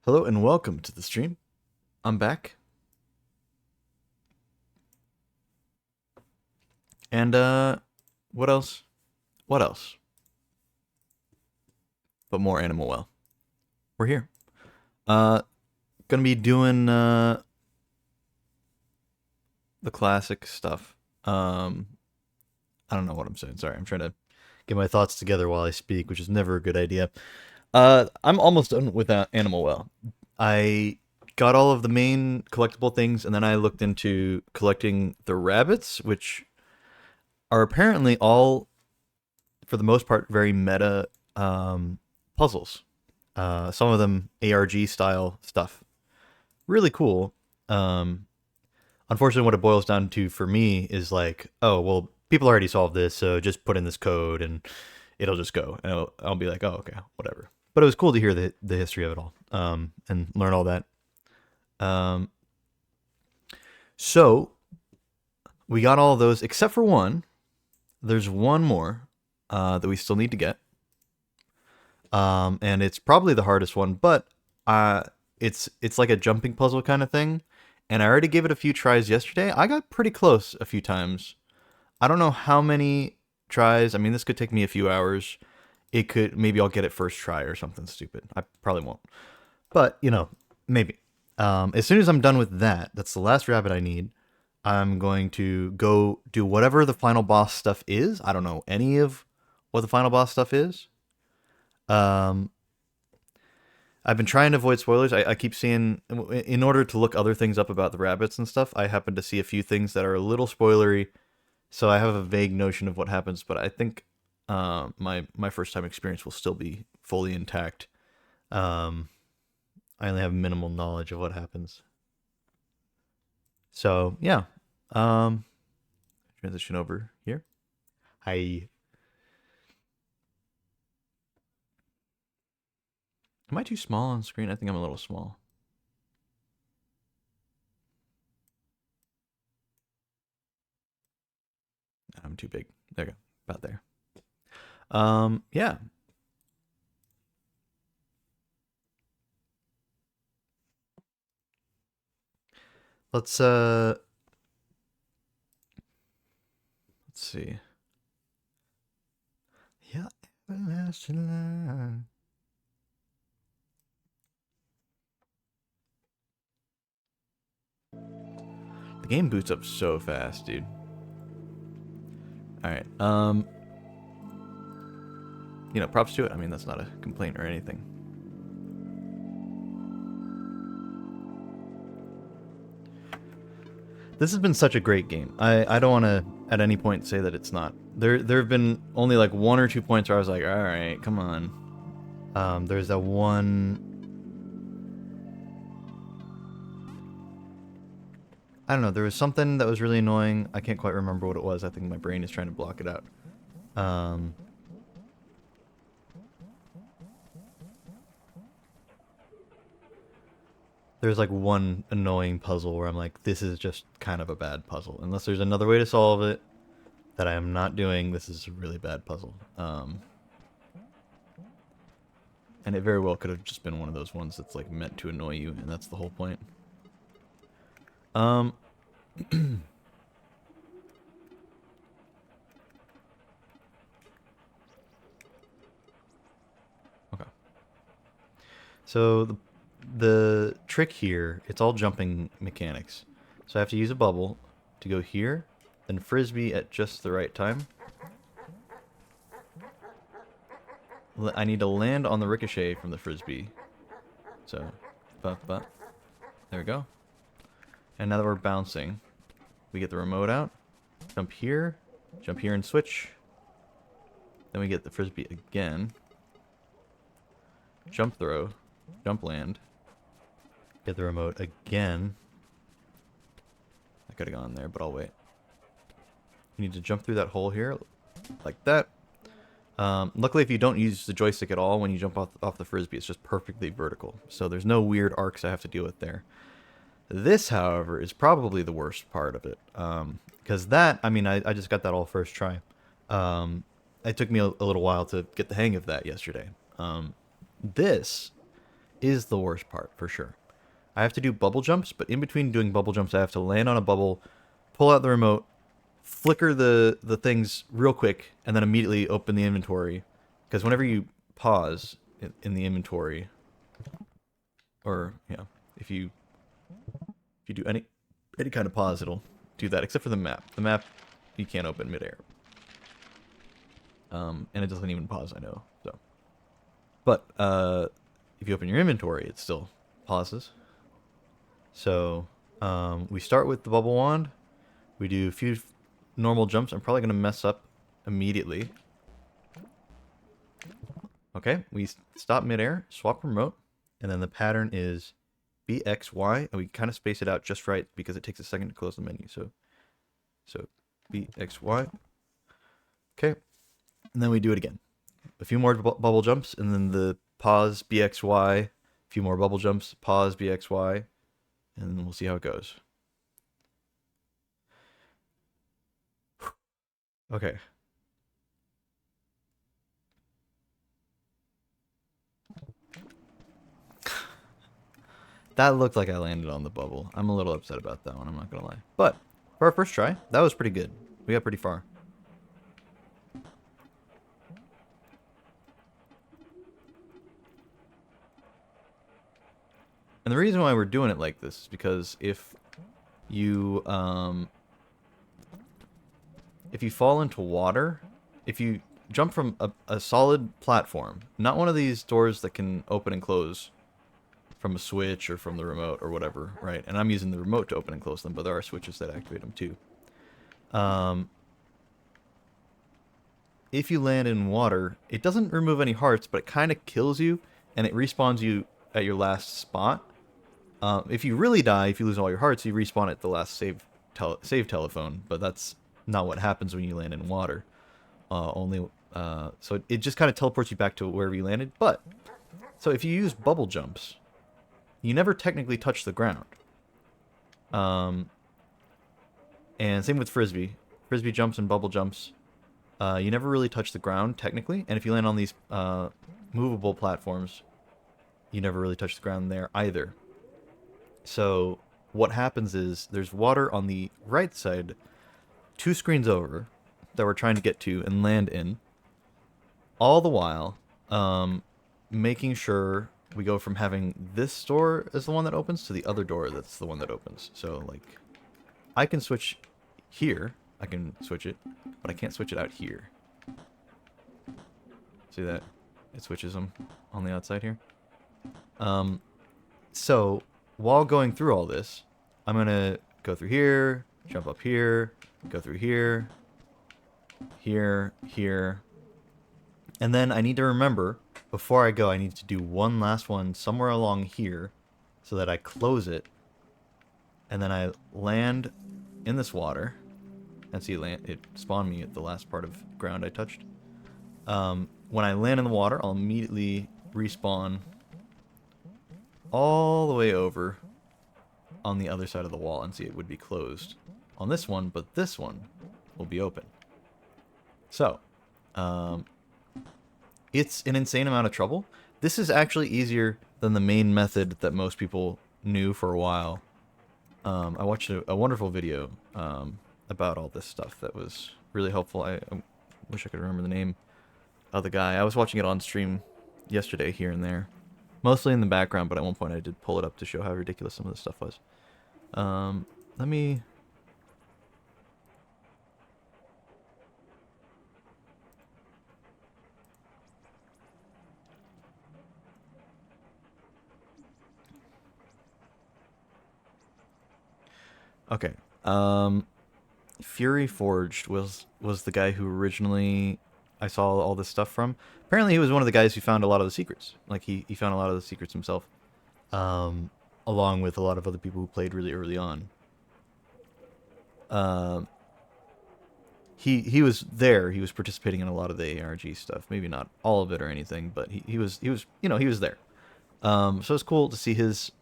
Hello and welcome to the stream. I'm back. And what else? What else? But more Animal Well. We're here. Uh gonna be doing the classic stuff. I don't know what I'm saying. Sorry. I'm trying to get my thoughts together while I speak, which is never a good idea. I'm almost done with Animal Well. I got all of the main collectible things and then I looked into collecting the rabbits, which are apparently all, for the most part, very meta puzzles. Some of them ARG style stuff. Really cool. Um, Unfortunately, what it boils down to for me is like, oh, well, people already solved this, so just put in this code and it'll just go. And I'll be like, oh, okay, whatever. But it was cool to hear the history of it all and learn all that. Um, so we got all of those except for one. There's one more that we still need to get. And it's probably the hardest one, but it's like a jumping puzzle kind of thing. And I already gave it a few tries yesterday. I got pretty close a few times. I don't know how many tries. I mean, this could take me a few hours. It could, maybe I'll get it first try or something stupid. I probably won't, but maybe. As soon as I'm done with that, that's the last rabbit I need. I'm going to go do whatever the final boss stuff is. I don't know any of what the final boss stuff is. Um, I've been trying to avoid spoilers. I keep seeing, in order to look other things up about the rabbits and stuff, I happen to see a few things that are a little spoilery. So I have a vague notion of what happens, but I think my first time experience will still be fully intact. Um, I only have minimal knowledge of what happens. So yeah, um, transition over here. Hi. Am I too small on screen? I think I'm a little small. I'm too big. There you go. About there. Yeah. Let's see. Yeah, everlasting line. The game boots up so fast, dude. All right. Props to it. I mean, that's not a complaint or anything. This has been such a great game. I don't want to at any point say that it's not. There have been only like 1 or 2 points where I was like, all right, come on. There's that one. I don't know. There was something that was really annoying. I can't quite remember what it was. I think my brain is trying to block it out. Um, there's like one annoying puzzle where I'm like, this is just kind of a bad puzzle. Unless there's another way to solve it that I am not doing, this is a really bad puzzle. And it very well could have just been one of those ones that's like meant to annoy you, and that's the whole point. Um, okay. So the trick here, it's all jumping mechanics. So I have to use a bubble to go here, then frisbee at just the right time. I need to land on the ricochet from the frisbee. So, there we go. And now that we're bouncing, we get the remote out, jump here and switch. Then we get the frisbee again. Jump throw, jump land. Get the remote again. I could have gone there, but I'll wait. You need to jump through that hole here, like that. Luckily, if you don't use the joystick at all when you jump off the frisbee, it's just perfectly vertical. So there's no weird arcs I have to deal with there. This, however, is probably the worst part of it. Because I just got that all first try. It took me a little while to get the hang of that yesterday. This is the worst part, for sure. I have to do bubble jumps, but in between doing bubble jumps, I have to land on a bubble, pull out the remote, flicker the things real quick, and then immediately open the inventory. Because whenever you pause in the inventory, or yeah, if you do any kind of pause, it'll do that. Except for the map. The map you can't open midair, and it doesn't even pause. I know. So, but if you open your inventory, it still pauses. So we start with the bubble wand. We do a few normal jumps. I'm probably gonna mess up immediately. Okay, we stop midair, swap remote, and then the pattern is BXY, and we kind of space it out just right because it takes a second to close the menu. So BXY. Okay, and then we do it again. A few more bubble jumps, and then the pause BXY. A few more bubble jumps, pause BXY, and then we'll see how it goes. Okay. That looked like I landed on the bubble. I'm a little upset about that one, I'm not gonna lie. But for our first try, that was pretty good. We got pretty far. And the reason why we're doing it like this is because if you fall into water, if you jump from a solid platform, not one of these doors that can open and close from a switch or from the remote or whatever, right? And I'm using the remote to open and close them, but there are switches that activate them too. If you land in water, it doesn't remove any hearts, but it kind of kills you, and it respawns you at your last spot. If you really die, if you lose all your hearts, you respawn at the last save telephone, but that's not what happens when you land in water. So it just kind of teleports you back to wherever you landed. But so if you use bubble jumps, you never technically touch the ground. And same with frisbee jumps and bubble jumps. You never really touch the ground technically, and if you land on these movable platforms, you never really touch the ground there either. So what happens is there's water on the right side, 2 screens over, that we're trying to get to and land in, all the while making sure we go from having this door as the one that opens to the other door that's the one that opens. So like, I can switch here, I can switch it, but I can't switch it out here. See that? It switches them on the outside here. So while going through all this, I'm gonna go through here, jump up here, go through here, here, and then I need to remember, before I go, I need to do one last one somewhere along here so that I close it, and then I land in this water, and see it spawned me at the last part of ground I touched. When I land in the water, I'll immediately respawn all the way over on the other side of the wall, and see it would be closed on this one, but this one will be open. So, it's an insane amount of trouble. This is actually easier than the main method that most people knew for a while. I watched a wonderful video about all this stuff that was really helpful. I wish I could remember the name of the guy. I was watching it on stream yesterday here and there. Mostly in the background, but at one point I did pull it up to show how ridiculous some of this stuff was. Let me... Okay. Fury Forged was the guy who originally I saw all this stuff from. Apparently he was one of the guys who found a lot of the secrets. Like he found a lot of the secrets himself. Along with a lot of other people who played really early on. He was there. He was participating in a lot of the ARG stuff. Maybe not all of it or anything, but he was he was there. So it's cool to see his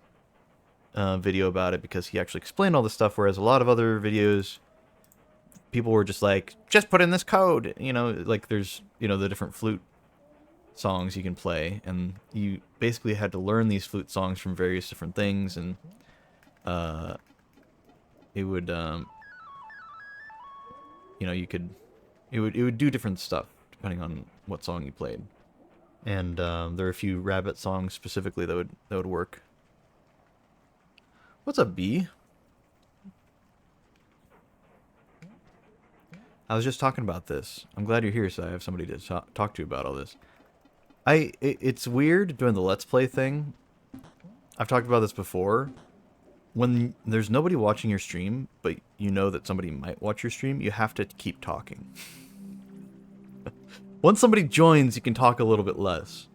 video about it, because he actually explained all this stuff, whereas a lot of other videos, people were just like, just put in this code, like there's the different flute songs you can play, and you basically had to learn these flute songs from various different things, and it would you know, it would do different stuff depending on what song you played. And there are a few rabbit songs specifically that would work. What's up, B? I was just talking about this. I'm glad you're here, so I have somebody to talk to about all this. It's weird doing the Let's Play thing. I've talked about this before. When there's nobody watching your stream, but you know that somebody might watch your stream, you have to keep talking. Once somebody joins, you can talk a little bit less.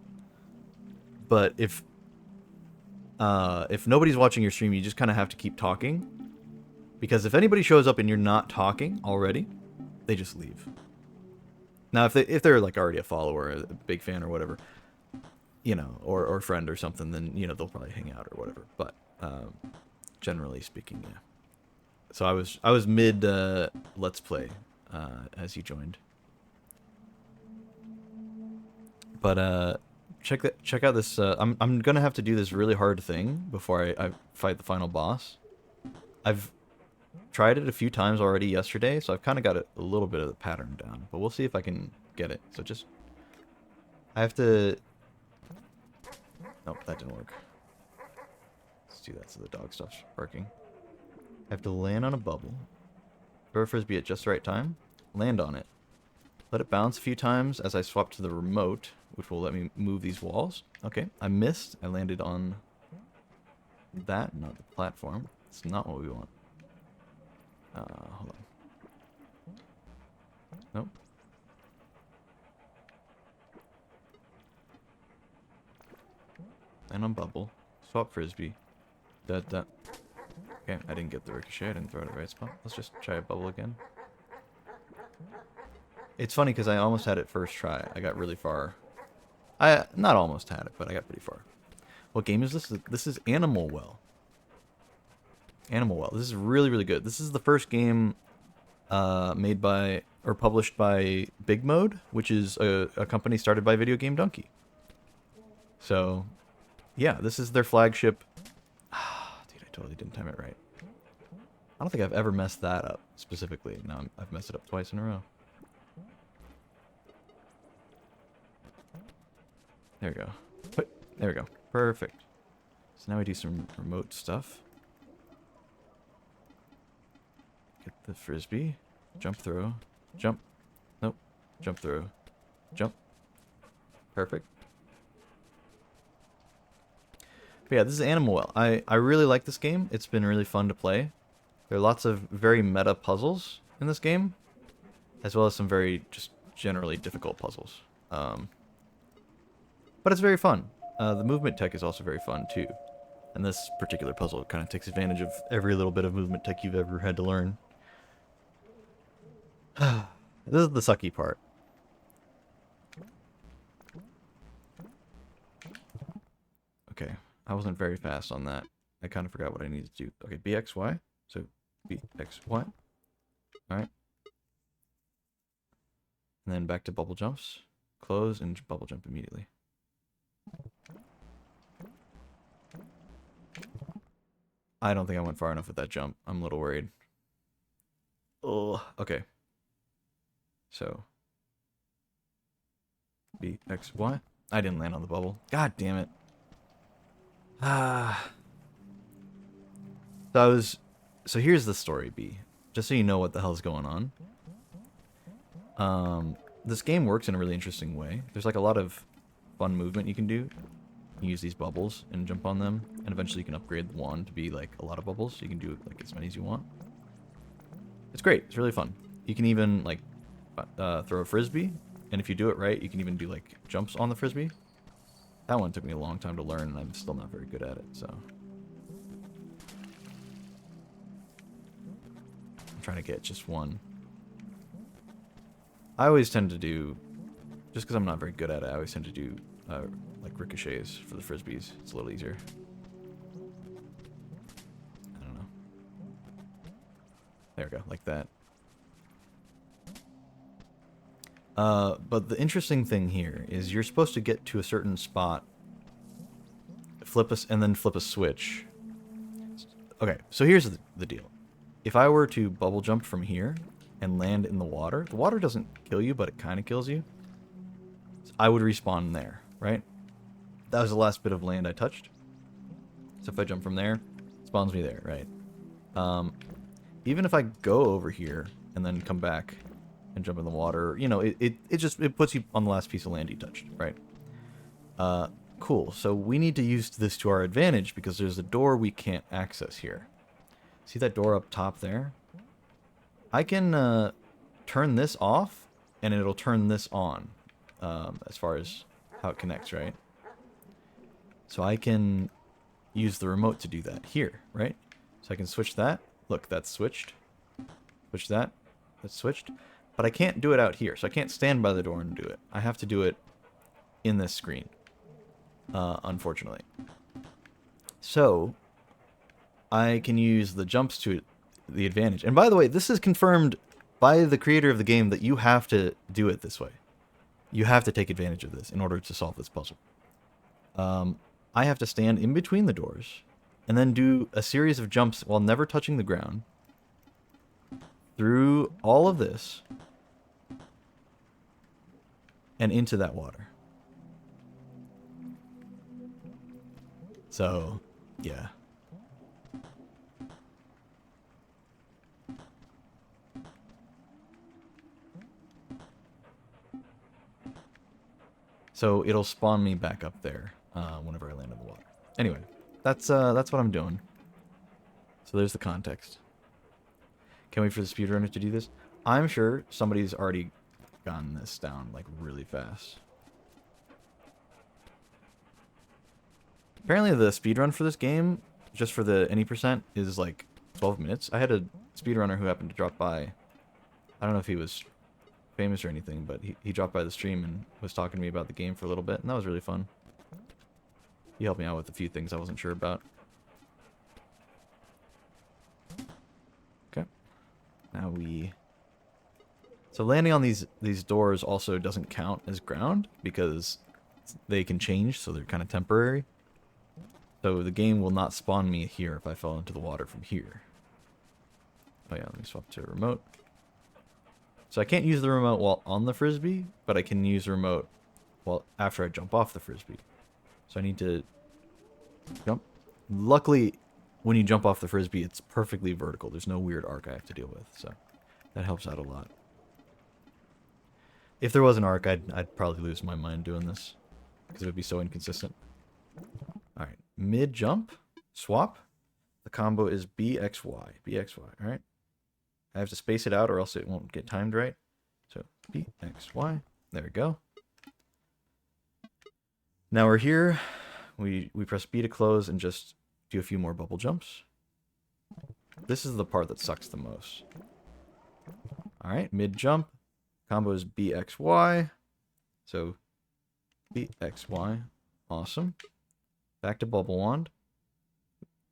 But if nobody's watching your stream, you just kind of have to keep talking. Because if anybody shows up and you're not talking already, they just leave. Now, if they're like already a follower, a big fan or whatever, you know, or friend or something, then, you know, they'll probably hang out or whatever. But generally speaking, yeah. So I was mid Let's Play as you joined. But check out this. I'm gonna have to do this really hard thing before I fight the final boss. I've tried it a few times already yesterday, so I've kind of got a little bit of the pattern down. But we'll see if I can get it. So just I have to. Nope, that didn't work. Let's do that so the dog stops barking. I have to land on a bubble, throw a frisbee at just the right time, land on it, let it bounce a few times as I swap to the remote, which will let me move these walls. Okay, I missed. I landed on that, not the platform. It's not what we want. Hold on. Nope. And on bubble. Swap frisbee. Okay, I didn't get the ricochet. I didn't throw it at the right spot. Let's just try a bubble again. It's funny because I almost had it first try. I got really far. I not almost had it, but I got pretty far. What game is this? This is Animal Well. Animal Well. This is really, really good. This is the first game made by or published by Big Mode, which is a company started by Video Game Donkey. So, yeah, this is their flagship. Dude, I totally didn't time it right. I don't think I've ever messed that up specifically. No, I've messed it up twice in a row. There we go. There we go. Perfect. So now we do some remote stuff. Get the frisbee. Jump through. Jump. Nope. Jump through. Jump. Perfect. But yeah, this is Animal Well. I really like this game. It's been really fun to play. There are lots of very meta puzzles in this game, as well as some very just generally difficult puzzles. But it's very fun. The movement tech is also very fun too. And this particular puzzle kind of takes advantage of every little bit of movement tech you've ever had to learn. This is the sucky part. Okay, I wasn't very fast on that. I kind of forgot what I needed to do. Okay, BXY. So BXY. Alright. And then back to bubble jumps. Close and bubble jump immediately. I don't think I went far enough with that jump. I'm a little worried. Oh, okay. So BXY. I didn't land on the bubble. God damn it. So here's the story, B. Just so you know what the hell's going on. This game works in a really interesting way. There's like a lot of fun movement you can do. You use these bubbles and jump on them, and eventually you can upgrade the wand to be like a lot of bubbles, so you can do like as many as you want. It's great. It's really fun. You can even like throw a frisbee, and if you do it right, you can even do like jumps on the frisbee. That one took me a long time to learn, and I'm still not very good at it, so. I'm trying to get just one. I always tend to do, just because I'm not very good at it, I always tend to do like ricochets for the frisbees. It's a little easier. I don't know. There we go, like that. But the interesting thing here is you're supposed to get to a certain spot, and then flip a switch. Okay, so here's the deal. If I were to bubble jump from here and land in the water doesn't kill you, but it kind of kills you. I would respawn there, right? That was the last bit of land I touched. So if I jump from there, it spawns me there, right? Even if I go over here and then come back and jump in the water, you know, it puts you on the last piece of land you touched, right? Cool. So we need to use this to our advantage because there's a door we can't access here. See that door up top there? I can turn this off and it'll turn this on as far as how it connects, right? So I can use the remote to do that here, right? So I can switch that. Look, that's switched. Switch that. That's switched. But I can't do it out here, so I can't stand by the door and do it. I have to do it in this screen, unfortunately. So I can use the jumps to the advantage. And by the way, this is confirmed by the creator of the game that you have to do it this way. You have to take advantage of this in order to solve this puzzle. I have to stand in between the doors and then do a series of jumps while never touching the ground through all of this and into that water. So, yeah. So it'll spawn me back up there whenever I land in the water. Anyway, that's what I'm doing. So there's the context. Can't wait for the speedrunner to do this. I'm sure somebody's already gotten this down like really fast. Apparently the speedrun for this game, just for the any percent, is like 12 minutes. I had a speedrunner who happened to drop by. I don't know if he was famous or anything, but he dropped by the stream and was talking to me about the game for a little bit, and that was really fun. He helped me out with a few things I wasn't sure about. Okay. Now we... So landing on these doors also doesn't count as ground because they can change, so they're kind of temporary. So the game will not spawn me here if I fell into the water from here. Oh yeah, let me swap to a remote. So I can't use the remote while on the frisbee, but I can use the remote while after I jump off the frisbee. So I need to jump. Luckily, when you jump off the frisbee, it's perfectly vertical. There's no weird arc I have to deal with, so that helps out a lot. If there was an arc, I'd probably lose my mind doing this because it would be so inconsistent. All right, mid jump, swap. The combo is BXY, BXY. All right. I have to space it out or else it won't get timed right. So BXY. There we go. Now we're here. We press B to close and just do a few more bubble jumps. This is the part that sucks the most. All right, mid jump. Combo is BXY. So BXY. Awesome. Back to bubble wand.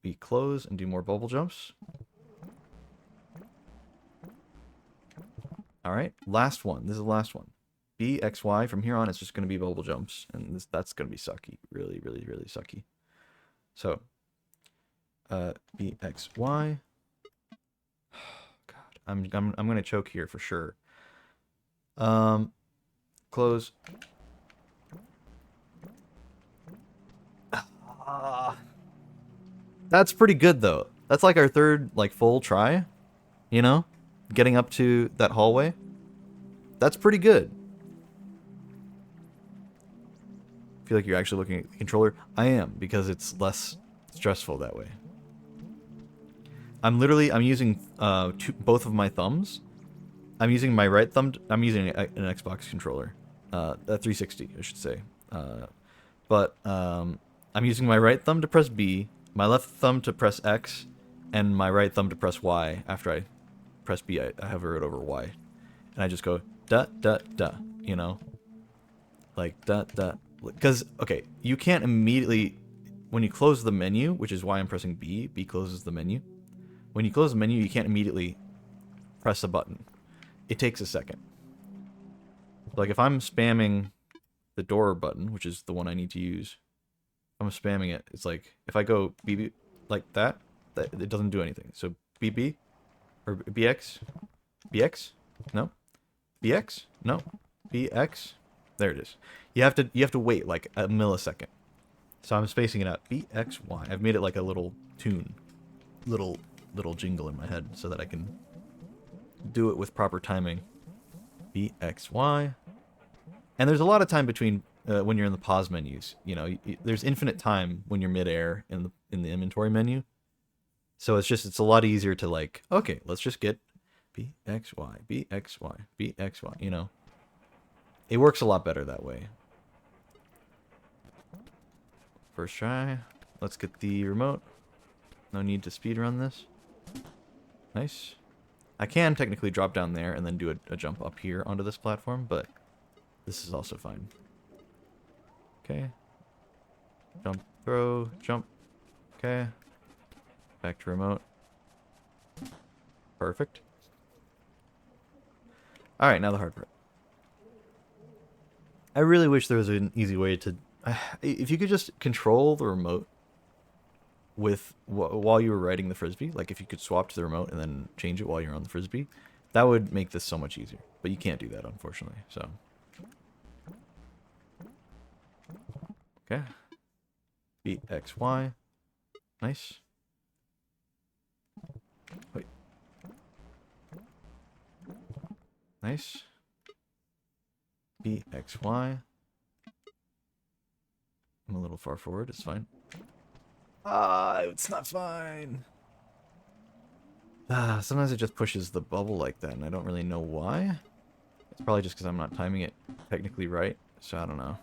We close and do more bubble jumps. All right, last one. This is the last one. BXY. From here on, it's just going to be bubble jumps, and that's going to be sucky. Really, really, really sucky. So, BXY. God, I'm going to choke here for sure. Close. That's pretty good though. That's like our third like full try, you know? Getting up to that hallway. That's pretty good. Feel like you're actually looking at the controller? I am, because it's less stressful that way. I'm using both of my thumbs. I'm using my right thumb. I'm using an Xbox controller. A 360, I should say. But I'm using my right thumb to press B, my left thumb to press X, and my right thumb to press Y. After I press B, I hover it over Y. And I just go, da, da, da, you know? Like, da, da. Because, okay, you can't immediately... When you close the menu, which is why I'm pressing B, B closes the menu. When you close the menu, you can't immediately press a button. It takes a second. Like if I'm spamming the door button, which is the one I need to use, I'm spamming it. It's like if I go BB like that, it doesn't do anything. So BB or BX, BX, no, BX, no, BX. There it is. You have to wait like a millisecond. So I'm spacing it out. BXY. I've made it like a little tune, little jingle in my head so that I can do it with proper timing. BXY. And there's a lot of time between when you're in the pause menus. You know, there's infinite time when you're midair in the inventory menu. So it's a lot easier to like, okay, let's just get BXY, BXY, BXY. You know, it works a lot better that way. First try. Let's get the remote. No need to speedrun this. Nice. I can technically drop down there and then do a jump up here onto this platform, but this is also fine. Okay. Jump, throw, jump. Okay. Back to remote. Perfect. Alright, now the hard part. I really wish there was an easy way to... if you could just control the remote with while you were riding the frisbee, like if you could swap to the remote and then change it while you're on the frisbee, that would make this so much easier. But you can't do that, unfortunately. So, okay, BXY, nice. Wait, nice. BXY. I'm a little far forward. It's fine. It's not fine. Sometimes it just pushes the bubble like that, and I don't really know why. It's probably just because I'm not timing it technically right, so I don't know.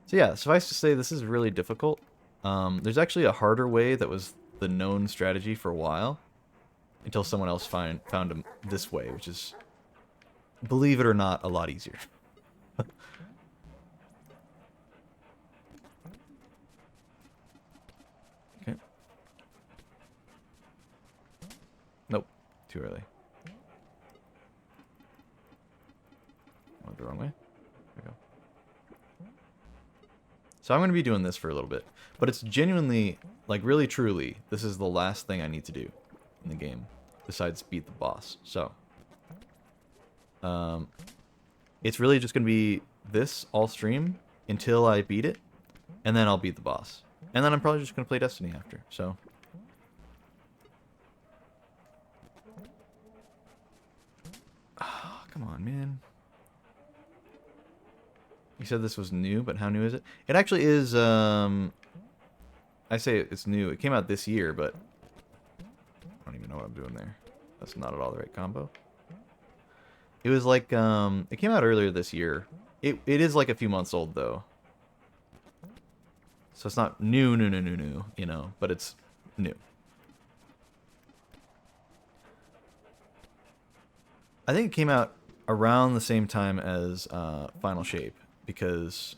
So yeah, suffice to say, this is really difficult. There's actually a harder way that was the known strategy for a while, until someone else found this way, which is, believe it or not, a lot easier. Okay. Nope. Too early. Went the wrong way. There we go. So I'm going to be doing this for a little bit. But it's genuinely, like really truly, this is the last thing I need to do in the game. Besides beat the boss. So. It's really just going to be this all stream until I beat it. And then I'll beat the boss. And then I'm probably just going to play Destiny after. So. Oh, come on, man. You said this was new, but how new is it? It actually is, I say it's new. It came out this year, but I don't even know what I'm doing there. That's not at all the right combo. It was like, it came out earlier this year. It is like a few months old, though. So it's not new, you know, but it's new. I think it came out around the same time as Final Shape, because...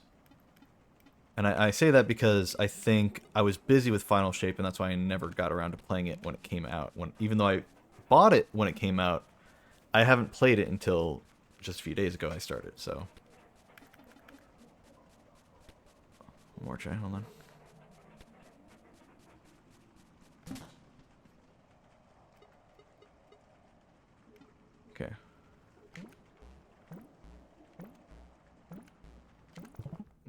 And I say that because I think I was busy with Final Shape, and that's why I never got around to playing it when it came out. Even though I bought it when it came out, I haven't played it until just a few days ago I started, so... One more try, hold on. Okay.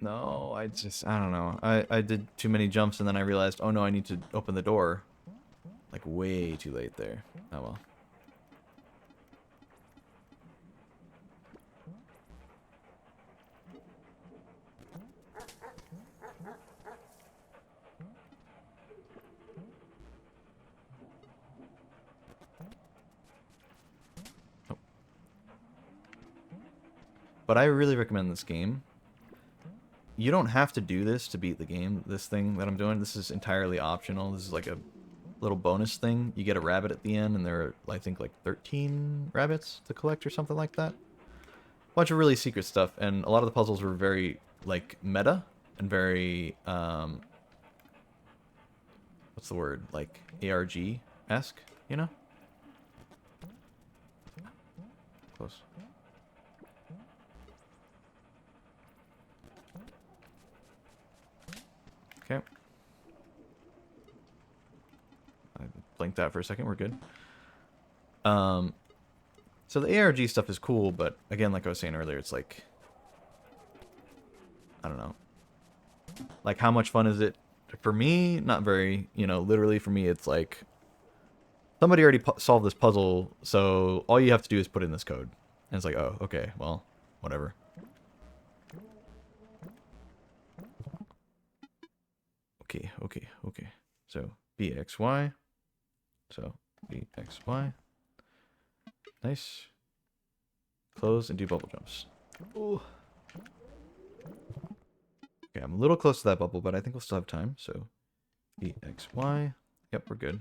No, I don't know. I did too many jumps and then I realized, oh no, I need to open the door. Like, way too late there. Oh well. Oh. But I really recommend this game. You don't have to do this to beat the game, this thing that I'm doing. This is entirely optional. This is like a little bonus thing. You get a rabbit at the end, and there are, I think, like 13 rabbits to collect or something like that. A bunch of really secret stuff, and a lot of the puzzles were very, like, meta, and very, what's the word? Like, ARG-esque, you know? close. Okay. I blinked out for a second. We're good. So the ARG stuff is cool, but again, like I was saying earlier, it's like, I don't know. Like, how much fun is it? For me, not very. You know, literally for me, it's like, somebody already solved this puzzle, so all you have to do is put in this code. And it's like, oh, okay, well, whatever. Okay. So, BXY. So, BXY. Nice. Close and do bubble jumps. Ooh. Okay, I'm a little close to that bubble, but I think we'll still have time. So, BXY. Yep, we're good.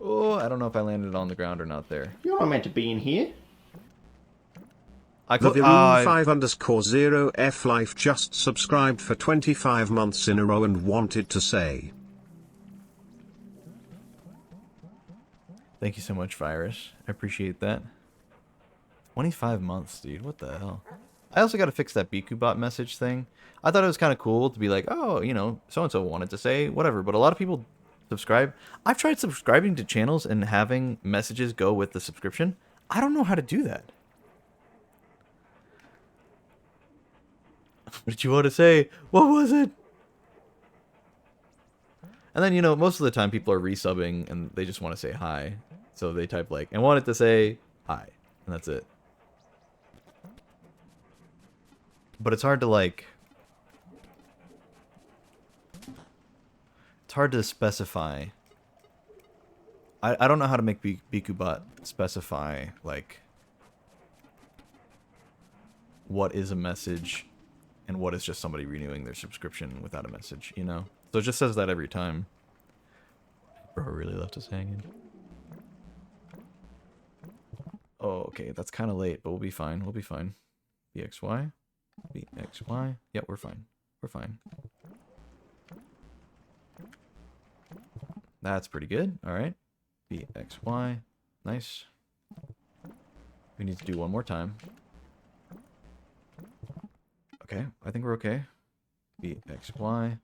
Oh, I don't know if I landed on the ground or not there. You're not meant to be in here. The Viroon5_0F Life just subscribed for 25 months in a row and wanted to say, thank you so much, Virus. I appreciate that. 25 months, dude. What the hell? I also got to fix that BikuBot message thing. I thought it was kind of cool to be like, oh, you know, so-and-so wanted to say whatever. But a lot of people subscribe. I've tried subscribing to channels and having messages go with the subscription. I don't know how to do that. What did you want to say? What was it? And then, you know, most of the time people are resubbing and they just want to say hi. So they type like, and wanted to say hi. And that's it. But it's hard to like... It's hard to specify. I don't know how to make BikuBot specify, like, what is a message and what is just somebody renewing their subscription without a message, you know? So it just says that every time. Bro really left us hanging. Oh, okay, that's kind of late, but we'll be fine. We'll be fine. BXY. BXY. Yep, we're fine. We're fine. That's pretty good. All right. BXY. Nice. We need to do one more time. Okay, I think we're okay. BXY.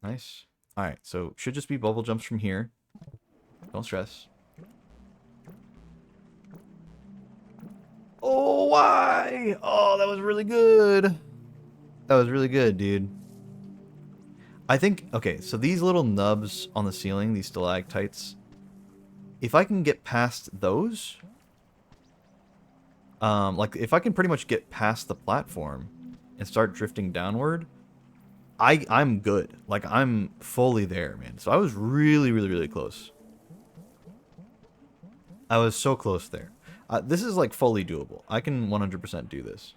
Nice. All right, so should just be bubble jumps from here. Don't stress. Oh, why? Oh, that was really good. That was really good, dude. I think, okay, so these little nubs on the ceiling, these stalactites, if I can get past those, like if I can pretty much get past the platform and start drifting downward, I'm good. Like, I'm fully there, man. So I was really, really, really close. I was so close there. This is like fully doable. I can 100% do this.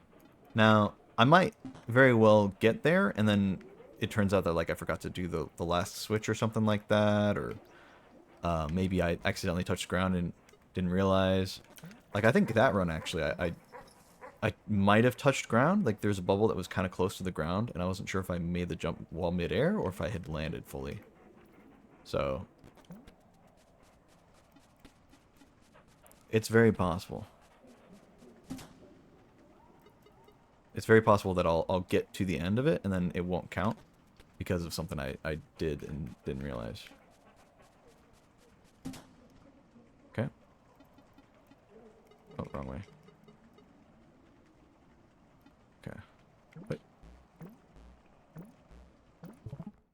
Now, I might very well get there, and then it turns out that like I forgot to do the last switch or something like that, or maybe I accidentally touched ground and didn't realize. Like, I think that run actually, I might have touched ground. Like, there's a bubble that was kind of close to the ground, and I wasn't sure if I made the jump while midair or if I had landed fully. So it's very possible. It's very possible that I'll get to the end of it and then it won't count because of something I did and didn't realize. Okay. Oh, wrong way. Okay. Wait.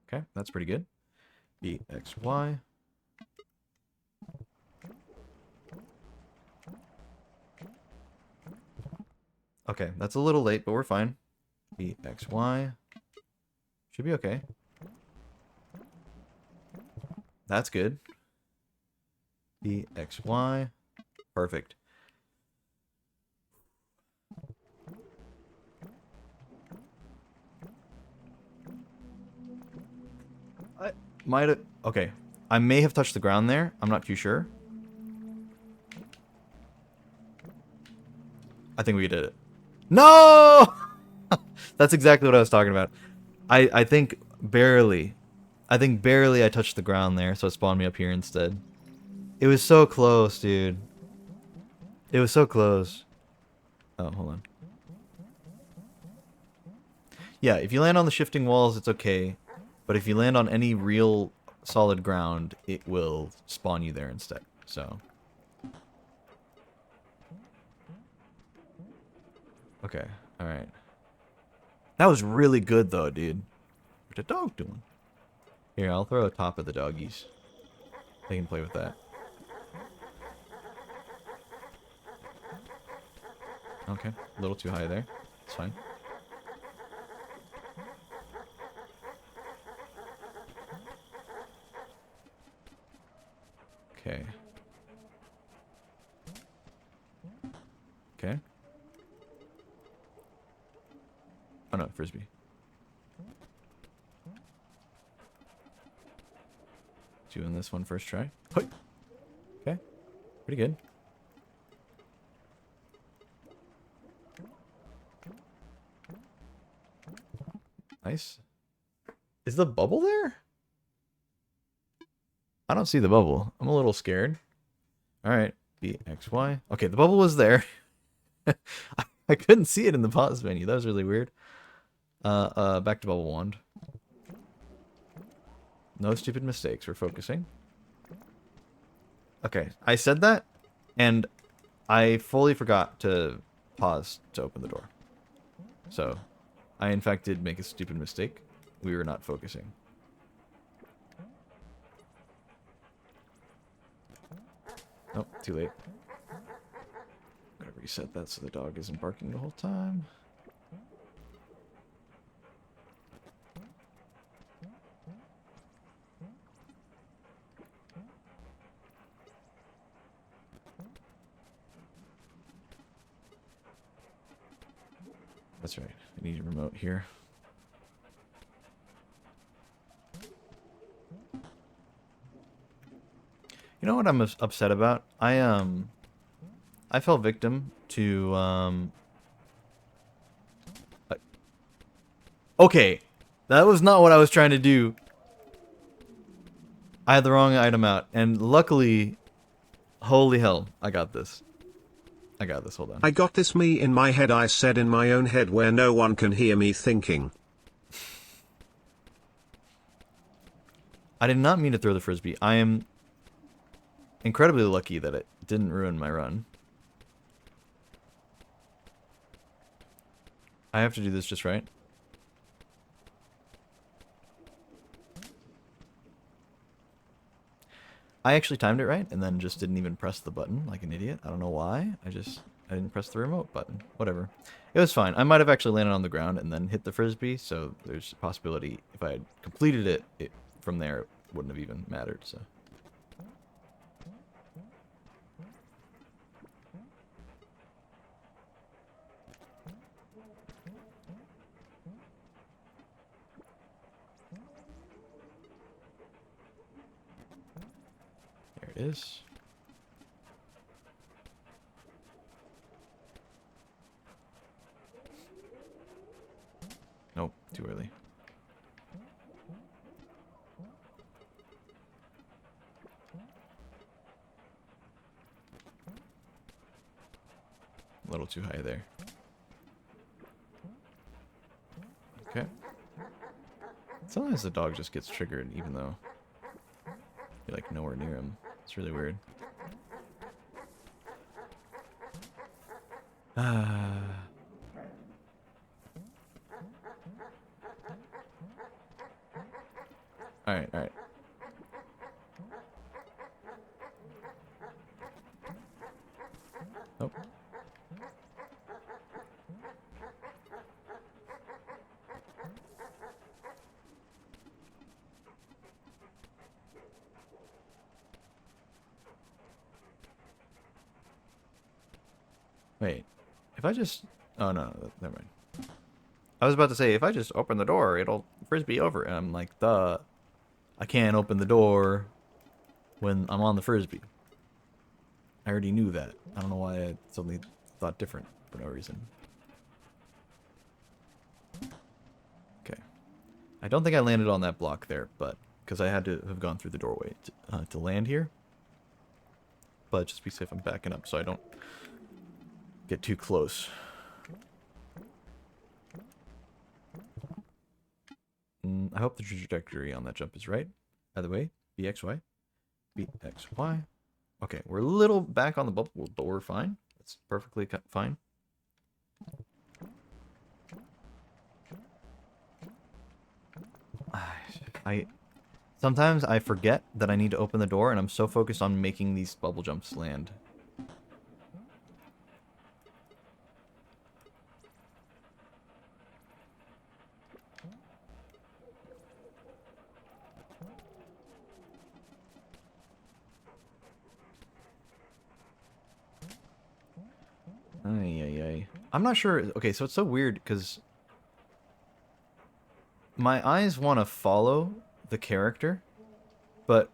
Okay, that's pretty good. BXY. Okay, that's a little late, but we're fine. BXY. Should be okay. That's good. BXY. Perfect. I might have... Okay. I may have touched the ground there. I'm not too sure. I think we did it. No! That's exactly what I was talking about. I think barely. I think barely I touched the ground there, so it spawned me up here instead. It was so close, dude. It was so close. Oh, hold on. Yeah, if you land on the shifting walls, it's okay. But if you land on any real solid ground, it will spawn you there instead. So. Okay, alright. That was really good, though, dude. What's the dog doing? Here, I'll throw a top at the doggies. They can play with that. Okay, a little too high there. It's fine. Okay. Okay. Oh no, frisbee. Doing this one first try. Okay. Pretty good. Nice. Is the bubble there? I don't see the bubble. I'm a little scared. Alright. BXY. Okay, the bubble was there. I couldn't see it in the pause menu. That was really weird. Back to bubble wand. No stupid mistakes. We're focusing. Okay, I said that, and I fully forgot to pause to open the door. So, I in fact did make a stupid mistake. We were not focusing. Nope, too late. Gotta reset that so the dog isn't barking the whole time. That's right. I need a remote here. You know what I'm upset about? I fell victim to okay, that was not what I was trying to do. I had the wrong item out, and luckily, holy hell, I got this. I got this, hold on. I got this, me in my head, I said in my own head where no one can hear me thinking. I did not mean to throw the frisbee. I am incredibly lucky that it didn't ruin my run. I have to do this just right. I actually timed it right and then just didn't even press the button like an idiot. I don't know why. I didn't press the remote button. Whatever. It was fine. I might have actually landed on the ground and then hit the frisbee, so there's a possibility if I had completed it from there, it wouldn't have even mattered, so. There it is. Nope, too early. A little too high there. Okay. Sometimes the dog just gets triggered even though you're like nowhere near him. It's really weird. Alright, alright. Nope. Wait. If I just... Oh, no. Never mind. I was about to say, if I just open the door, it'll frisbee over. And I'm like, duh. I can't open the door when I'm on the frisbee. I already knew that. I don't know why I suddenly thought different for no reason. Okay. I don't think I landed on that block there, but... Because I had to have gone through the doorway to land here. but just be safe, I'm backing up so I don't get too close. I hope the trajectory on that jump is right. Either way, BXY, BXY. Okay, we're a little back on the bubble, but we're fine. It's perfectly fine. Sometimes I forget that I need to open the door, and I'm so focused on making these bubble jumps land. I'm not sure. Okay, so it's so weird because my eyes want to follow the character, but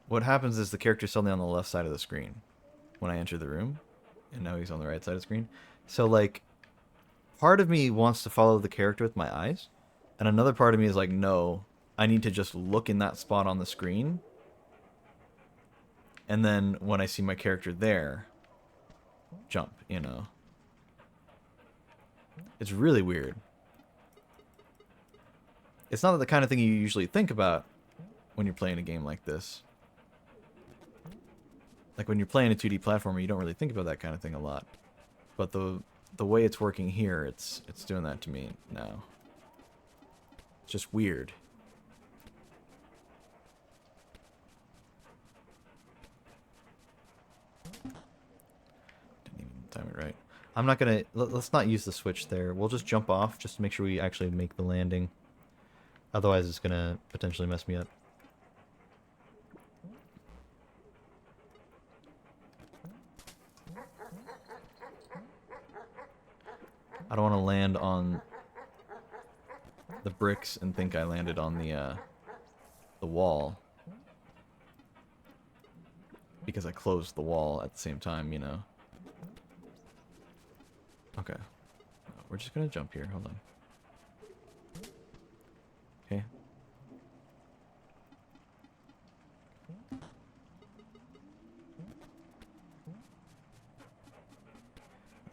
what happens is the character's suddenly on the left side of the screen when I enter the room, and now he's on the right side of the screen. So, like, part of me wants to follow the character with my eyes, and another part of me is like, no, I need to just look in that spot on the screen, and then when I see my character there, jump, you know? It's really weird. It's not the kind of thing you usually think about when you're playing a game like this. Like when you're playing a 2D platformer, you don't really think about that kind of thing a lot. But the way it's working here, it's doing that to me now. It's just weird. Didn't even time it right. I'm not gonna... Let's not use the switch there. We'll just jump off just to make sure we actually make the landing. Otherwise, it's gonna potentially mess me up. I don't want to land on the bricks and think I landed on the wall. Because I closed the wall at the same time, you know. Okay. We're just gonna jump here. Hold on. Okay.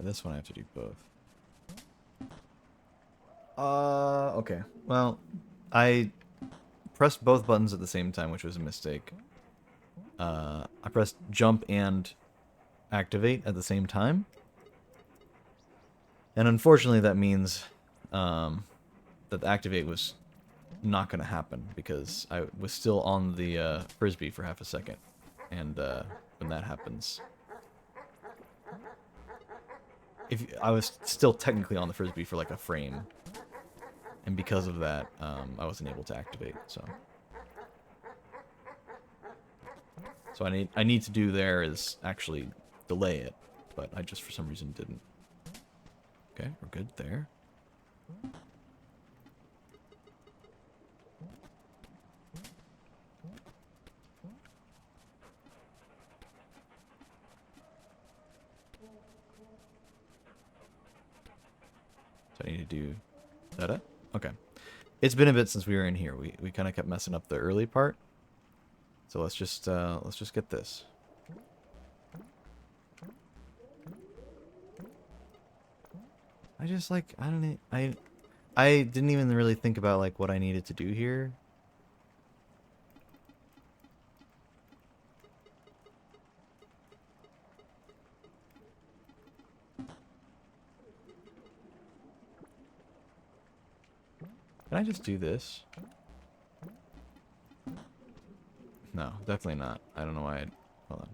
This one I have to do both. Okay. Well, I pressed both buttons at the same time, which was a mistake. I pressed jump and activate at the same time. And unfortunately that means that the activate was not going to happen because I was still on the frisbee for half a second. And when that happens... I was still technically on the frisbee for like a frame. And because of that, I wasn't able to activate, so... So I need to do there is actually delay it, but I just for some reason didn't. Okay, we're good there. So I need to do that. Okay. It's been a bit since we were in here. We kind of kept messing up the early part. So let's just get this. I just like I didn't even really think about like what I needed to do here. Can I just do this? No, definitely not. I don't know why. Hold on.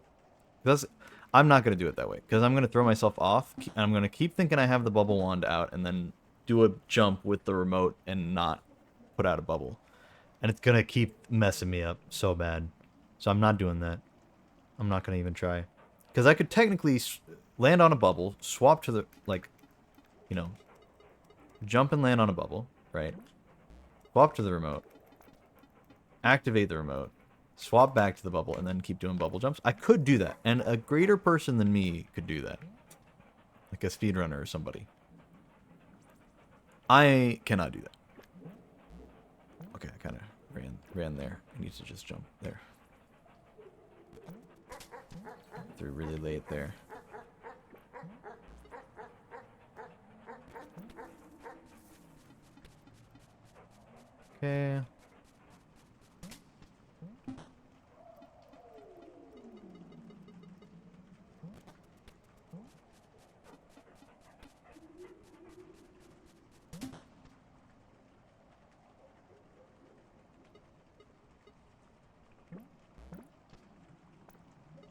Because I'm not going to do it that way. Because I'm going to throw myself off. And I'm going to keep thinking I have the bubble wand out. And then do a jump with the remote and not put out a bubble. And it's going to keep messing me up so bad. So I'm not doing that. I'm not going to even try. Because I could technically land on a bubble. Swap to the, like, you know. Jump and land on a bubble. Right? Swap to the remote. Activate the remote. Swap back to the bubble and then keep doing bubble jumps. I could do that. And a greater person than me could do that. Like a speedrunner or somebody. I cannot do that. Okay, I kind of ran there. I need to just jump there. through really late there. Okay.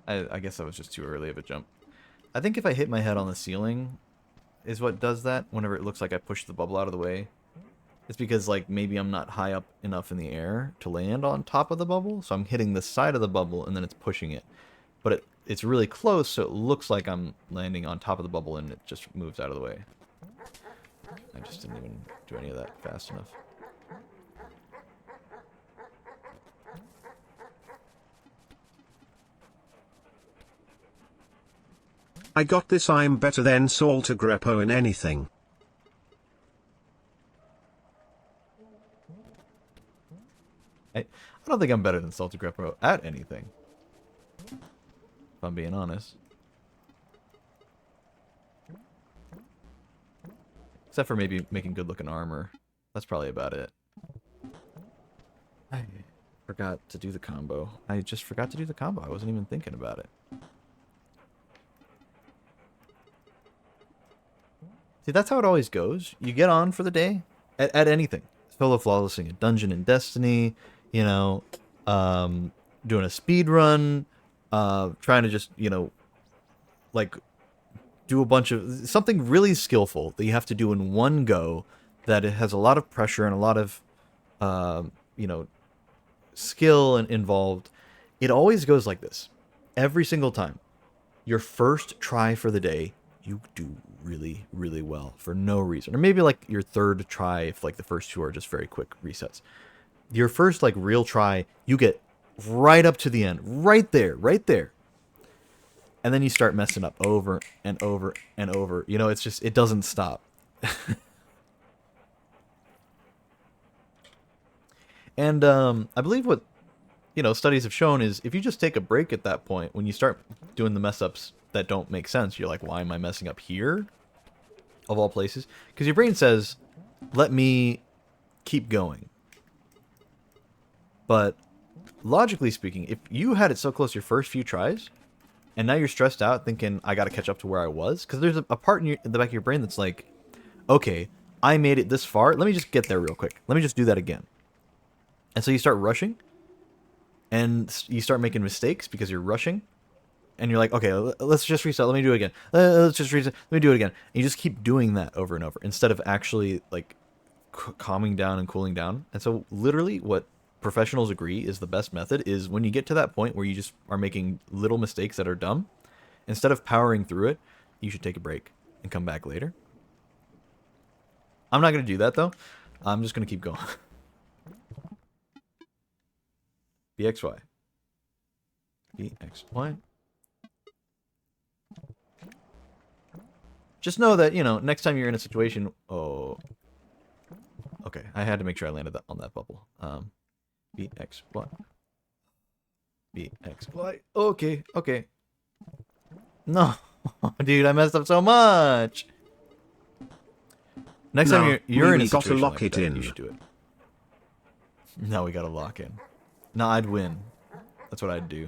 I guess that was just too early of a jump. I think if I hit my head on the ceiling is what does that whenever it looks like I push the bubble out of the way. It's because, like, maybe I'm not high up enough in the air to land on top of the bubble, so I'm hitting the side of the bubble and then it's pushing it. But it's really close, so it looks like I'm landing on top of the bubble and it just moves out of the way. I just didn't even do any of that fast enough. I got this. I'm better than Salter Greppo in anything. I don't think I'm better than Salty Greppo at anything. If I'm being honest. Except for maybe making good looking armor. That's probably about it. I forgot to do the combo. I just forgot to do the combo. I wasn't even thinking about it. See, that's how it always goes. You get on for the day at anything. Solo flawlessing a dungeon in Destiny, you know, doing a speed run, trying to just, you know, like do a bunch of something really skillful that you have to do in one go, that it has a lot of pressure and a lot of, you know, skill and involved. It always goes like this. Every single time. Your first try for the day, you do really, really well for no reason. Or maybe like your third try if like the first two are just very quick resets. Your first like real try, you get right up to the end. Right there, right there. And then you start messing up over and over and over. You know, it's just, it doesn't stop. And I believe what, you know, studies have shown is if you just take a break at that point, when you start doing the mess ups that don't make sense, you're like, why am I messing up here? Of all places. Because your brain says, let me keep going. But logically speaking, if you had it so close your first few tries, and now you're stressed out thinking, I got to catch up to where I was, because there's a part in the back of your brain that's like, okay, I made it this far, let me just get there real quick. Let me just do that again. And so you start rushing, and you start making mistakes because you're rushing, and you're like, okay, let's just reset. Let me do it again. Let's just reset. Let me do it again. And you just keep doing that over and over instead of actually like calming down and cooling down. And so literally what professionals agree is the best method is when you get to that point where you just are making little mistakes that are dumb, instead of powering through it, you should take a break and come back later. I'm not going to do that though. I'm just going to keep going. BXY. BXY. Just know that, you know, next time you're in a situation... Oh. Okay, I had to make sure I landed on that bubble. BXY. BXY. Okay, okay. No. Dude, I messed up so much. Next time you're in a situation lock like it that, in. you should do it. Now we gotta lock in. No, I'd win. That's what I'd do.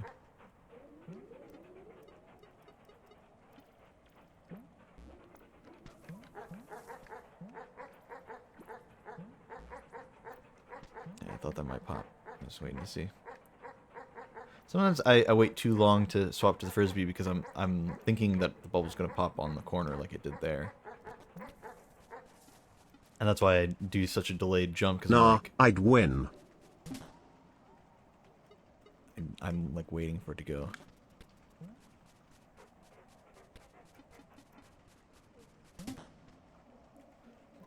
Yeah, I thought that might pop. I was waiting to see. Sometimes I wait too long to swap to the frisbee because I'm thinking that the bubble's gonna pop on the corner like it did there. And that's why I do such a delayed jump, because I'd win. I'm like waiting for it to go.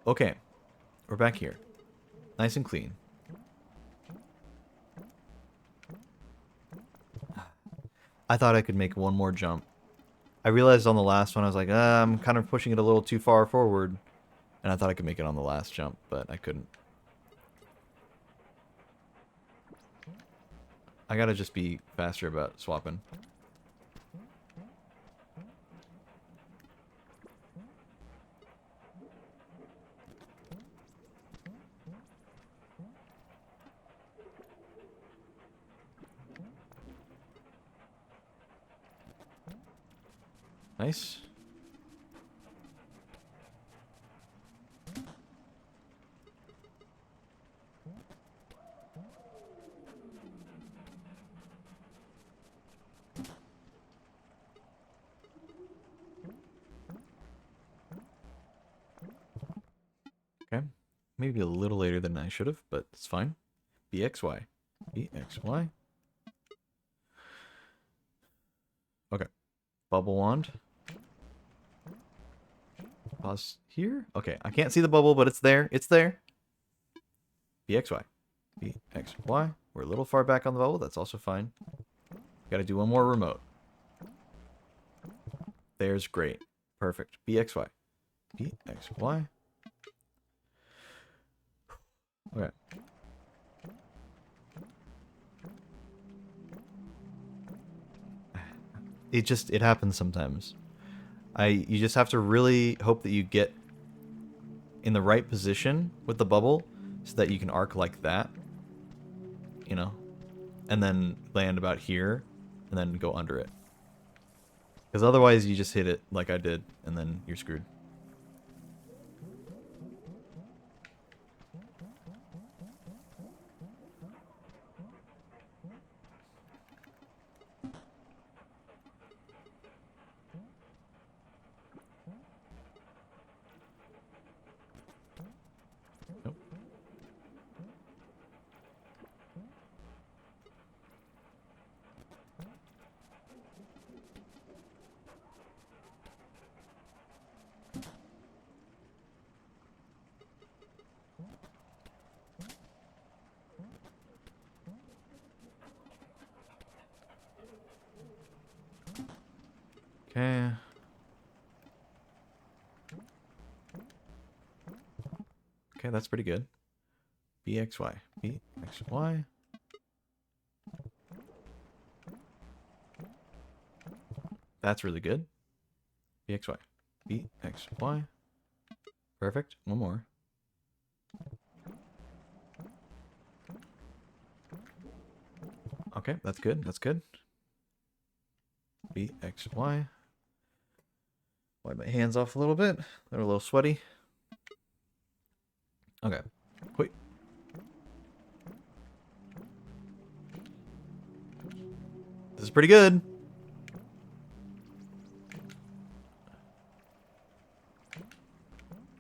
Okay, we're back here. Nice and clean. I thought I could make one more jump. I realized on the last one, I was like, I'm kind of pushing it a little too far forward. And I thought I could make it on the last jump, but I couldn't. I gotta just be faster about swapping. Nice. Okay. Maybe a little later than I should have, but it's fine. BXY. BXY. Okay. Bubble wand. Pause here. Okay, I can't see the bubble, but it's there. It's there. BXY. BXY. We're a little far back on the bubble. That's also fine. Gotta do one more remote. There's great. Perfect. BXY. BXY. Okay. It happens sometimes. You just have to really hope that you get in the right position with the bubble so that you can arc like that, you know, and then land about here and then go under it. Because otherwise you just hit it like I did and then you're screwed. Nope. Okay. Okay, that's pretty good. BXY. BXY. That's really good. BXY. BXY. Perfect. One more. Okay, that's good. That's good. BXY. Wipe my hands off a little bit. They're a little sweaty. Okay. Wait. This is pretty good.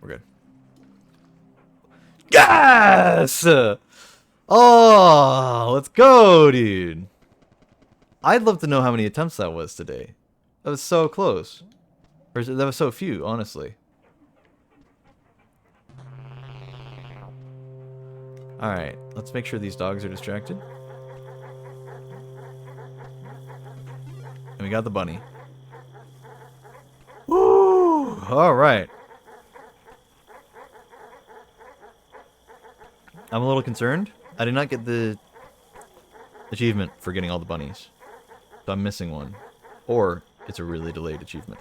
We're good. Yes! Oh, let's go, dude. I'd love to know how many attempts that was today. That was so close. Or that was so few, honestly. Alright, let's make sure these dogs are distracted. And we got the bunny. Woo! Alright. I'm a little concerned. I did not get the achievement for getting all the bunnies. So I'm missing one. Or it's a really delayed achievement.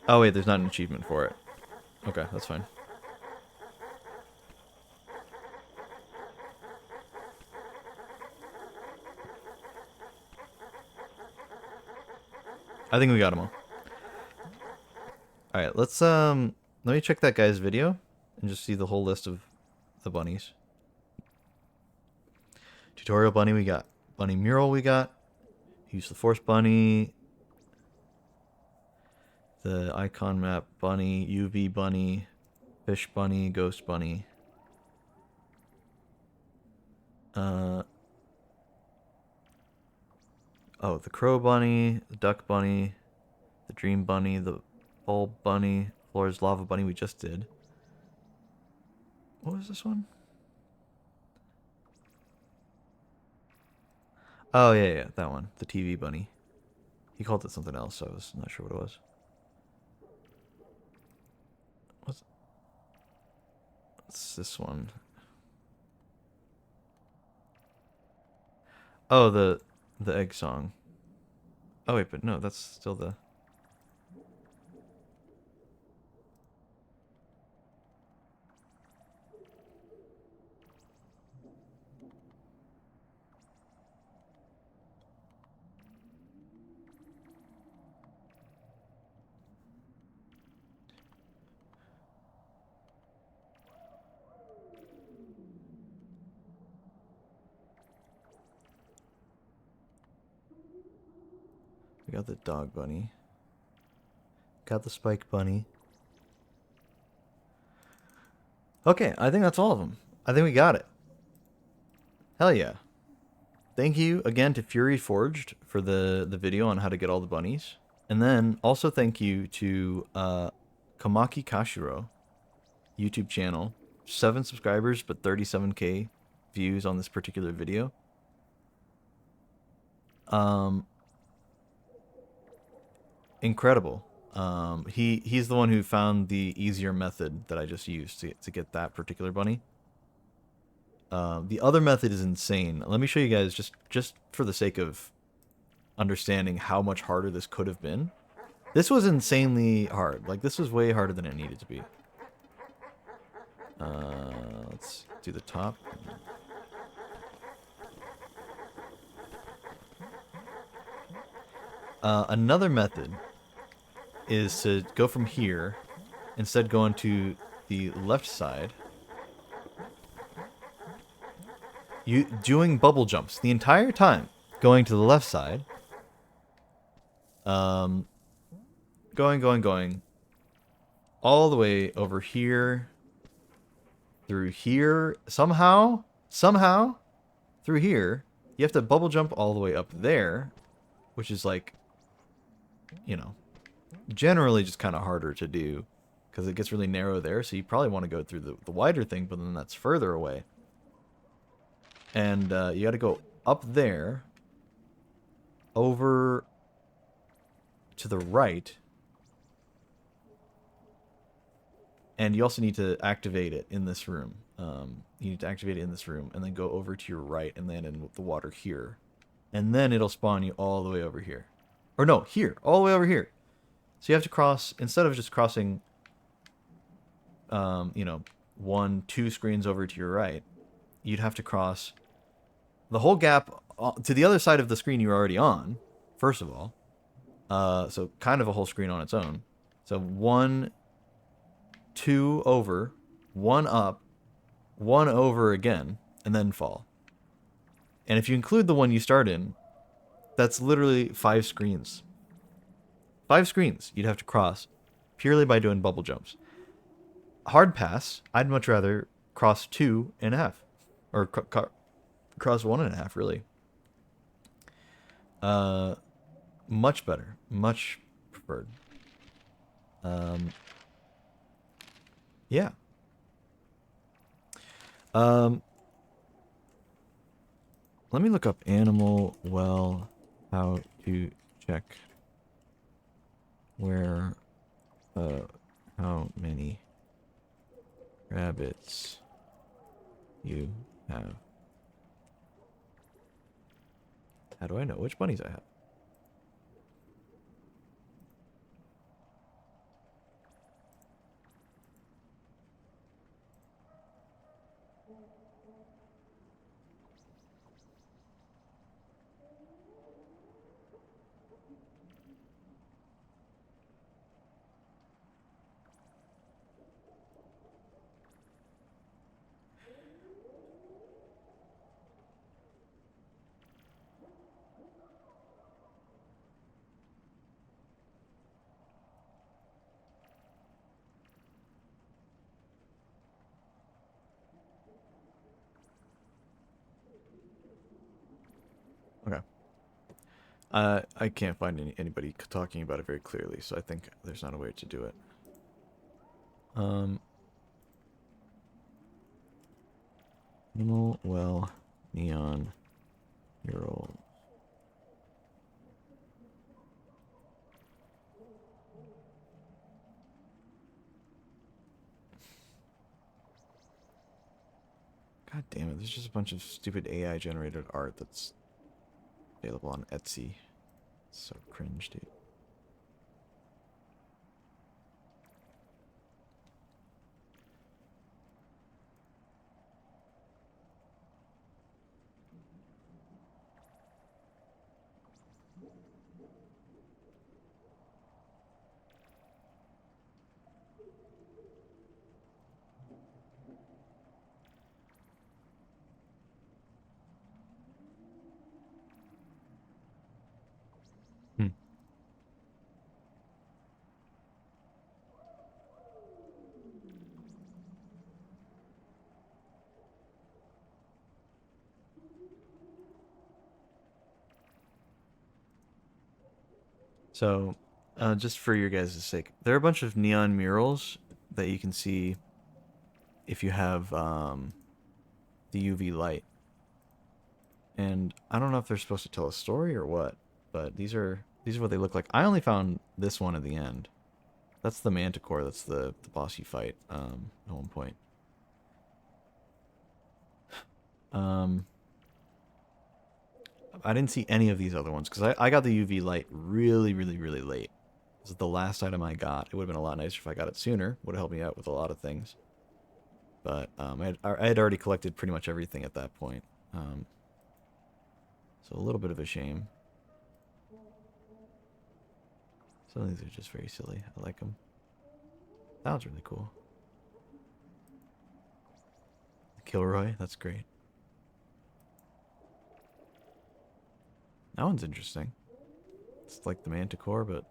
Oh wait, there's not an achievement for it. Okay, that's fine. I think we got them all. Alright, let me check that guy's video and just see the whole list of the bunnies. Tutorial bunny we got. Bunny mural we got. Use the force bunny. The icon map bunny, UV bunny, fish bunny, ghost bunny. Oh, the crow bunny, the duck bunny, the dream bunny, the bulb bunny, Flora's lava bunny we just did. What was this one? Oh, yeah, that one. The TV bunny. He called it something else, so I was not sure what it was. What's this one? Oh, the egg song. Oh, wait, but no, that's still the... got the dog bunny. Got the spike bunny. Okay, I think that's all of them. I think we got it. Hell yeah. Thank you again to Fury Forged for the video on how to get all the bunnies. And then also thank you to Kamaki Kashiro YouTube channel. 7 subscribers, but 37k views on this particular video. Incredible. He's the one who found the easier method that I just used to get that particular bunny. The other method is insane. Let me show you guys just for the sake of understanding how much harder this could have been. This was insanely hard. Like, this was way harder than it needed to be. Let's do the top. Another method is to go from here, instead going to the left side. You doing bubble jumps the entire time, going to the left side. Going all the way over here, through here, somehow through here. You have to bubble jump all the way up there, which is like, you know, generally just kind of harder to do because it gets really narrow there. So you probably want to go through the wider thing, but then that's further away. And you got to go up there, over to the right. And you also need to activate it in this room. You need to activate it in this room and then go over to your right and land in the water here. And then it'll spawn you all the way over here. Or no, here. All the way over here. So you have to cross, instead of just crossing, you know, 1-2 screens over to your right, you'd have to cross the whole gap to the other side of the screen you're already on, first of all. So kind of a whole screen on its own. So 1, 2 over, 1 up, 1 over again, and then fall. And if you include the one you start in, that's literally 5 screens. 5 screens you'd have to cross purely by doing bubble jumps. Hard pass, I'd much rather cross 2.5. Or cross 1.5, really. Much better. Much preferred. Yeah. Let me look up animal well how to check where how many rabbits you have. How do I know which bunnies I have? Okay. I can't find anybody talking about it very clearly, so I think there's not a way to do it. Animal well neon mural. God damn it, there's just a bunch of stupid AI generated art that's available on Etsy. It's so cringe, dude. So, just for your guys' sake, there are a bunch of neon murals that you can see if you have the UV light. And I don't know if they're supposed to tell a story or what, but these are what they look like. I only found this one at the end. That's the Manticore. That's the boss you fight at one point. Um, I didn't see any of these other ones because I got the UV light really, really, really late. This is the last item I got. It would have been a lot nicer if I got it sooner. Would have helped me out with a lot of things. But I had already collected pretty much everything at that point. So a little bit of a shame. Some of these are just very silly. I like them. That one's really cool. Kilroy, that's great. That one's interesting. It's like the Manticore, but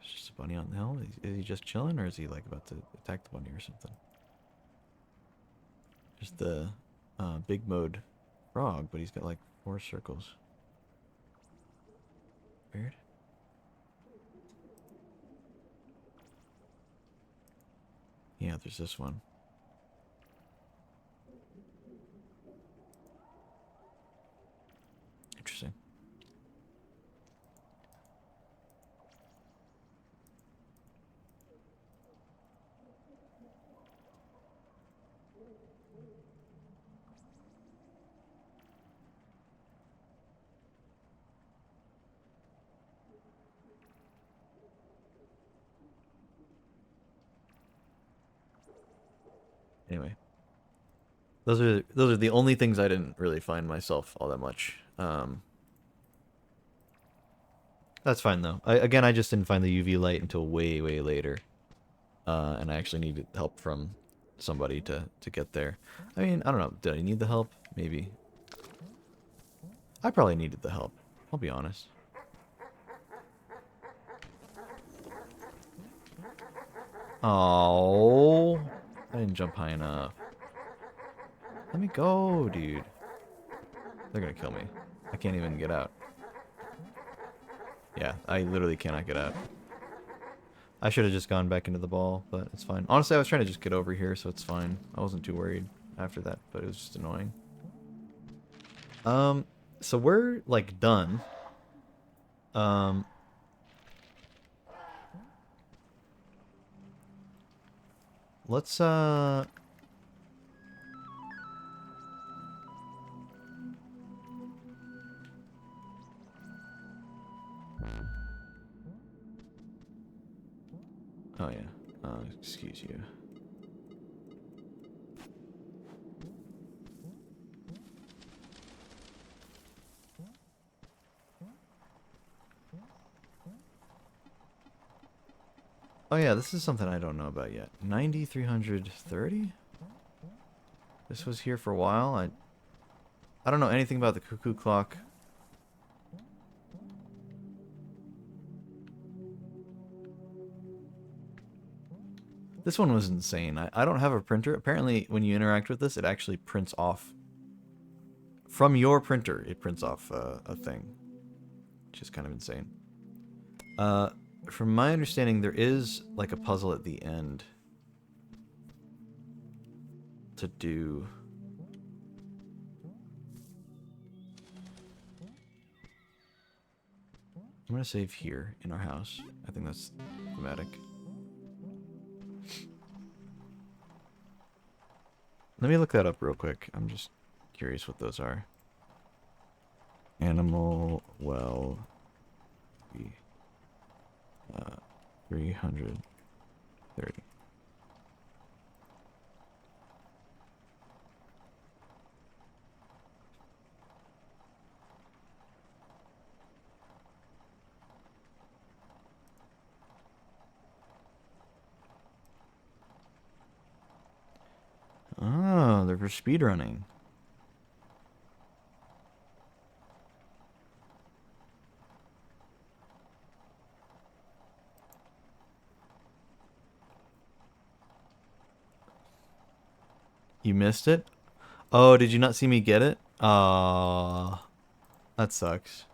it's just a bunny on the hill. Is he just chilling, or is he like about to attack the bunny or something? There's the big mode frog, but he's got like 4 circles. Weird. Yeah, there's this one. Interesting. Anyway, those are the only things I didn't really find myself all that much. That's fine though. Again, I just didn't find the UV light until way, way later, and I actually needed help from somebody to get there. I mean, I don't know. Did I need the help? Maybe. I probably needed the help. I'll be honest. Oh, I didn't jump high enough. Let me go, dude. They're gonna kill me. I can't even get out. Yeah, I literally cannot get out. I should have just gone back into the ball, but it's fine. Honestly, I was trying to just get over here, so it's fine. I wasn't too worried after that, but it was just annoying. So we're like done. Um, let's oh yeah. Excuse you. Oh yeah, this is something I don't know about yet. 9330? This was here for a while. I don't know anything about the cuckoo clock. This one was insane. I don't have a printer. Apparently, when you interact with this, it actually prints off. From your printer, it prints off a thing. Which is kind of insane. From my understanding, there is like a puzzle at the end to do. I'm gonna save here in our house. I think that's thematic. Let me look that up real quick. I'm just curious what those are. Animal well 330. Oh, they're for speedrunning. You missed it? Oh, did you not see me get it? That sucks.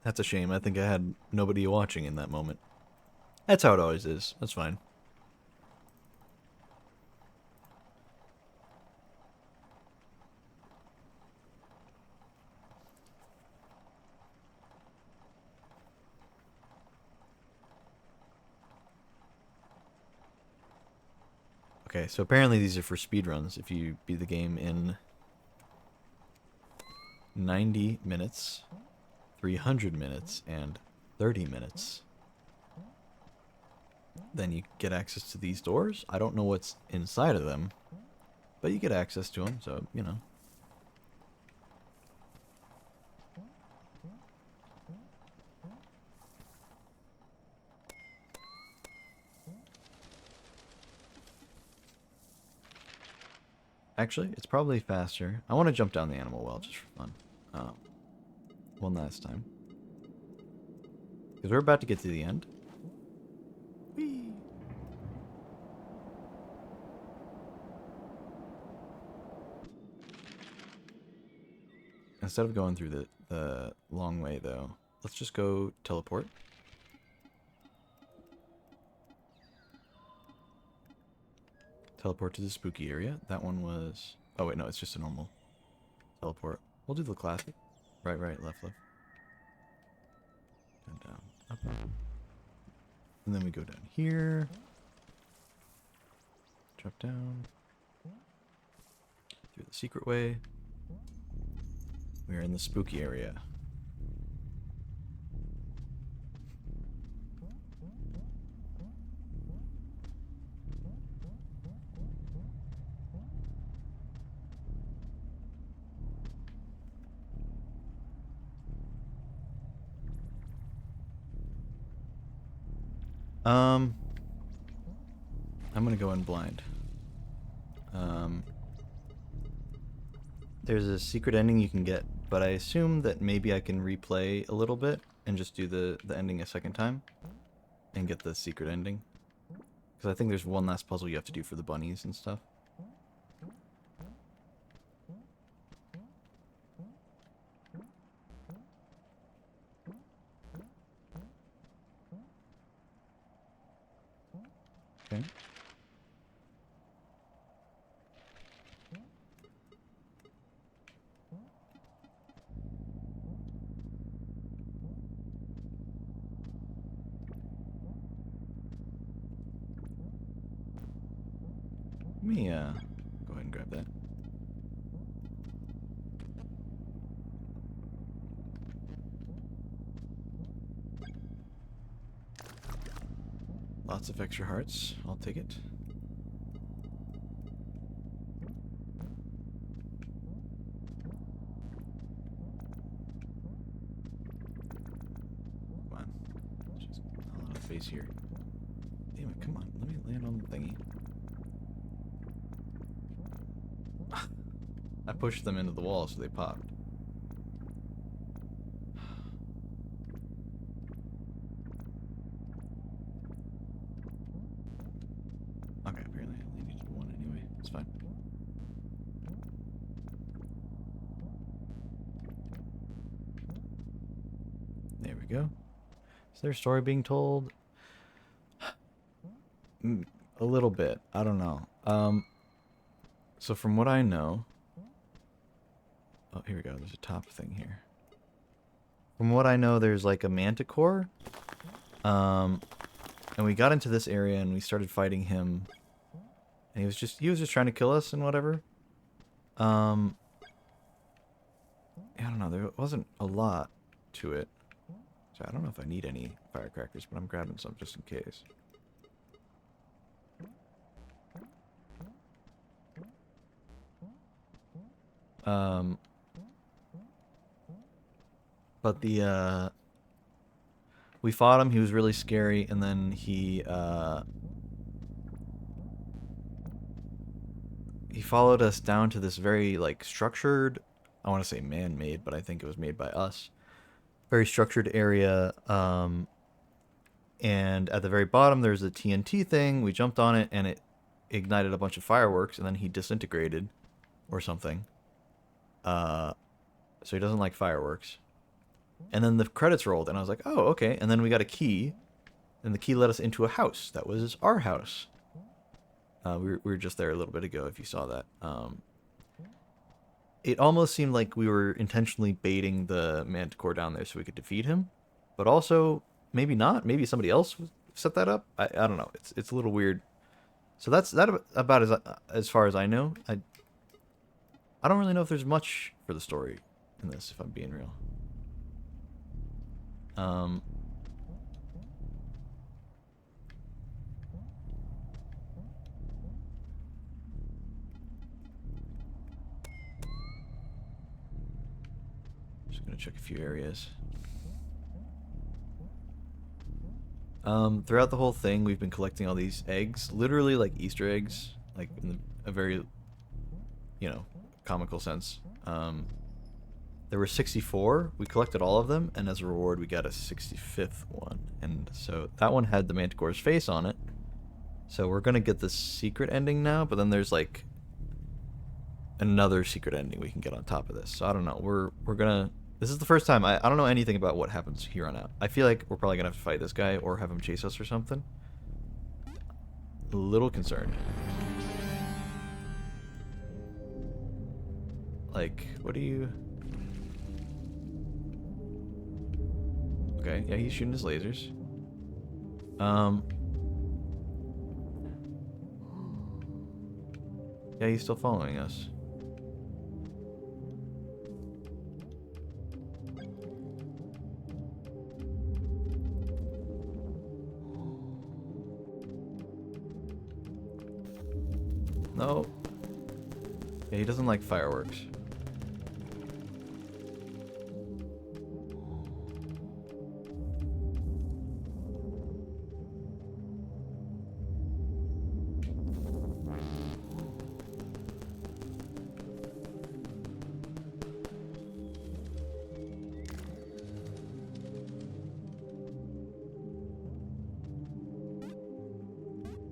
That's a shame. I think I had nobody watching in that moment. That's how it always is. That's fine. Okay, so apparently these are for speedruns. If you beat the game in 90 minutes, 300 minutes, and 30 minutes, then you get access to these doors. I don't know what's inside of them, but you get access to them, so, you know. Actually, it's probably faster. I want to jump down the animal well just for fun. One last time. Because we're about to get to the end. Whee! Instead of going through the long way, though, let's just go teleport. Teleport to the spooky area. That one was... Oh, wait, no, it's just a normal teleport. We'll do the classic. Right, right, left, left. Down, down, up, up. And then we go down here. Drop down. Through the secret way. We are in the spooky area. I'm gonna go in blind. There's a secret ending you can get, but I assume that maybe I can replay a little bit and just do the ending a second time and get the secret ending. Because I think there's one last puzzle you have to do for the bunnies and stuff. Okay. Let me go ahead and grab that. Lots of extra hearts. I'll take it. Come on. Just a lot of space here. Damn it, come on. Let me land on the thingy. I pushed them into the wall so they popped. Okay, apparently I only needed one anyway. It's fine. There we go. Is there a story being told? A little bit. I don't know. So from what I know... Oh, here we go. There's a top thing here. From what I know, there's like a manticore. And we got into this area and we started fighting him. And he was just trying to kill us and whatever. I don't know. There wasn't a lot to it. So I don't know if I need any firecrackers, but I'm grabbing some just in case. But we fought him. He was really scary, and then he followed us down to this very like structured, I want to say man-made, but I think it was made by us. Very structured area. And at the very bottom, there's a TNT thing. We jumped on it, and it ignited a bunch of fireworks, and then he disintegrated, or something. So he doesn't like fireworks. And then the credits rolled, and I was like, oh, okay. And then we got a key, and the key led us into a house. That was our house. We were just there a little bit ago, if you saw that. It almost seemed like we were intentionally baiting the Manticore down there so we could defeat him. But also, maybe not. Maybe somebody else set that up. I don't know. It's a little weird. So that's that about as far as I know. I don't really know if there's much for the story in this, if I'm being real. Just gonna check a few areas. Throughout the whole thing, we've been collecting all these eggs, literally like Easter eggs, like in a very, comical sense. There were 64. We collected all of them, and as a reward, we got a 65th one. And so that one had the Manticore's face on it. So we're gonna get the secret ending now, but then there's like another secret ending we can get on top of this. So I don't know. We're gonna. This is the first time I don't know anything about what happens here on out. I feel like we're probably gonna have to fight this guy or have him chase us or something. A little concerned. Like, what do you? Okay, yeah, he's shooting his lasers. Yeah, he's still following us. No. Yeah, he doesn't like fireworks.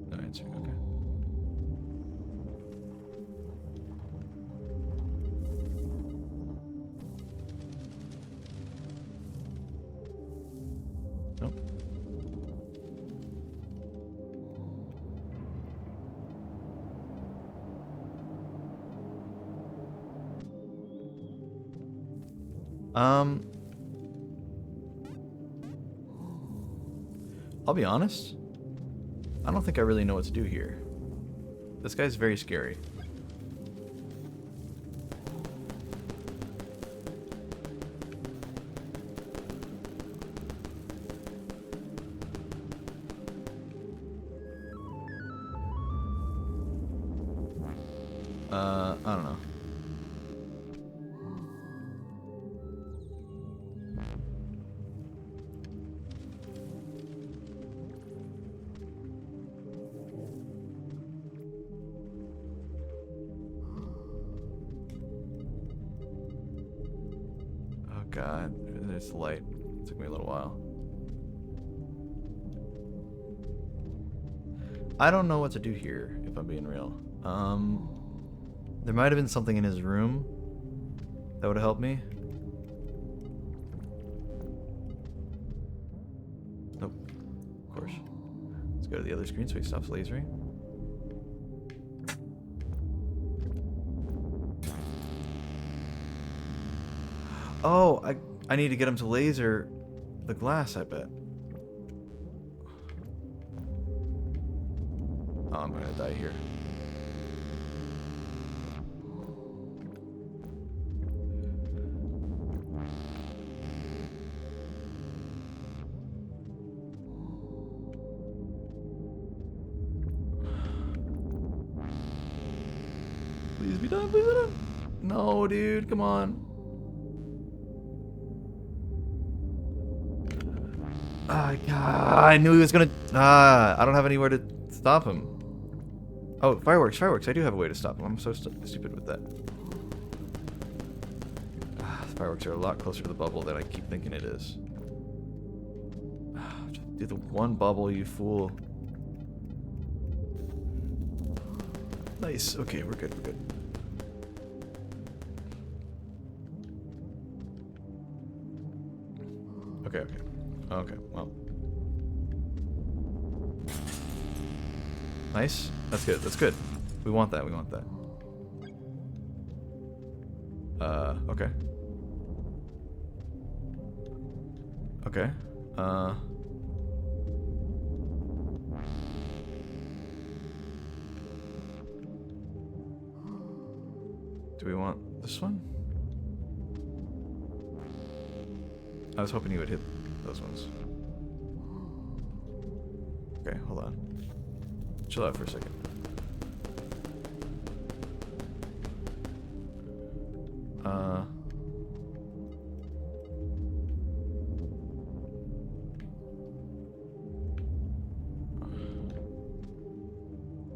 No answer, okay. Nope. I'll be honest. I don't think I really know what to do here. This guy's very scary. I don't know. Oh god, there's the light. It took me a little while. I don't know what to do here, if I'm being real. There might have been something in his room that would have helped me. Nope. Of course. Let's go to the other screen so he stops lasering. Oh, I need to get him to laser the glass, I bet. Oh, I'm gonna die here. Please be done, please be done. No, dude, come on. I knew he was gonna. I don't have anywhere to stop him. Oh, fireworks, fireworks. I do have a way to stop him. I'm so stupid with that. The fireworks are a lot closer to the bubble than I keep thinking it is. Just do the one bubble, you fool. Nice. Okay, we're good, we're good. Okay, okay. Okay, well. Nice. That's good. That's good. We want that. We want that. Okay. Okay. Do we want this one? I was hoping you would hit those ones. Okay, hold on. Chill out for a second.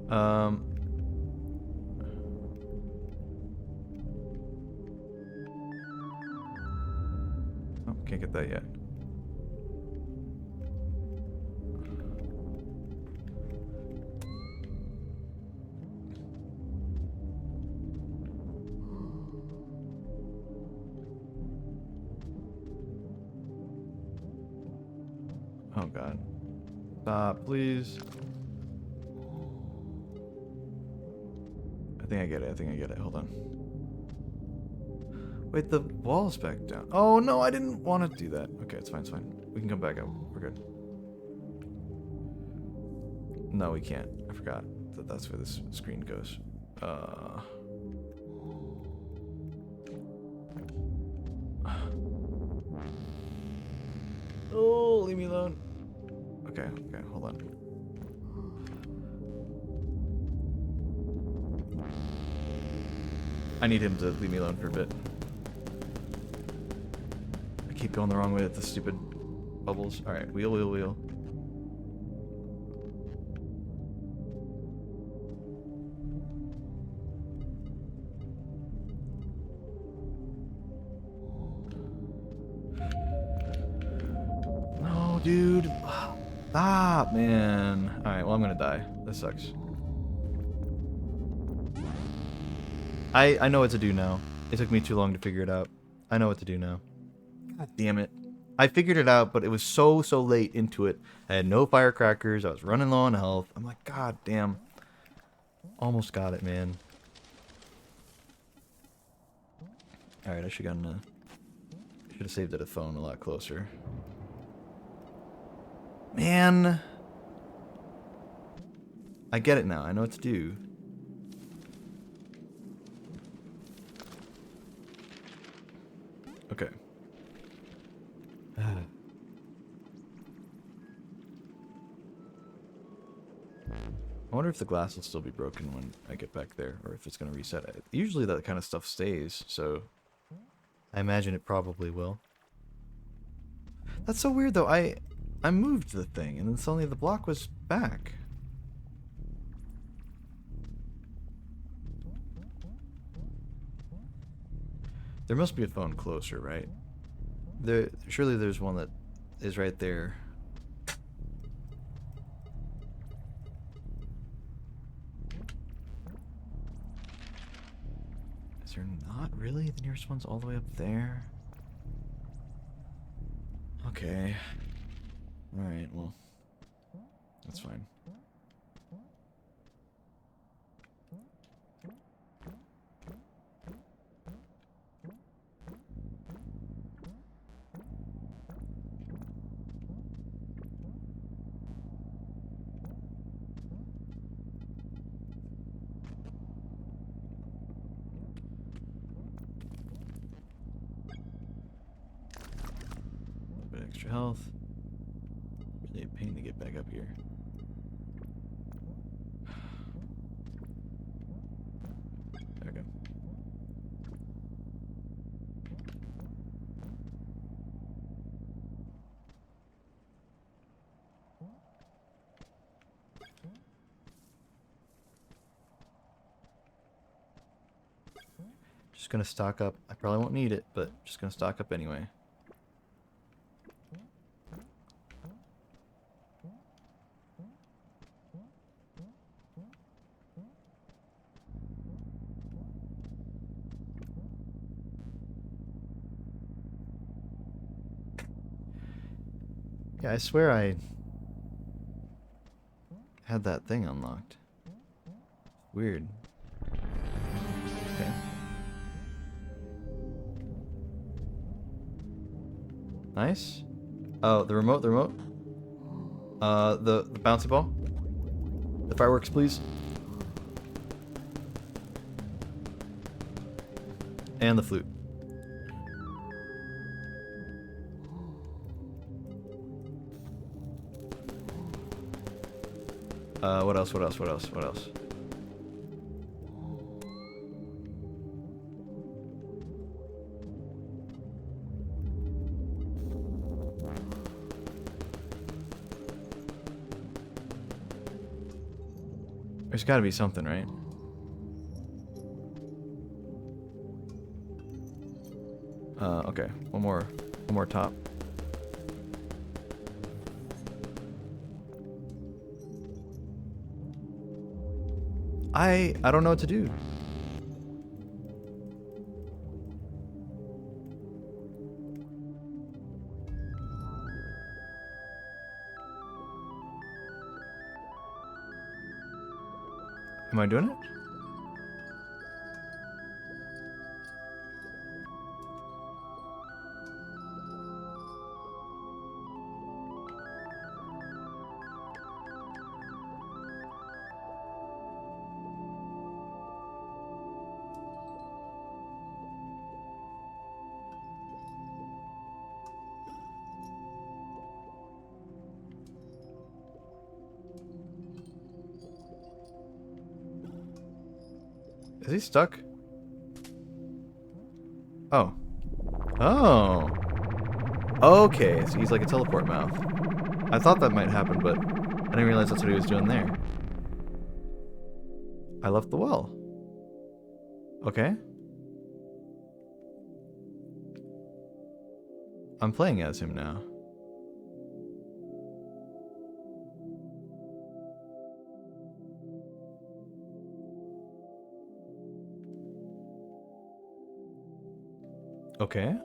Um. Oh, can't get that yet. Oh god. Stop, please. I think I get it. I think I get it. Hold on. Wait, the wall's back down. Oh no, I didn't want to do that. Okay, it's fine, it's fine. We can come back up. We're good. No, we can't. I forgot that that's where this screen goes. Oh, leave me alone. Okay, okay, hold on. I need him to leave me alone for a bit. I keep going the wrong way with the stupid bubbles. Alright, wheel, wheel, wheel. No, dude. Stop, man. Alright, well, I'm gonna die. That sucks. I know what to do now. It took me too long to figure it out. I know what to do now. God damn it. I figured it out, but it was so late into it. I had no firecrackers. I was running low on health. I'm like, god damn. Almost got it, man. Alright, I should have gotten should have saved it a phone a lot closer. Man. I get it now. I know what to do. Okay. I wonder if the glass will still be broken when I get back there, or if it's going to reset it. Usually that kind of stuff stays, so I imagine it probably will. That's so weird, though. I moved the thing, and then suddenly the block was back. There must be a phone closer, right? Surely there's one that is right there. Is there not really? The nearest one's all the way up there. Okay. Alright, well. That's fine. A bit extra health. Really a pain to get back up here. There we go. Just gonna stock up. I probably won't need it, but just gonna stock up anyway. Yeah, I swear I had that thing unlocked. Weird. Okay. Nice. Oh, the remote, the remote. The bouncy ball. The fireworks, please. And the flute. What else, what else, what else, what else? There's gotta be something, right? Okay. One more top. I don't know what to do. Am I doing it? Is he stuck? Oh. Oh. Okay, so he's like a teleport mouth. I thought that might happen, but I didn't realize that's what he was doing there. I left the well. Okay. I'm playing as him now. Okay.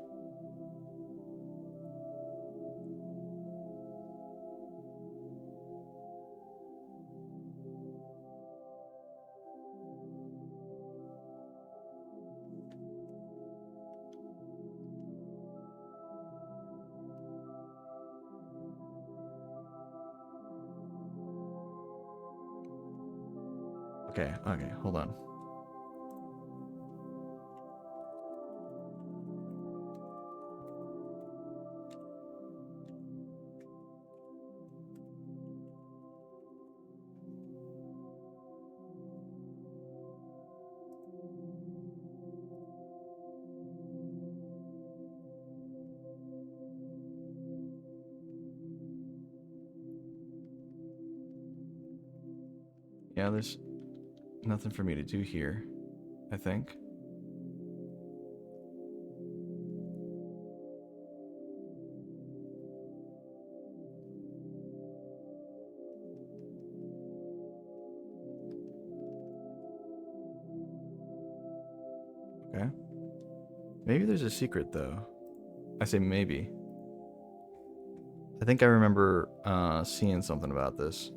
Okay, okay, hold on. Yeah, there's nothing for me to do here, I think. Okay. Maybe there's a secret, though. I say maybe. I think I remember seeing something about this.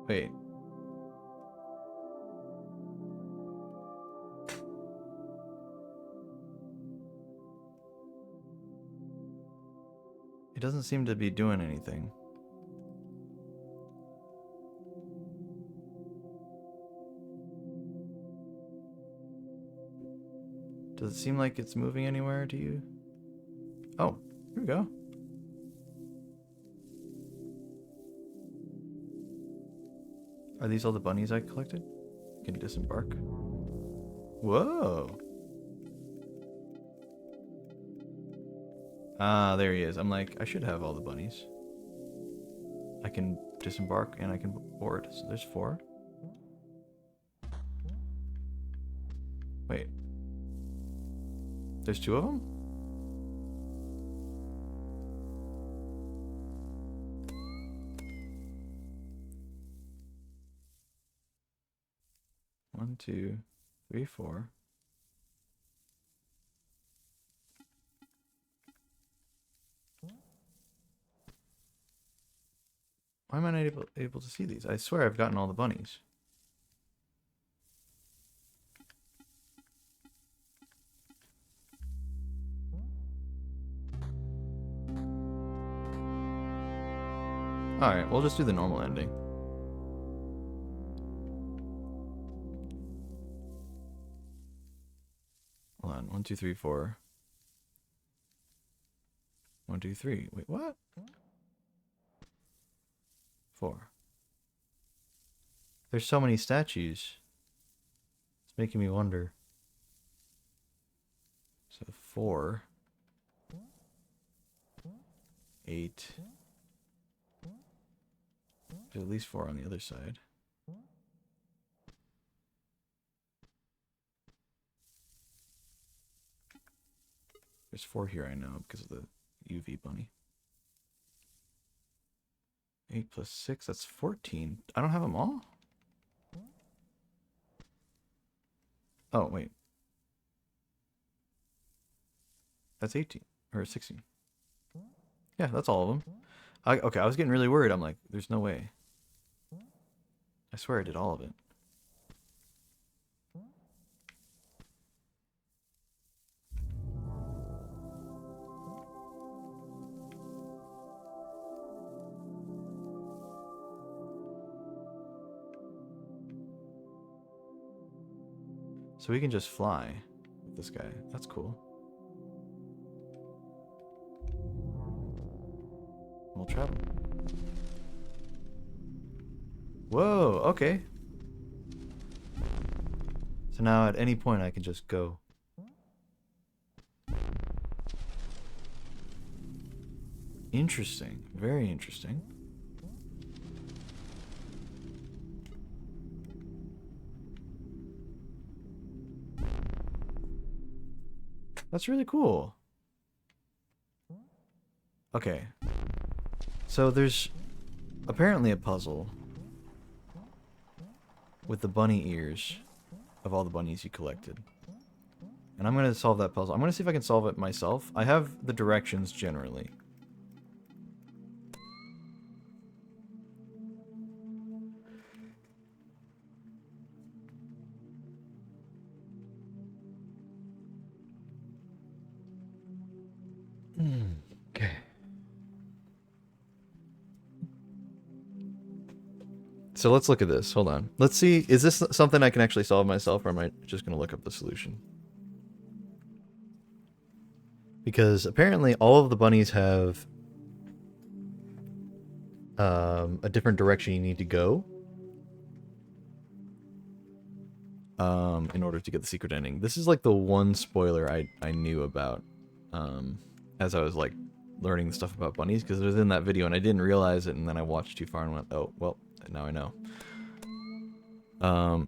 Wait. It doesn't seem to be doing anything. Does it seem like it's moving anywhere to you? Oh, here we go. Are these all the bunnies I collected? Can disembark. Whoa. Ah, there he is. I'm like, I should have all the bunnies. I can disembark and I can board. So there's 4. Wait. There's two of them? One, two, three, four. Why am I not able to see these? I swear I've gotten all the bunnies. Alright, we'll just do the normal ending. Hold on. 1, 2, 3, 4. 1, 2, 3. Wait, what? 4. There's so many statues. It's making me wonder. So 4. 8. There's at least 4 on the other side. There's 4 here, I know, because of the UV bunny. 8 plus 6, that's 14. I don't have them all? Oh, wait. That's 18. Or 16. Yeah, that's all of them. Okay, I was getting really worried. I'm like, there's no way. I swear I did all of it. So we can just fly with this guy. That's cool. We'll travel. Whoa, okay. So now at any point I can just go. Interesting. Very interesting. That's really cool. Okay. So there's apparently a puzzle with the bunny ears of all the bunnies you collected. And I'm going to solve that puzzle. I'm going to see if I can solve it myself. I have the directions generally. Okay. So let's look at this. Hold on. Let's see. Is this something I can actually solve myself, or am I just going to look up the solution? Because apparently all of the bunnies have a different direction you need to go in order to get the secret ending. This is like the one spoiler I knew about as I was like learning the stuff about bunnies, because it was in that video and I didn't realize it, and then I watched too far and went, oh, well, now I know. I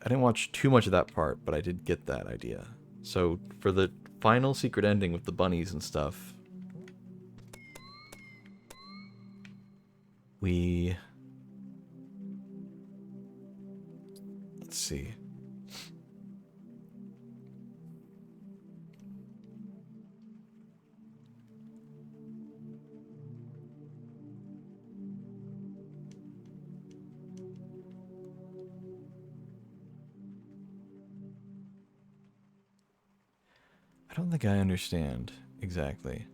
didn't watch too much of that part, but I did get that idea. So for the final secret ending with the bunnies and stuff, let's see. I don't think I understand exactly.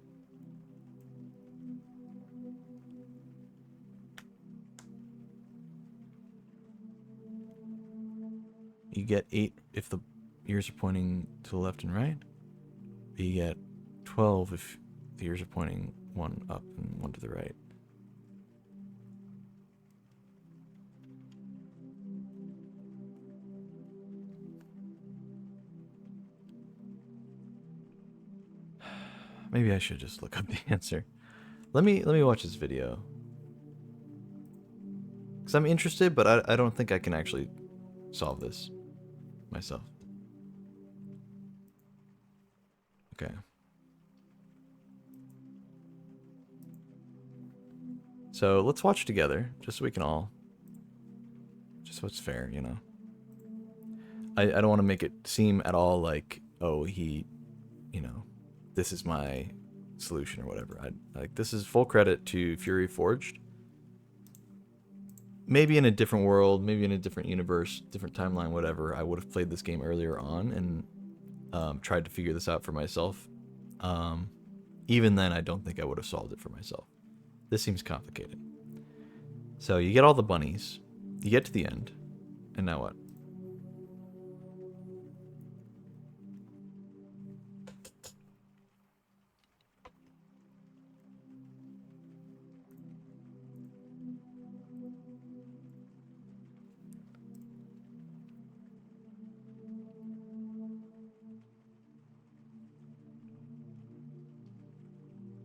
You get 8 if the ears are pointing to the left and right. But you get 12 if the ears are pointing one up and one to the right. Maybe I should just look up the answer. Let me watch this video. Because I'm interested, but I don't think I can actually solve this myself. Okay. So let's watch together, just so we can all, just so it's fair, you know. I don't want to make it seem at all like, oh, he, you know, this is my solution or whatever. Like, this is full credit to Fury Forged. Maybe in a different world, maybe in a different universe, different timeline, whatever, I would have played this game earlier on and tried to figure this out for myself. Um, Even then, I don't think I would have solved it for myself. This seems complicated. So you get all the bunnies, you get to the end, and now what?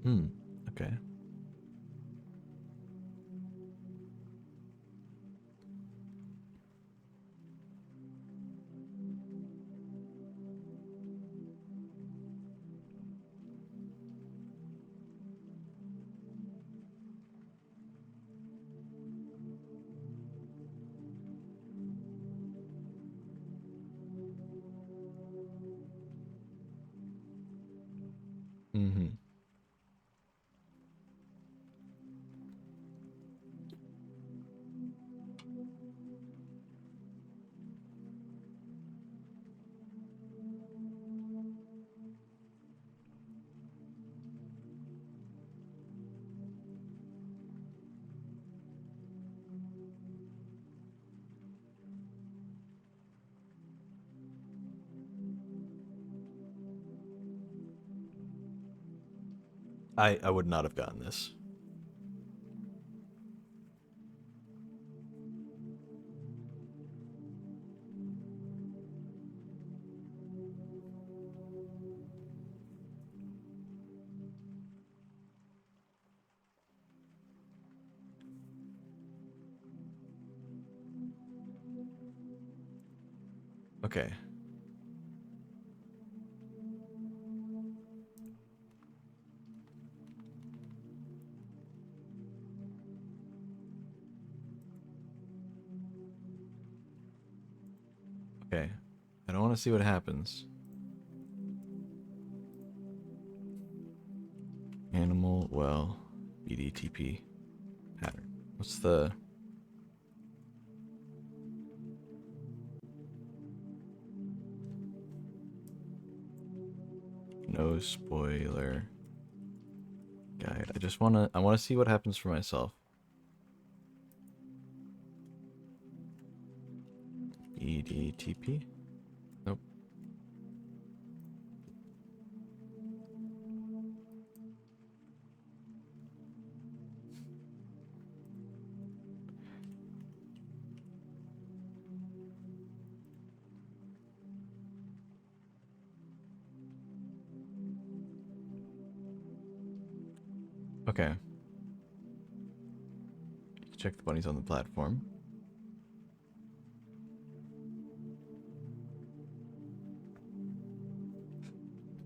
Hmm. Okay. Mm-hmm. I would not have gotten this. Okay. Okay. I don't want to see what happens. Animal well BDTP pattern. What's the no spoiler guide? I wanna see what happens for myself. BDTP? Nope. Okay. Check the bunnies on the platform.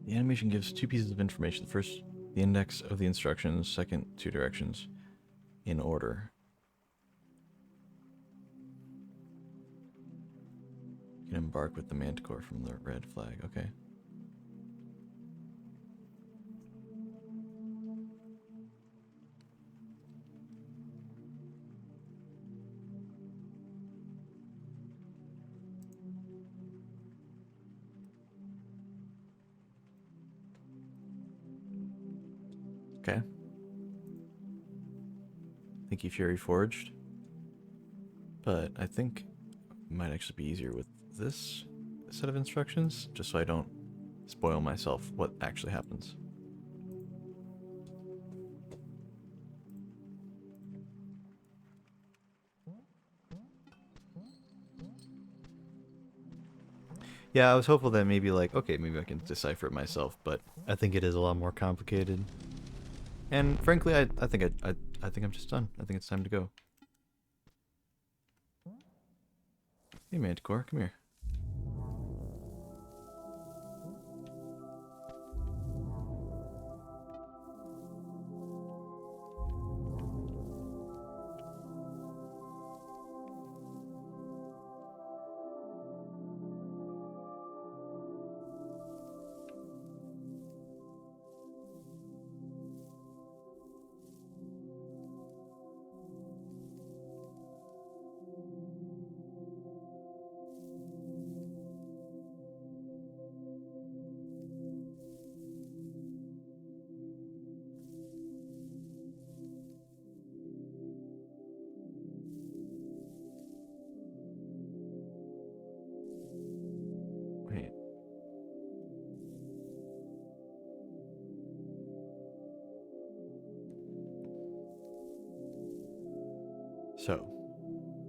The animation gives two pieces of information. First, the index of the instructions. Second, two directions in order. You can embark with the manticore from the red flag. Okay. Okay. Thank you, Fury Forged. But I think it might actually be easier with this set of instructions, just so I don't spoil myself what actually happens. Yeah, I was hopeful that maybe like, okay, maybe I can decipher it myself, but I think it is a lot more complicated. And frankly, I think I think I'm just done. I think it's time to go. Hey, Manticore, come here.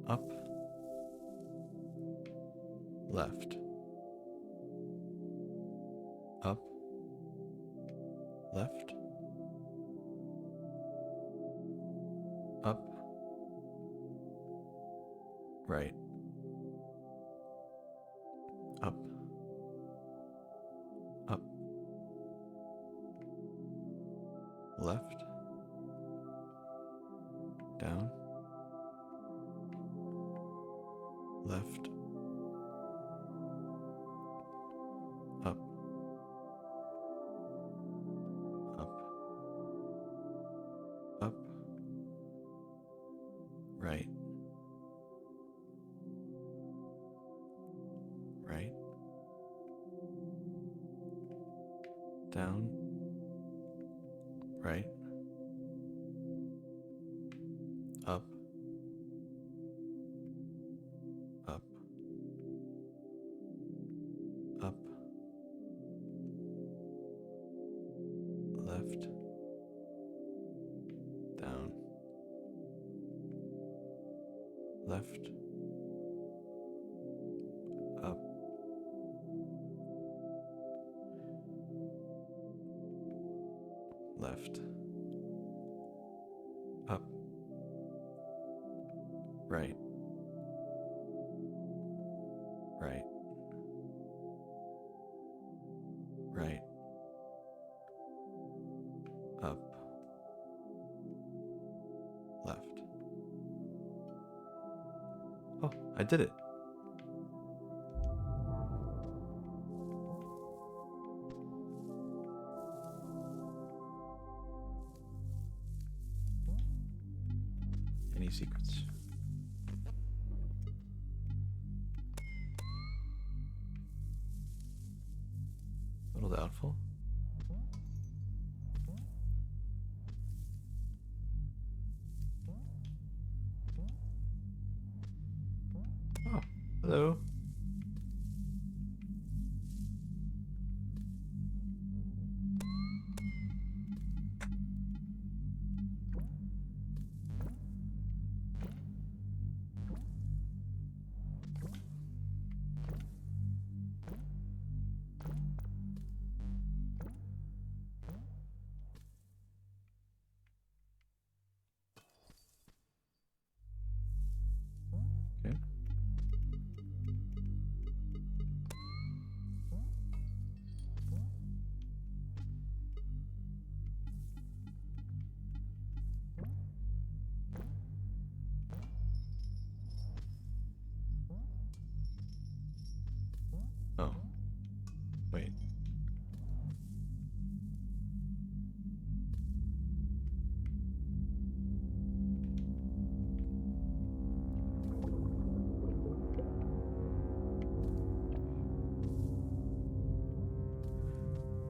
Up. Left. Up. Left. Up. Right. Up. Up. Left. Down. Left. Up. Up. Up. Right. Right. Down. Right. Up. Up. Up. Left. Down. Left. Up. Left. Up. Right. Right. Right. Up. Left. Oh, I did it. Any secrets? A little doubtful. Oh, hello. Okay. Oh, wait.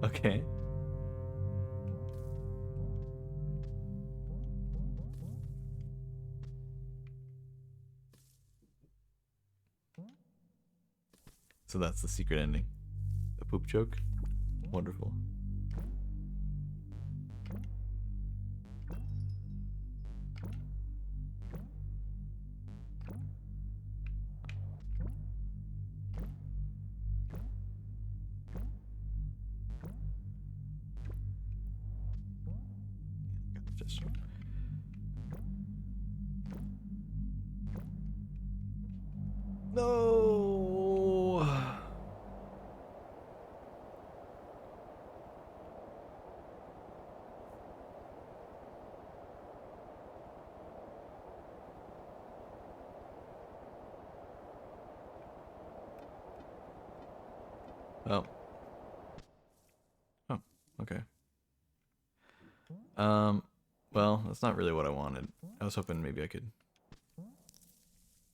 Okay. So that's the secret ending. The poop joke. Wonderful. Just no. Oh. Oh. Okay. Well, that's not really what I wanted. I was hoping maybe I could.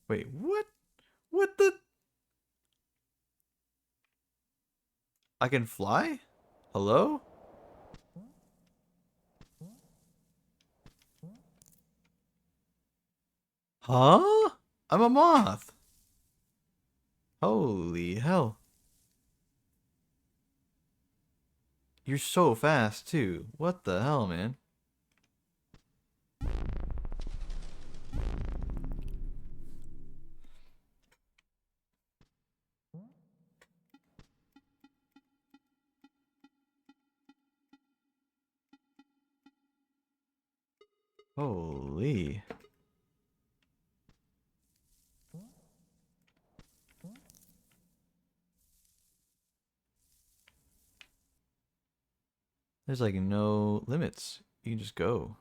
Wait, what? What the? I can fly? Hello? Huh? I'm a moth. Holy hell. You're so fast, too. What the hell, man? Holy. There's like no limits. You can just go.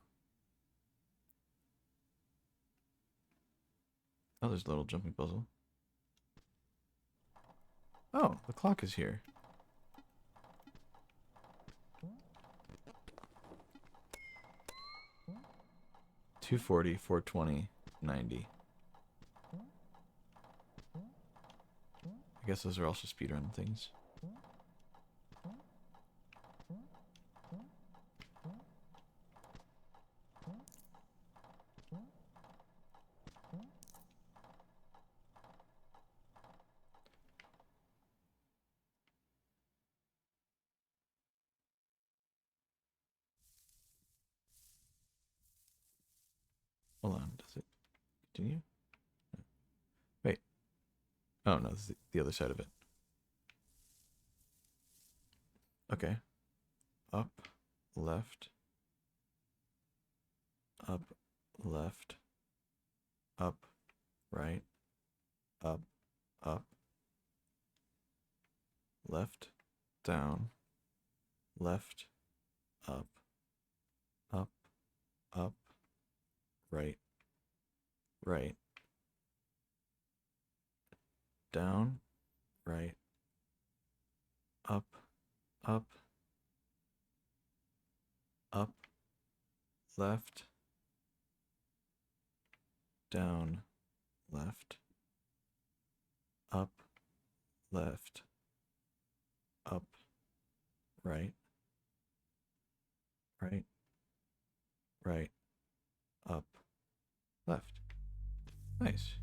Oh, there's a little jumping puzzle. Oh, the clock is here. 240, 420, 90. I guess those are also speedrun things. Hold on, does it continue? Wait. Oh no, this is the other side of it. Okay. Up, left, up, left, up, right, up, up, left, down, left, up, up, up, right, right, down, right, up, up, up, left, down, left, up, left, up, right, right, right, up, left. Nice.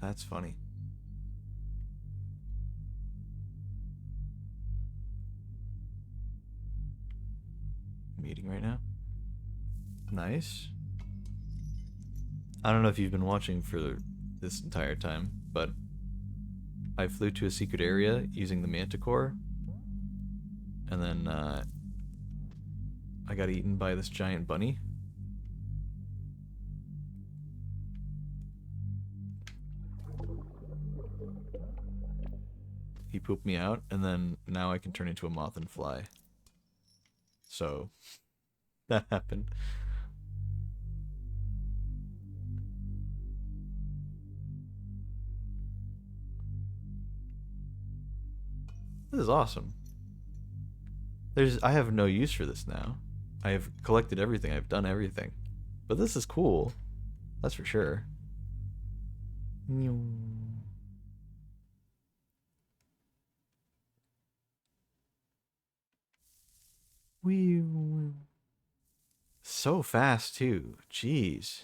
That's funny. Meeting right now. Nice. I don't know if you've been watching for this entire time, but I flew to a secret area using the manticore, and then I got eaten by this giant bunny. He pooped me out, and then now I can turn into a moth and fly. So, that happened. This is awesome. I have no use for this now. I have collected everything. I've done everything. But this is cool. That's for sure. So fast too. Jeez.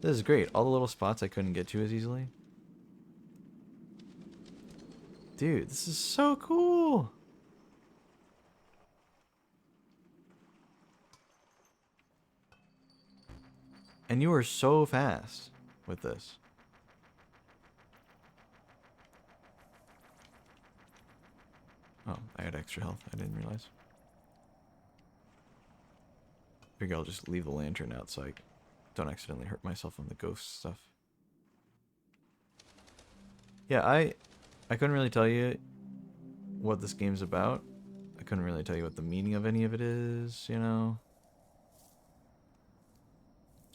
This is great. All the little spots I couldn't get to as easily. Dude, this is so cool. And you are so fast with this. Oh, I had extra health. I didn't realize. Figure I'll just leave the lantern out so I don't accidentally hurt myself on the ghost stuff. Yeah, I couldn't really tell you what this game's about. I couldn't really tell you what the meaning of any of it is, you know.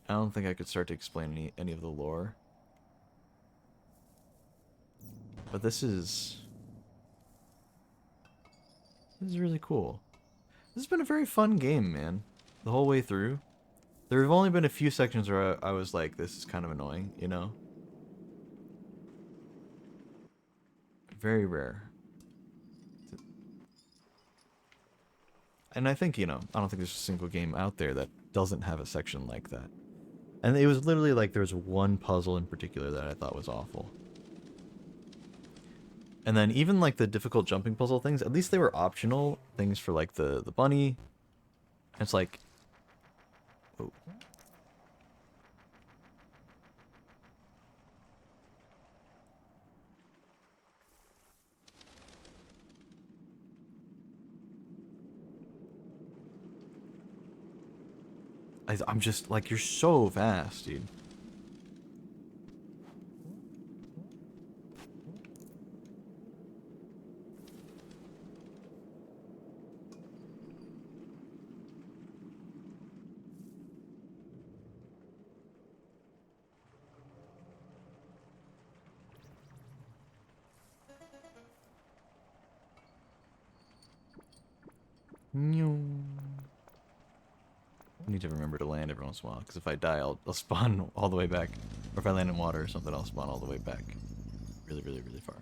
I don't think I could start to explain any of the lore. But this is really cool. This has been a very fun game, man. The whole way through. There have only been a few sections where I was like, this is kind of annoying, you know? Very rare. and I think, I don't think there's a single game out there that doesn't have a section like that. And it was literally like there was one puzzle in particular that I thought was awful. And then even like the difficult jumping puzzle things, at least they were optional things for like the bunny. It's like, oh, I'm just like, you're so fast, dude. I need to remember to land every once in a while, because if I die, I'll spawn all the way back. Or if I land in water or something, I'll spawn all the way back. Really, really, really far.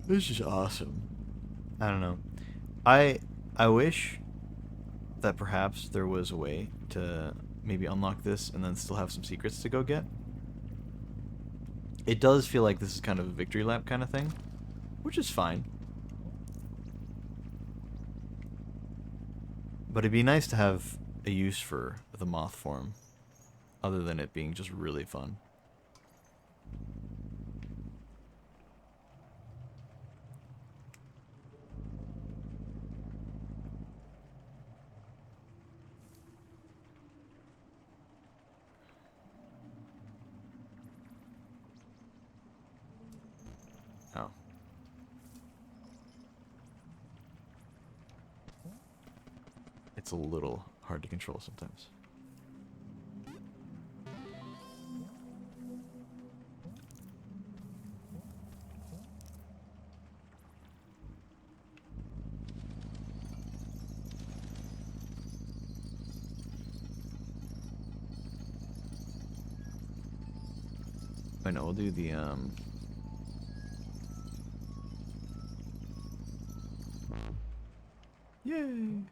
This is awesome. I don't know. I I wish that perhaps there was a way to maybe unlock this and then still have some secrets to go get. It does feel like this is kind of a victory lap kind of thing, which is fine. But it'd be nice to have a use for the moth form, other than it being just really fun. Oh. It's a little hard to control sometimes. I know, we'll do the, Yay!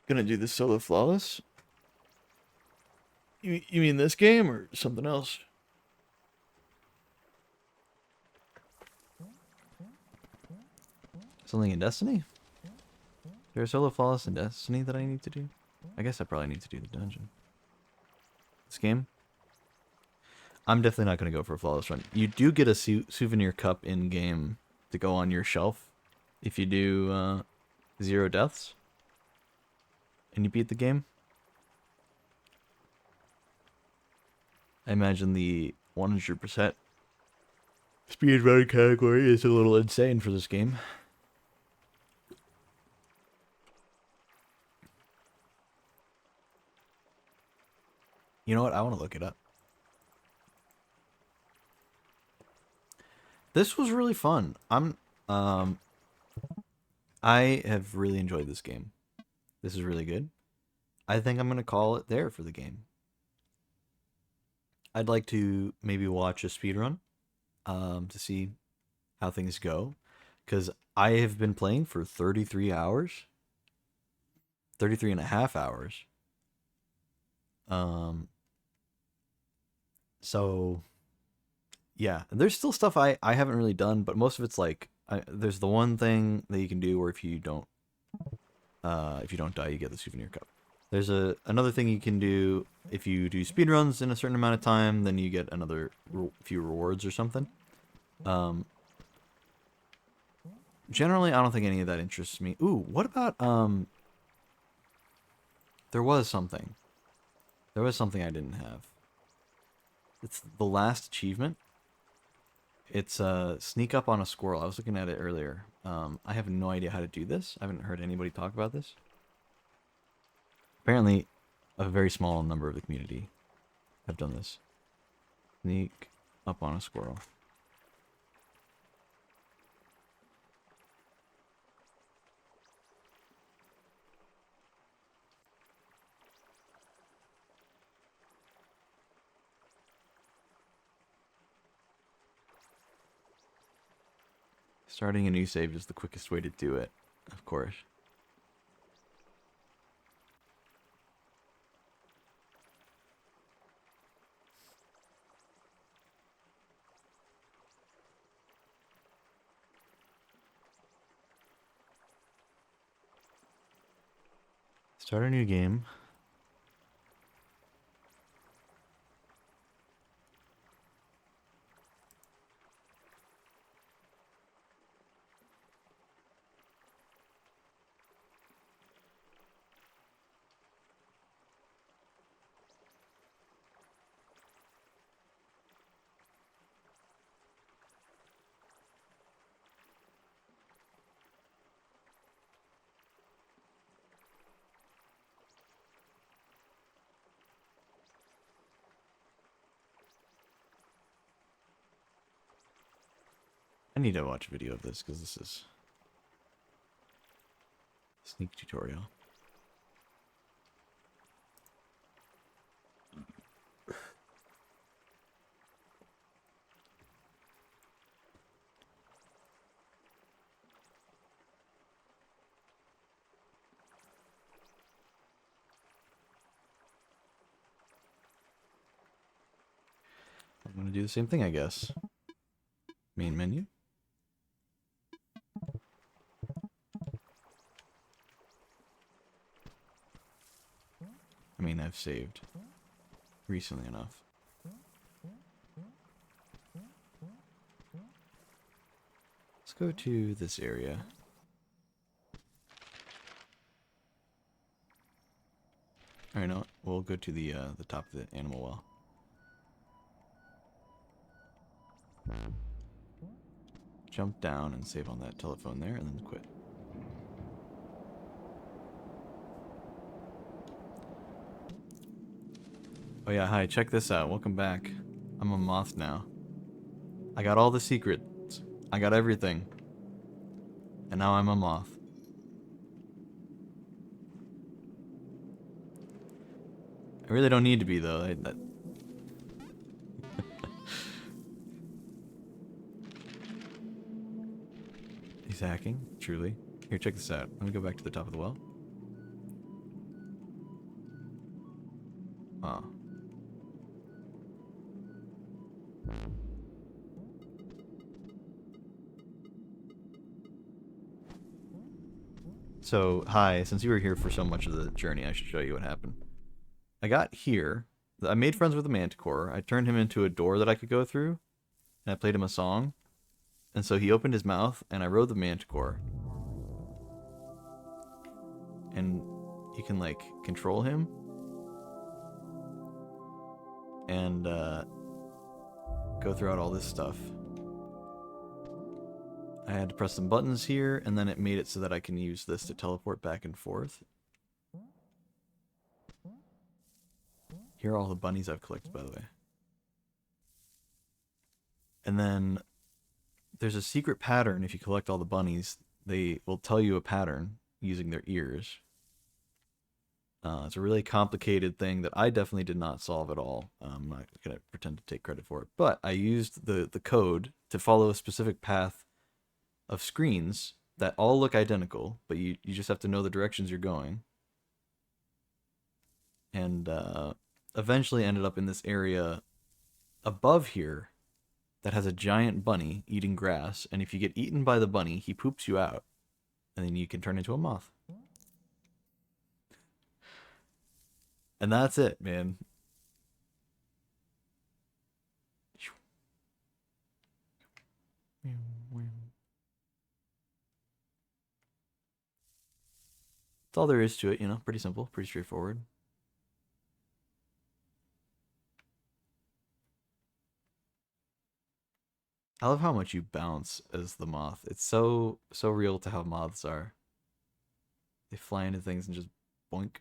Gonna do this solo flawless? You mean this game or something else? Something in Destiny? Is there a solo flawless in Destiny that I need to do? I guess I probably need to do the dungeon. This game? I'm definitely not going to go for a flawless run. You do get a souvenir cup in-game to go on your shelf if you do 0 deaths and you beat the game. I imagine the 100% speedrun category is a little insane for this game. You know what? I want to look it up. This was really fun. I have really enjoyed this game. This is really good. I think I'm going to call it there for the game. I'd like to maybe watch a speedrun to see how things go, because I have been playing for 33 hours. 33 and a half hours. So yeah, there's still stuff I haven't really done, but most of it's like there's the one thing that you can do where if you don't die, you get the souvenir cup. There's another thing you can do if you do speedruns in a certain amount of time, then you get another few rewards or something. Generally, I don't think any of that interests me. Ooh, what about there was something. There was something I didn't have. It's the last achievement. It's sneak up on a squirrel. I was looking at it earlier. I have no idea how to do this. I haven't heard anybody talk about this. Apparently, a very small number of the community have done this. Sneak up on a squirrel. Starting a new save is the quickest way to do it, of course. Start a new game. I need to watch a video of this because this is a sneak tutorial. I'm going to do the same thing, I guess. Main menu. I mean, I've saved recently enough. Let's go to this area. Alright, no, we'll go to the top of the animal well. Jump down and save on that telephone there, and then quit. Oh yeah, hi, check this out. Welcome back. I'm a moth now. I got all the secrets. I got everything. And now I'm a moth. I really don't need to be, though. He's hacking, truly. Here, check this out. Let me go back to the top of the well. Oh. So, hi, since you were here for so much of the journey, I should show you what happened. I got here, I made friends with the manticore, I turned him into a door that I could go through, and I played him a song, and so he opened his mouth, and I rode the manticore. And you can, like, control him, and go throughout all this stuff. I had to press some buttons here, and then it made it so that I can use this to teleport back and forth. Here are all the bunnies I've collected, by the way. And then there's a secret pattern. If you collect all the bunnies, they will tell you a pattern using their ears. It's a really complicated thing that I definitely did not solve at all. I'm not going to pretend to take credit for it. But I used the code to follow a specific path of screens that all look identical, but you just have to know the directions you're going. And eventually ended up in this area above here that has a giant bunny eating grass, and if you get eaten by the bunny, he poops you out, and then you can turn into a moth. And that's it, man. That's all there is to it, you know, pretty simple, pretty straightforward. I love how much you bounce as the moth. It's so real to how moths are. They fly into things and just boink.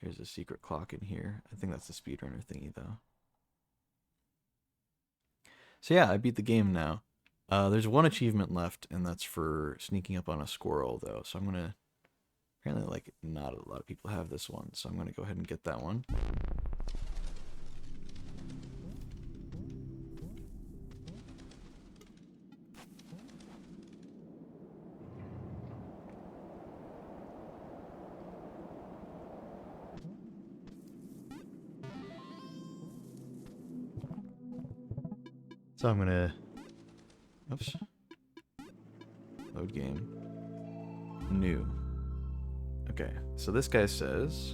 There's a secret clock in here. I think that's the speedrunner thingy, though. So yeah, I beat the game now. There's one achievement left, and that's for sneaking up on a squirrel, though. So I'm gonna... Apparently, like, not a lot of people have this one, so I'm gonna go ahead and get that one. So I'm gonna... Oops. Load game. New. Okay, so this guy says...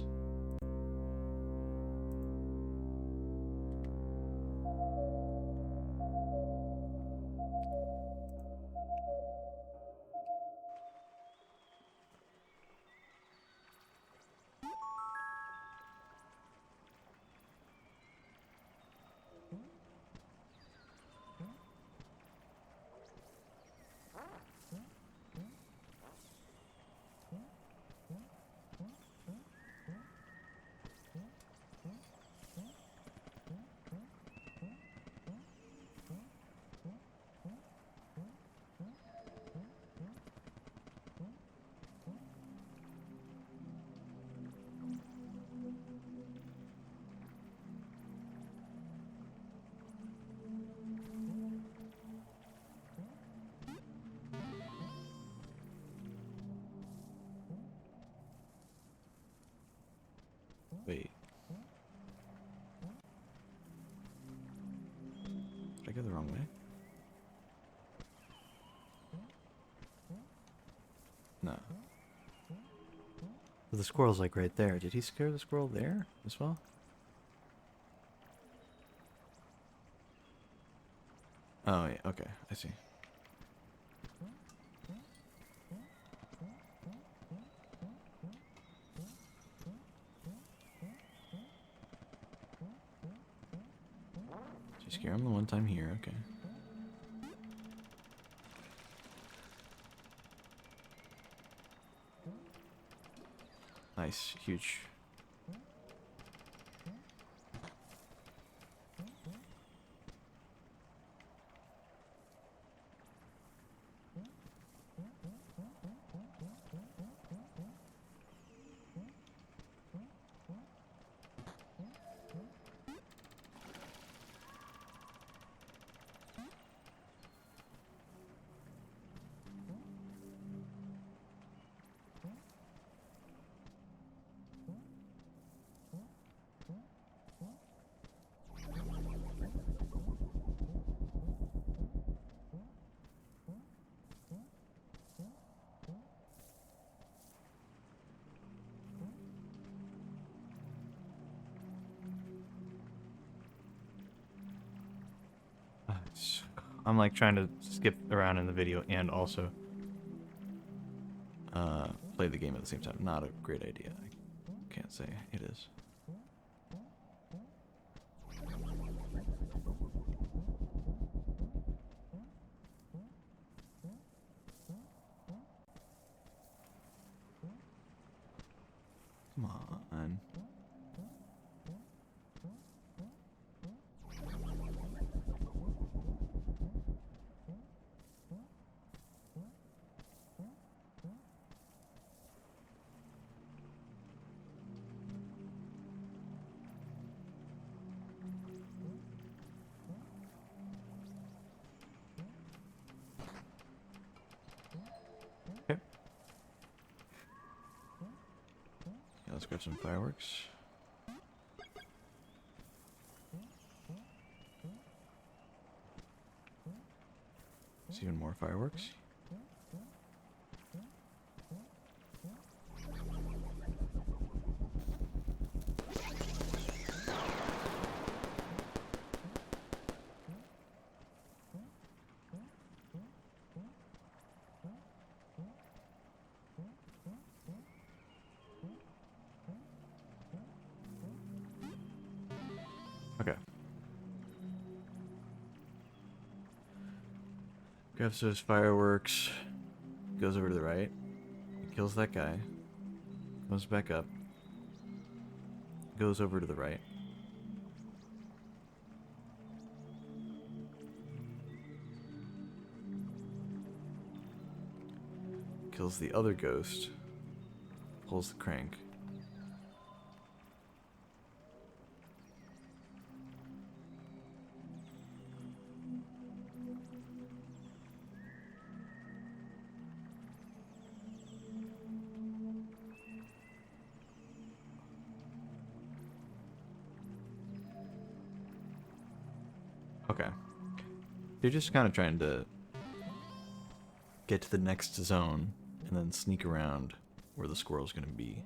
Wait. Did I go the wrong way? No. The squirrel's like right there. Did he scare the squirrel there as well? Oh, yeah. Okay. I see. Did you scare him the one time here? Okay. Nice. Huge. I'm like trying to skip around in the video and also play the game at the same time. Not a great idea. I can't say it is. Come on. Okay. Yeah, let's grab some fireworks. There's even more fireworks. Okay. Grabs those fireworks. Goes over to the right. Kills that guy. Comes back up. Goes over to the right. Kills the other ghost. Pulls the crank. Okay. You're just kind of trying to get to the next zone and then sneak around where the squirrel's gonna be.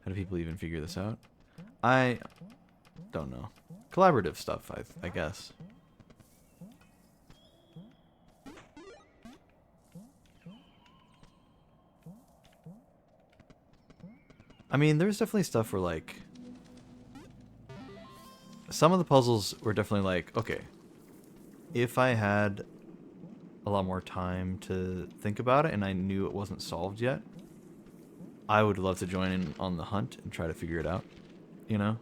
How do people even figure this out? I don't know. Collaborative stuff, I guess. I mean, there's definitely stuff where, like, some of the puzzles were definitely like, okay, if I had a lot more time to think about it and I knew it wasn't solved yet, I would love to join in on the hunt and try to figure it out, you know?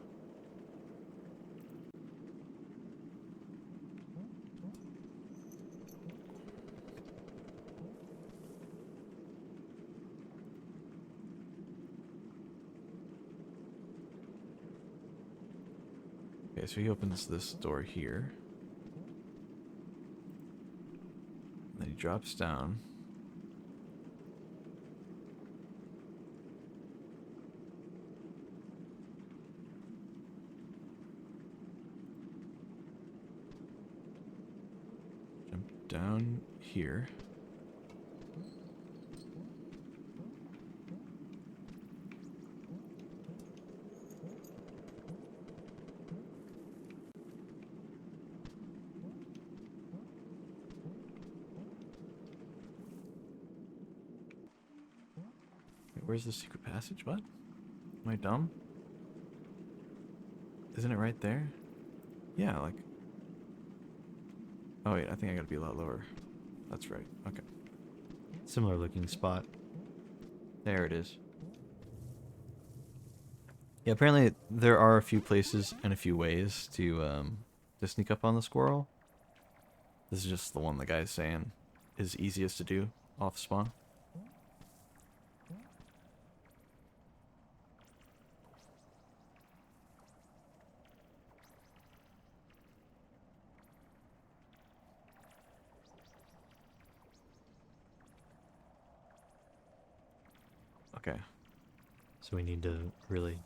Okay, so he opens this door here. Then he drops down. Jump down here. Where's the secret passage? What? Am I dumb? Isn't it right there? Yeah, like... Oh wait, I think I gotta be a lot lower. That's right, okay. Similar looking spot. There it is. Yeah, apparently there are a few places and a few ways to sneak up on the squirrel. This is just the one the guy's saying is easiest to do off spawn. Okay. So we need to really...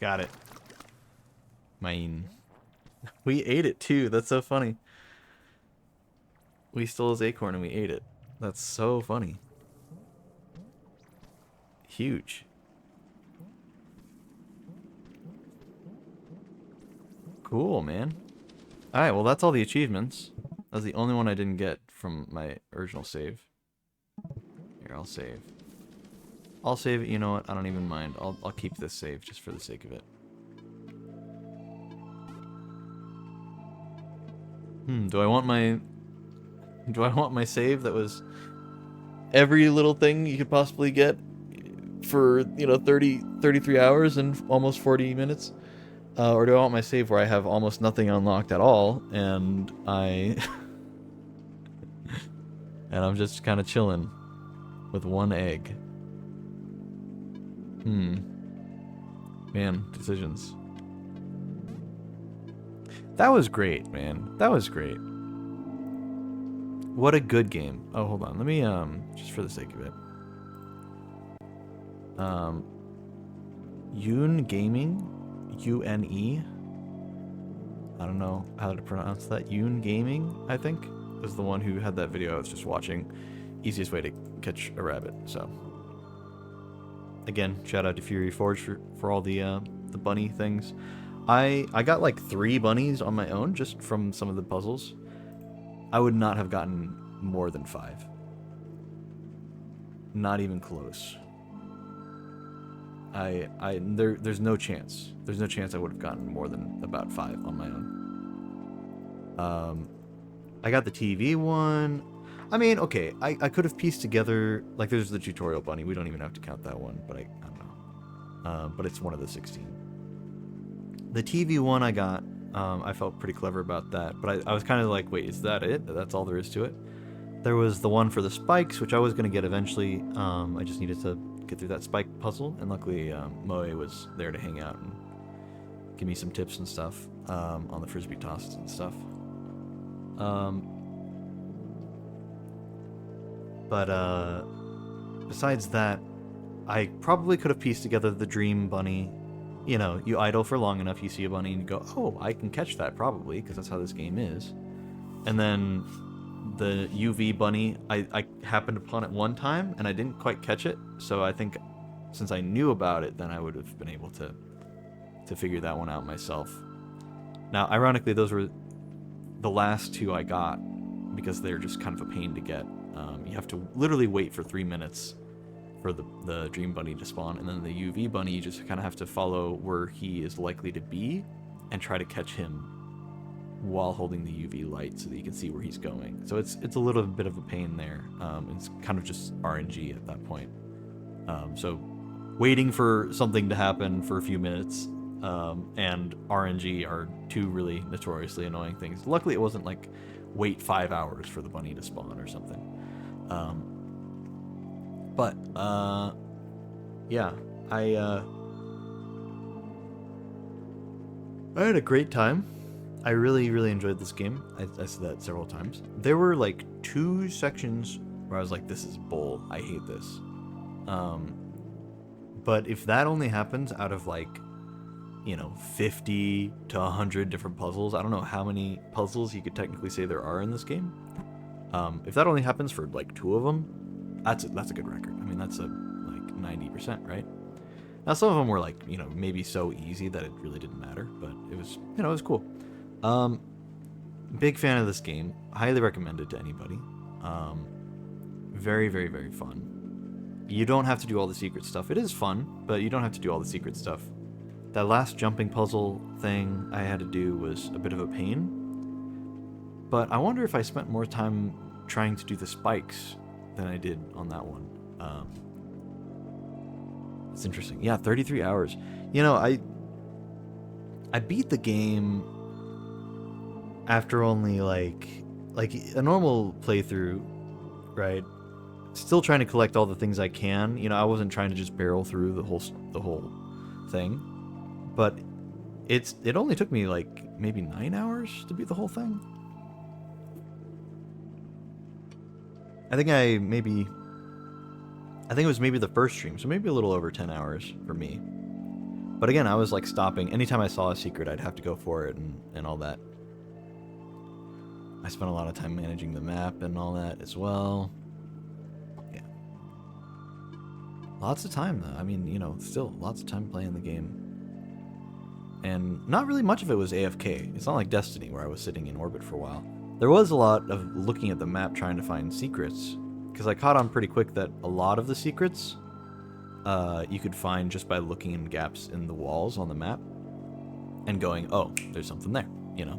Got it. Mine. We ate it too. That's so funny. We stole his acorn and we ate it. That's so funny. Huge. Cool, man. Alright, well that's all the achievements. That's the only one I didn't get from my original save. Here, I'll save. I'll save it, you know what? I don't even mind. I'll keep this save just for the sake of it. Do I want my save that was every little thing you could possibly get for, you know, 33 hours and almost 40 minutes? Or do I want my save where I have almost nothing unlocked at all and and I'm just kind of chilling with one egg? Man, decisions. That was great, man. That was great. What a good game. Oh, hold on. Let me, just for the sake of it. Yoon Gaming? U-N-E? I don't know how to pronounce that. Yoon Gaming, I think, was the one who had that video I was just watching. Easiest way to catch a rabbit, so. Again, shout out to Fury Forge for all the bunny things. I got like 3 bunnies on my own just from some of the puzzles. I would not have gotten more than 5. Not even close. There's no chance. There's no chance I would have gotten more than about 5 on my own. I got the TV one. I mean, okay, I could have pieced together, like, there's the tutorial bunny. We don't even have to count that one, but I don't know. But it's one of the 16. The TV one I got, I felt pretty clever about that, but I was kind of like, wait, is that it? That's all there is to it? There was the one for the spikes, which I was going to get eventually. I just needed to get through that spike puzzle. And luckily, Moe was there to hang out and give me some tips and stuff on the frisbee tosses and stuff. But besides that, I probably could have pieced together the dream bunny. You know, you idle for long enough, you see a bunny, and you go, oh, I can catch that probably, because that's how this game is. And then the UV bunny, I happened upon it one time, and I didn't quite catch it, so I think since I knew about it, then I would have been able to figure that one out myself. Now, ironically, those were the last two I got, because they're just kind of a pain to get. You have to literally wait for 3 minutes for the dream bunny to spawn, and then the UV bunny, you just kind of have to follow where he is likely to be and try to catch him while holding the UV light so that you can see where he's going. So it's a little bit of a pain there. It's kind of just RNG at that point. So waiting for something to happen for a few minutes and RNG are two really notoriously annoying things. Luckily, it wasn't like wait 5 hours for the bunny to spawn or something. But yeah, I had a great time. I really enjoyed this game. I said that several times. There were like 2 sections where I was like, this is bull. I hate this. But if that only happens out of like, 50 to 100 different puzzles, I don't know how many puzzles you could technically say there are in this game. If that only happens for like 2 of them, that's a good record. I mean, that's like 90%, right? Now, some of them were like, maybe so easy that it really didn't matter, but it was, it was cool. Big fan of this game. Highly recommended to anybody. Very fun. You don't have to do all the secret stuff. It is fun, but you don't have to do all the secret stuff. That last jumping puzzle thing I had to do was a bit of a pain. But I wonder if I spent more time trying to do the spikes than I did on that one. It's interesting. Yeah, 33 hours. I beat the game after only like a normal playthrough, right? Still trying to collect all the things I can. I wasn't trying to just barrel through the whole thing. But it only took me like maybe 9 hours to beat the whole thing. I think it was maybe the first stream, so maybe a little over 10 hours for me. But again, I was like stopping. Anytime I saw a secret, I'd have to go for it and all that. I spent a lot of time managing the map and all that as well. Yeah. Lots of time, though. I mean, still lots of time playing the game. And not really much of it was AFK. It's not like Destiny, where I was sitting in orbit for a while. There was a lot of looking at the map trying to find secrets, because I caught on pretty quick that a lot of the secrets you could find just by looking in gaps in the walls on the map and going, oh, there's something there.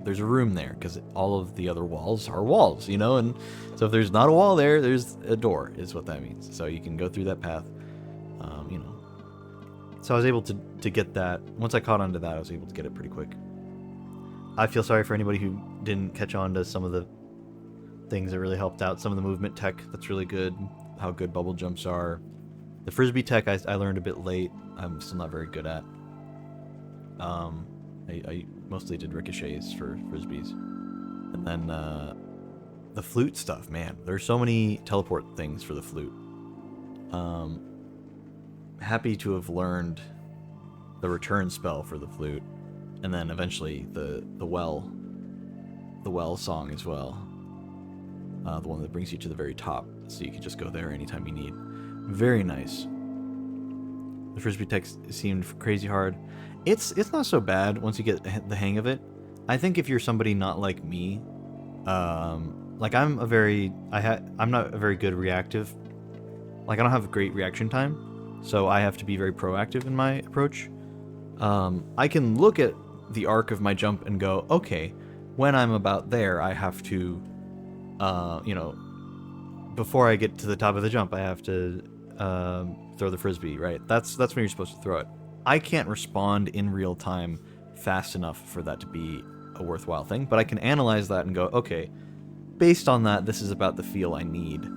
There's a room there, because all of the other walls are walls, and so if there's not a wall there, there's a door, is what that means. So you can go through that path, So I was able to get that. Once I caught on to that, I was able to get it pretty quick. I feel sorry for anybody who didn't catch on to some of the things that really helped out. Some of the movement tech that's really good, how good bubble jumps are. The frisbee tech I learned a bit late. I'm still not very good at. I mostly did ricochets for frisbees. And then the flute stuff, man. There's so many teleport things for the flute. Happy to have learned the return spell for the flute, and then eventually the well song as well. The one that brings you to the very top, so you can just go there anytime you need. Very nice. The frisbee text seemed crazy hard. It's not so bad once you get the hang of it. I think if you're somebody not like me, like I'm not a very good reactive. Like I don't have great reaction time. So I have to be very proactive in my approach. I can look at the arc of my jump and go, okay, when I'm about there, I have to, before I get to the top of the jump, I have to throw the frisbee, right? That's when you're supposed to throw it. I can't respond in real time fast enough for that to be a worthwhile thing, but I can analyze that and go, okay, based on that, this is about the feel I need.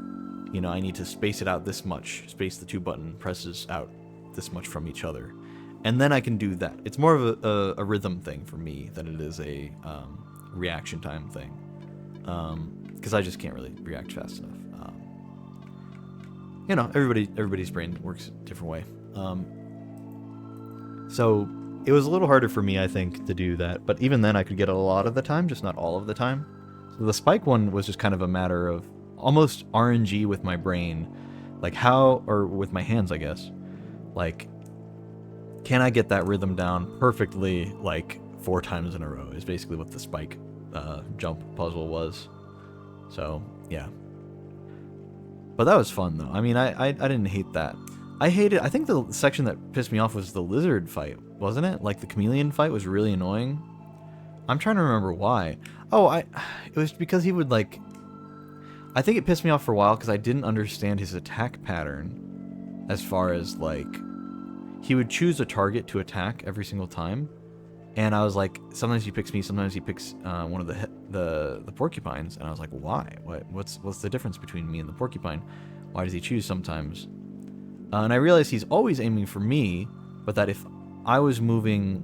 I need to space it out this much, space the 2 button presses out this much from each other, and then I can do that. It's more of a rhythm thing for me than it is a reaction time thing, because I just can't really react fast enough. Everybody's brain works a different way. So it was a little harder for me, I think, to do that. But even then, I could get it a lot of the time, just not all of the time. So the spike one was just kind of a matter of almost RNG with my brain, like or with my hands, I guess. Like, can I get that rhythm down perfectly, like 4 times in a row? Is basically what the spike jump puzzle was. So yeah. But that was fun, though. I mean, I didn't hate that. I think the section that pissed me off was the lizard fight, wasn't it? Like, the chameleon fight was really annoying. I'm trying to remember why. Oh, it was because he would, like... I think it pissed me off for a while because I didn't understand his attack pattern. As far as, like... He would choose a target to attack every single time. And I was like, sometimes he picks me, sometimes he picks one of the porcupines, and I was like, why? What's the difference between me and the porcupine? Why does he choose sometimes? And I realized he's always aiming for me, but that if I was moving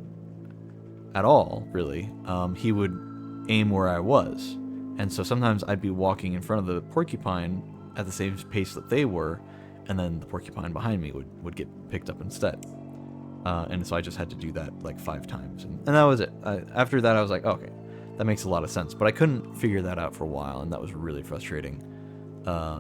at all, really, he would aim where I was. And so sometimes I'd be walking in front of the porcupine at the same pace that they were, and then the porcupine behind me would get picked up instead. And so I just had to do that like 5 times. And that was it. After that, I was like, okay, that makes a lot of sense. But I couldn't figure that out for a while, and that was really frustrating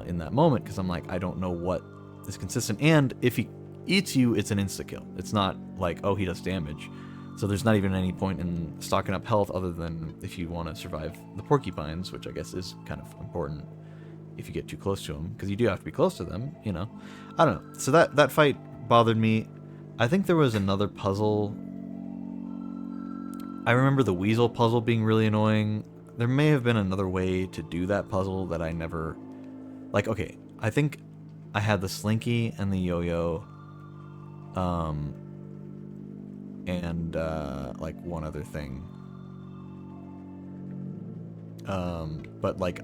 in that moment, because I'm like, I don't know what is consistent. And if he eats you, it's an insta-kill. It's not like, oh, he does damage. So there's not even any point in stocking up health other than if you want to survive the porcupines, which I guess is kind of important if you get too close to them, because you do have to be close to them, I don't know. So that fight bothered me. I think there was another puzzle. I remember the weasel puzzle being really annoying. There may have been another way to do that puzzle that I never... Like, okay, I think I had the slinky and the yo-yo, and like one other thing. But like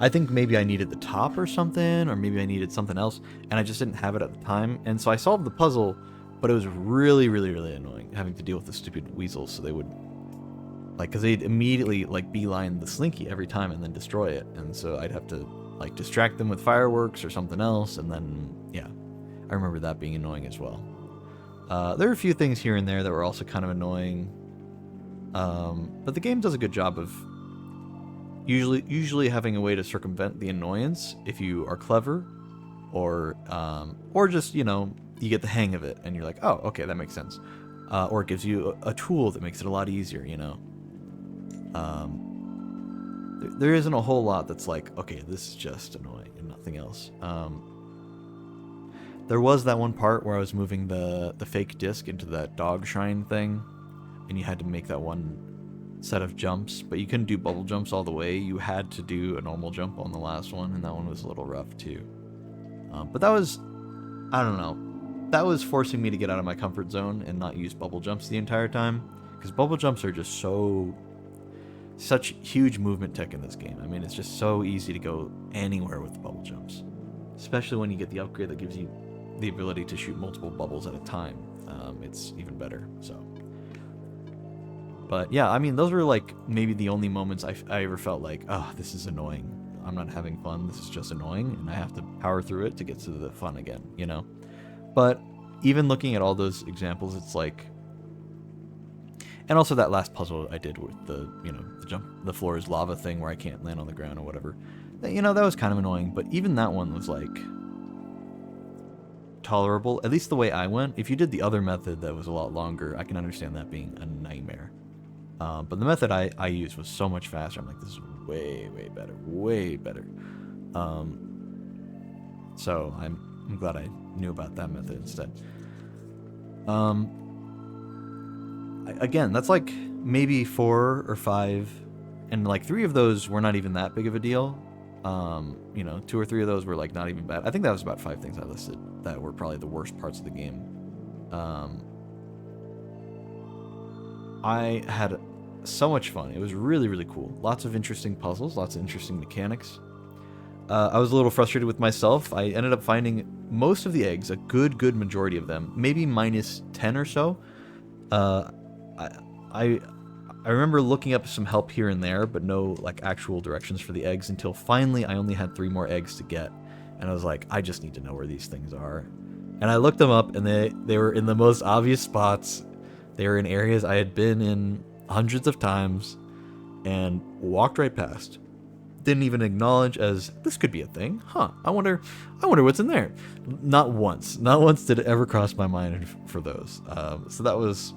I think maybe I needed the top or something, or maybe I needed something else, and I just didn't have it at the time. And so I solved the puzzle, but it was really, really, really annoying having to deal with the stupid weasels. So they would, like, because they'd immediately, like, beeline the slinky every time and then destroy it. And so I'd have to, like, distract them with fireworks or something else. And then, yeah, I remember that being annoying as well. There were a few things here and there that were also kind of annoying. But the game does a good job of usually having a way to circumvent the annoyance if you are clever, or just, you get the hang of it and you're like, oh, okay, that makes sense. Or it gives you a tool that makes it a lot easier, There isn't a whole lot that's like, okay, this is just annoying and nothing else. There was that one part where I was moving the fake disc into that dog shrine thing, and you had to make that one set of jumps, but you couldn't do bubble jumps all the way. You had to do a normal jump on the last one, and that one was a little rough too. But that was, I don't know, that was forcing me to get out of my comfort zone and not use bubble jumps the entire time, because bubble jumps are just such huge movement tech in this game. I mean, it's just so easy to go anywhere with the bubble jumps, especially when you get the upgrade that gives you the ability to shoot multiple bubbles at a time. It's even better. So, but yeah, I mean, those were like maybe the only moments I ever felt like, oh, this is annoying. I'm not having fun. This is just annoying, and I have to power through it to get to the fun again, But even looking at all those examples, it's like, and also that last puzzle I did with the the floor is lava thing where I can't land on the ground or whatever, that was kind of annoying. But even that one was like tolerable, at least the way I went. If you did the other method that was a lot longer, I can understand that being a nightmare. But the method I used was so much faster. I'm like, this is way, way better, way better. So I'm glad I knew about that method instead. Again, that's like maybe 4 or 5, and like 3 of those were not even that big of a deal. 2 or 3 of those were like not even bad. I think that was about 5 things I listed that were probably the worst parts of the game. I had so much fun. It was really, really cool. Lots of interesting puzzles, lots of interesting mechanics. I was a little frustrated with myself. I ended up finding most of the eggs, a good majority of them, maybe minus 10 or so. Uh, I, I I remember looking up some help here and there, but no like actual directions for the eggs until finally I only had 3 more eggs to get, and I was like, I just need to know where these things are. And I looked them up, and they were in the most obvious spots. They were in areas I had been in hundreds of times and walked right past. Didn't even acknowledge as this could be a thing. Huh. I wonder what's in there. Not once did it ever cross my mind for those. So that was,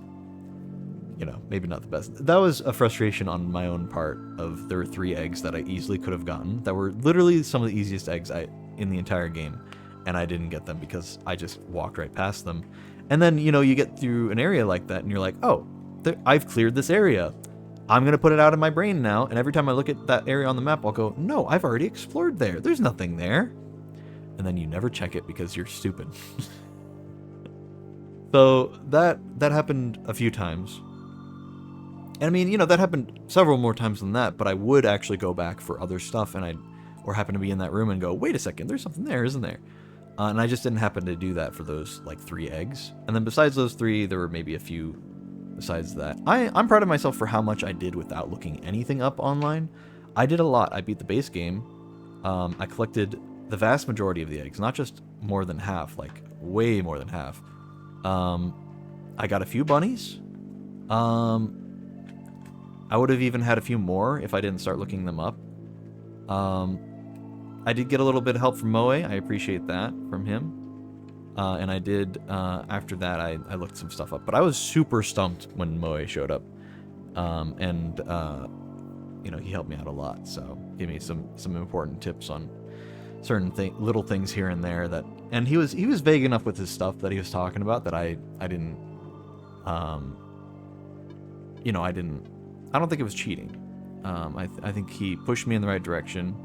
maybe not the best. That was a frustration on my own part. Of there were 3 eggs that I easily could have gotten that were literally some of the easiest eggs in the entire game, and I didn't get them because I just walked right past them. And then you get through an area like that, and you're like, oh, I've cleared this area. I'm gonna put it out of my brain now, and every time I look at that area on the map, I'll go, no, I've already explored there. There's nothing there. And then you never check it because you're stupid. So that happened a few times. And I mean, that happened several more times than that, but I would actually go back for other stuff, and or happen to be in that room and go, wait a second, there's something there, isn't there? And I just didn't happen to do that for those, like, 3 eggs. And then besides those 3, there were maybe a few besides that. I'm proud of myself for how much I did without looking anything up online. I did a lot. I beat the base game. I collected the vast majority of the eggs, not just more than half, like, way more than half. I got a few bunnies. I would have even had a few more if I didn't start looking them up. I did get a little bit of help from Moe. I appreciate that from him. And I did, after that, I looked some stuff up. But I was super stumped when Moe showed up. He helped me out a lot. So gave me some important tips on certain little things here and there and he was vague enough with his stuff that he was talking about that I didn't, I don't think it was cheating. I think he pushed me in the right direction,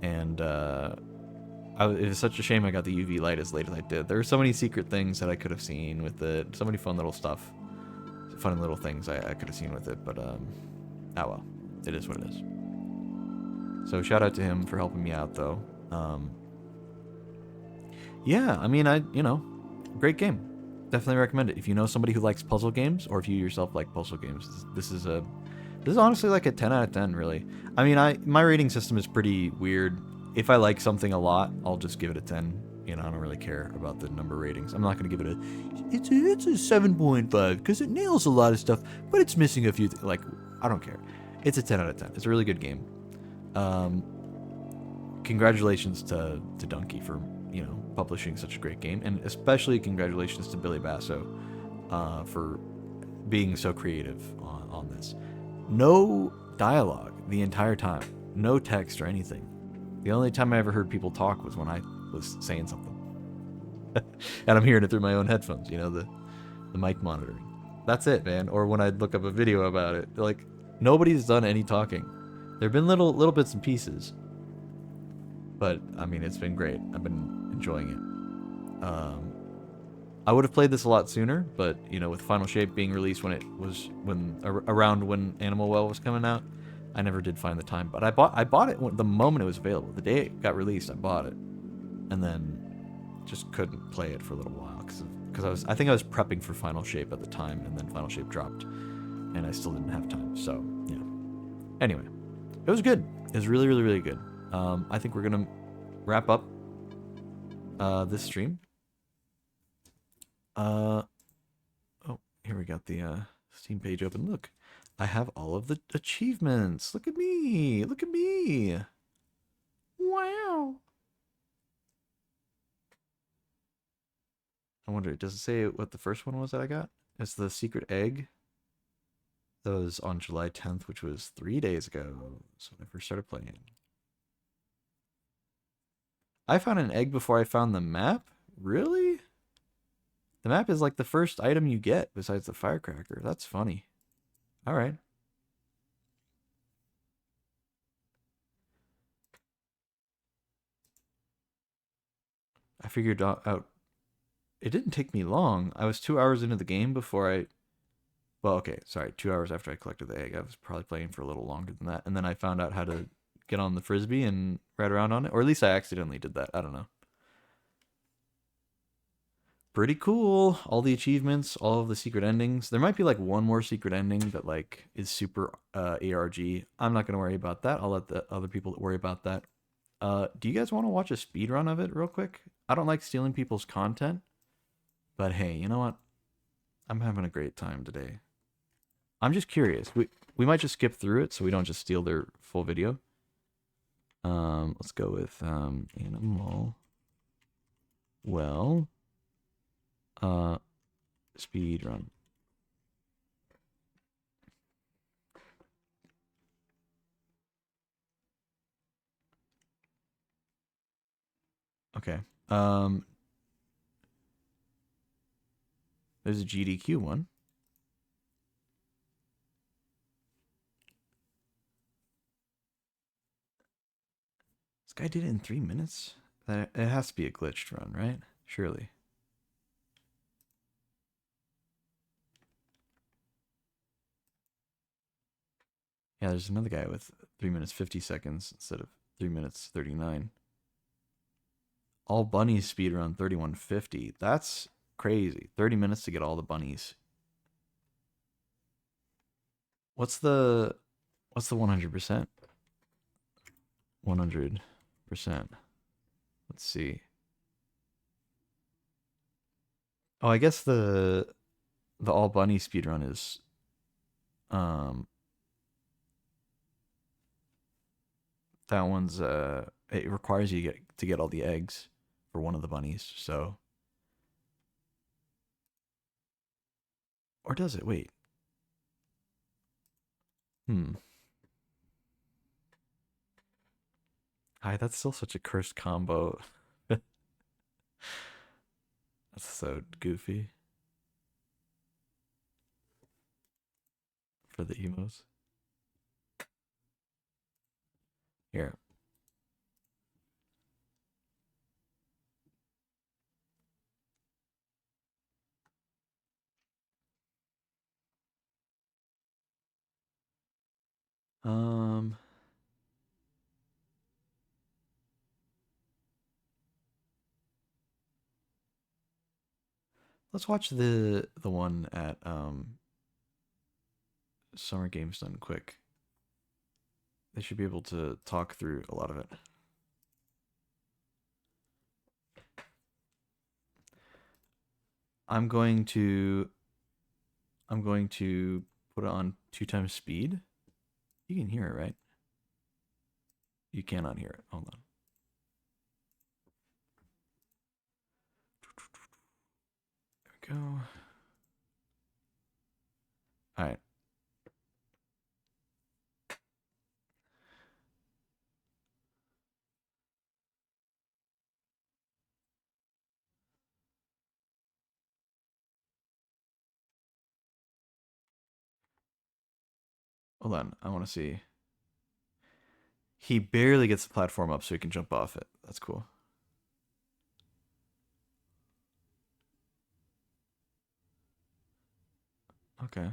and it was such a shame I got the UV light as late as I did. There were so many secret things that I could have seen with it, so many fun little things I could have seen with it, but oh well, it is what it is. So shout out to him for helping me out, though. Yeah, I mean, great game. Definitely recommend it if you know somebody who likes puzzle games, or if you yourself like puzzle games. This is honestly like a 10 out of 10, really. I mean, my rating system is pretty weird. If I like something a lot, I'll just give it a 10. I don't really care about the number ratings. I'm not going to give it it's a 7.5 because it nails a lot of stuff, but it's missing a few like, I don't care. It's a 10 out of 10. It's a really good game. Congratulations to Donkey for publishing such a great game, and especially congratulations to Billy Basso for being so creative on this. No dialogue the entire time, no text or anything. The only time I ever heard people talk was when I was saying something, and I'm hearing it through my own headphones. The mic monitoring. That's it, man. Or when I'd look up a video about it, like nobody's done any talking. There've been little bits and pieces, but I mean, it's been great. I've been enjoying it. I would have played this a lot sooner, but with Final Shape being released around when Animal Well was coming out, I never did find the time. But I bought it the moment it was available. The day it got released, I bought it, and then just couldn't play it for a little while because I think I was prepping for Final Shape at the time, and then Final Shape dropped, and I still didn't have time. So yeah. Anyway, it was good. It was really, really, really good. I think we're gonna wrap up this stream. Oh, here we got the Steam page open. Look, I have all of the achievements. Look at me. Look at me. Wow. I wonder, does it say what the first one was that I got? It's the secret egg. That was on July 10th, which was 3 days ago. So when I first started playing. I found an egg before I found the map? Really? The map is like the first item you get besides the firecracker. That's funny. Alright. I figured out... It didn't take me long. I was 2 hours into the game before I... Well, okay, sorry. 2 hours after I collected the egg. I was probably playing for a little longer than that. And then I found out how to get on the frisbee and ride around on it, or at least I accidentally did that. I don't know. Pretty cool. All the achievements, all of the secret endings. There might be like one more secret ending that like is super ARG. I'm not gonna worry about that. I'll let the other people worry about that. Do you guys want to watch a speed run of it real quick? I don't like stealing people's content, but hey, you know what? I'm having a great time today. I'm just curious. We might just skip through it so we don't just steal their full video. Let's go with animal. Well, uh, speed run. Okay. There's a GDQ one. This guy did it in 3 minutes. That it has to be a glitched run, right? Surely. Yeah, there's another guy with 3 minutes 50 seconds instead of 3 minutes 39. All bunnies speed run 31:50. That's crazy. 30 minutes to get all the bunnies. What's the 100%? 100%. Let's see. Oh, I guess the all bunny speed run is um that one's it requires you to get all the eggs for one of the bunnies. So, or does it? Wait. Hmm. Hi, that's still such a cursed combo. That's so goofy for the emos. Here. Um let's watch the one at Summer Games Done Quick. They should be able to talk through a lot of it. I'm going to I'm going to put it on 2 times speed. You can hear it, right? You cannot hear it. Hold on. There we go. All right. Hold on. I want to see. He barely gets the platform up so he can jump off it. That's cool. Okay.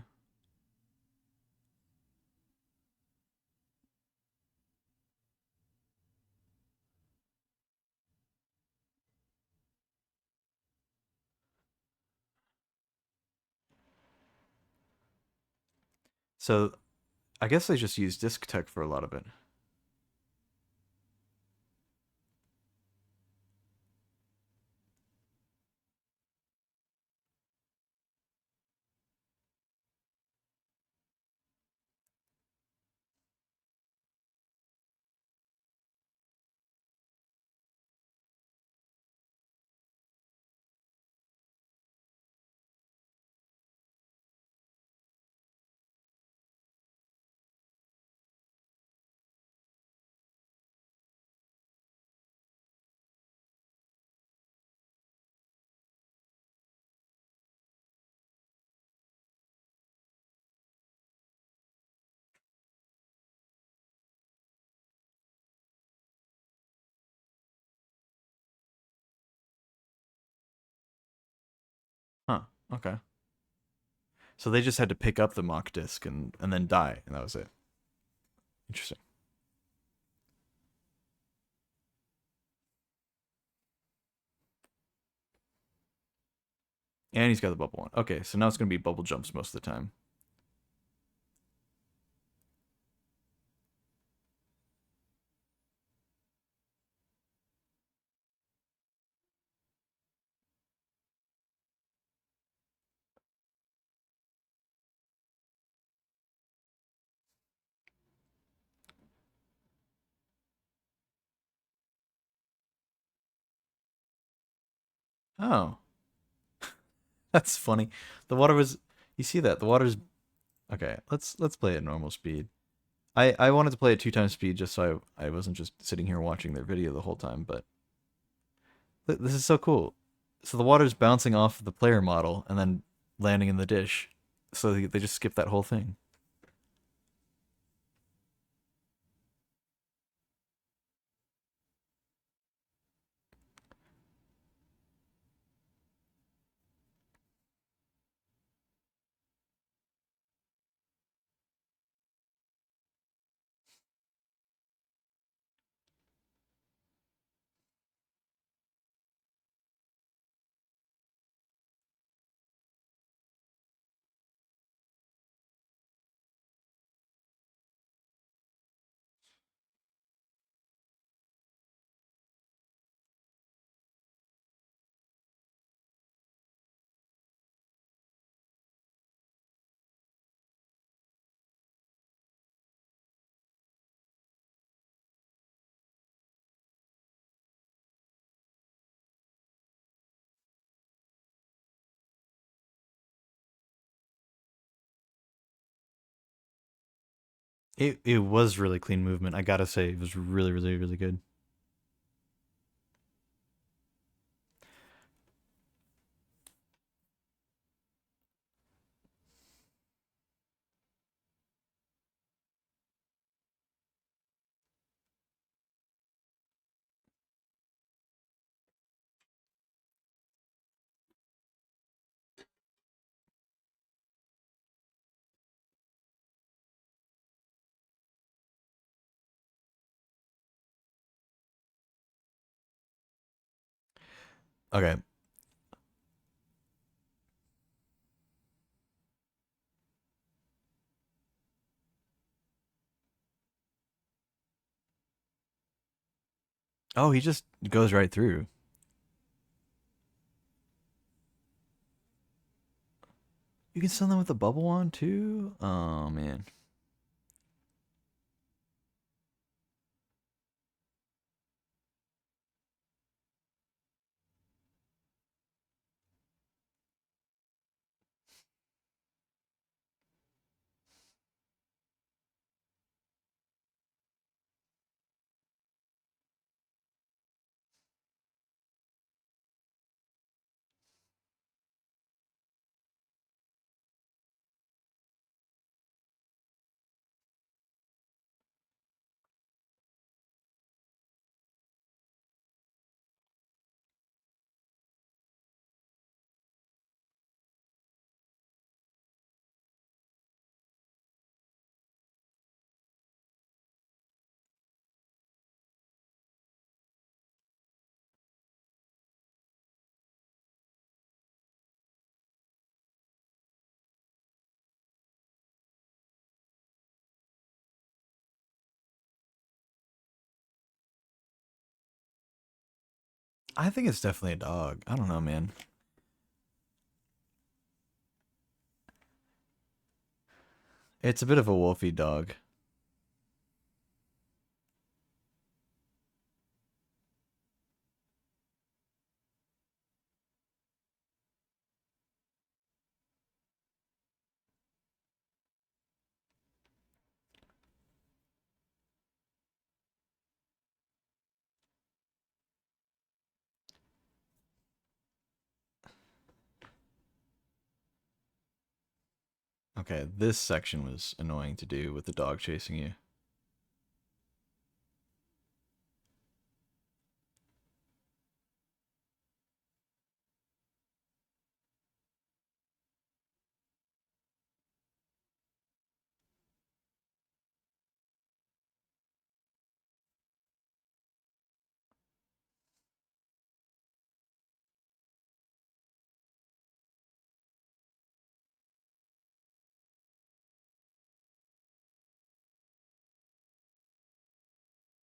So I guess they just use disc tech for a lot of it. Huh. Okay. So they just had to pick up the mock disc and then die, and that was it. Interesting. And he's got the bubble one. Okay, so now it's going to be bubble jumps most of the time. Oh, that's funny. The water was. You see that? The water's okay. Let's play at normal speed. I wanted to play at 2 times speed just so I wasn't just sitting here watching their video the whole time. But this is so cool. So the water's bouncing off the player model and then landing in the dish. So they just skip that whole thing. It was really clean movement. I gotta say, it was really good. Okay. Oh, he just goes right through. You can send them with a bubble on too. Oh man. I think it's definitely a dog. I don't know, man. It's a bit of a wolfy dog. Okay, this section was annoying to do with the dog chasing you.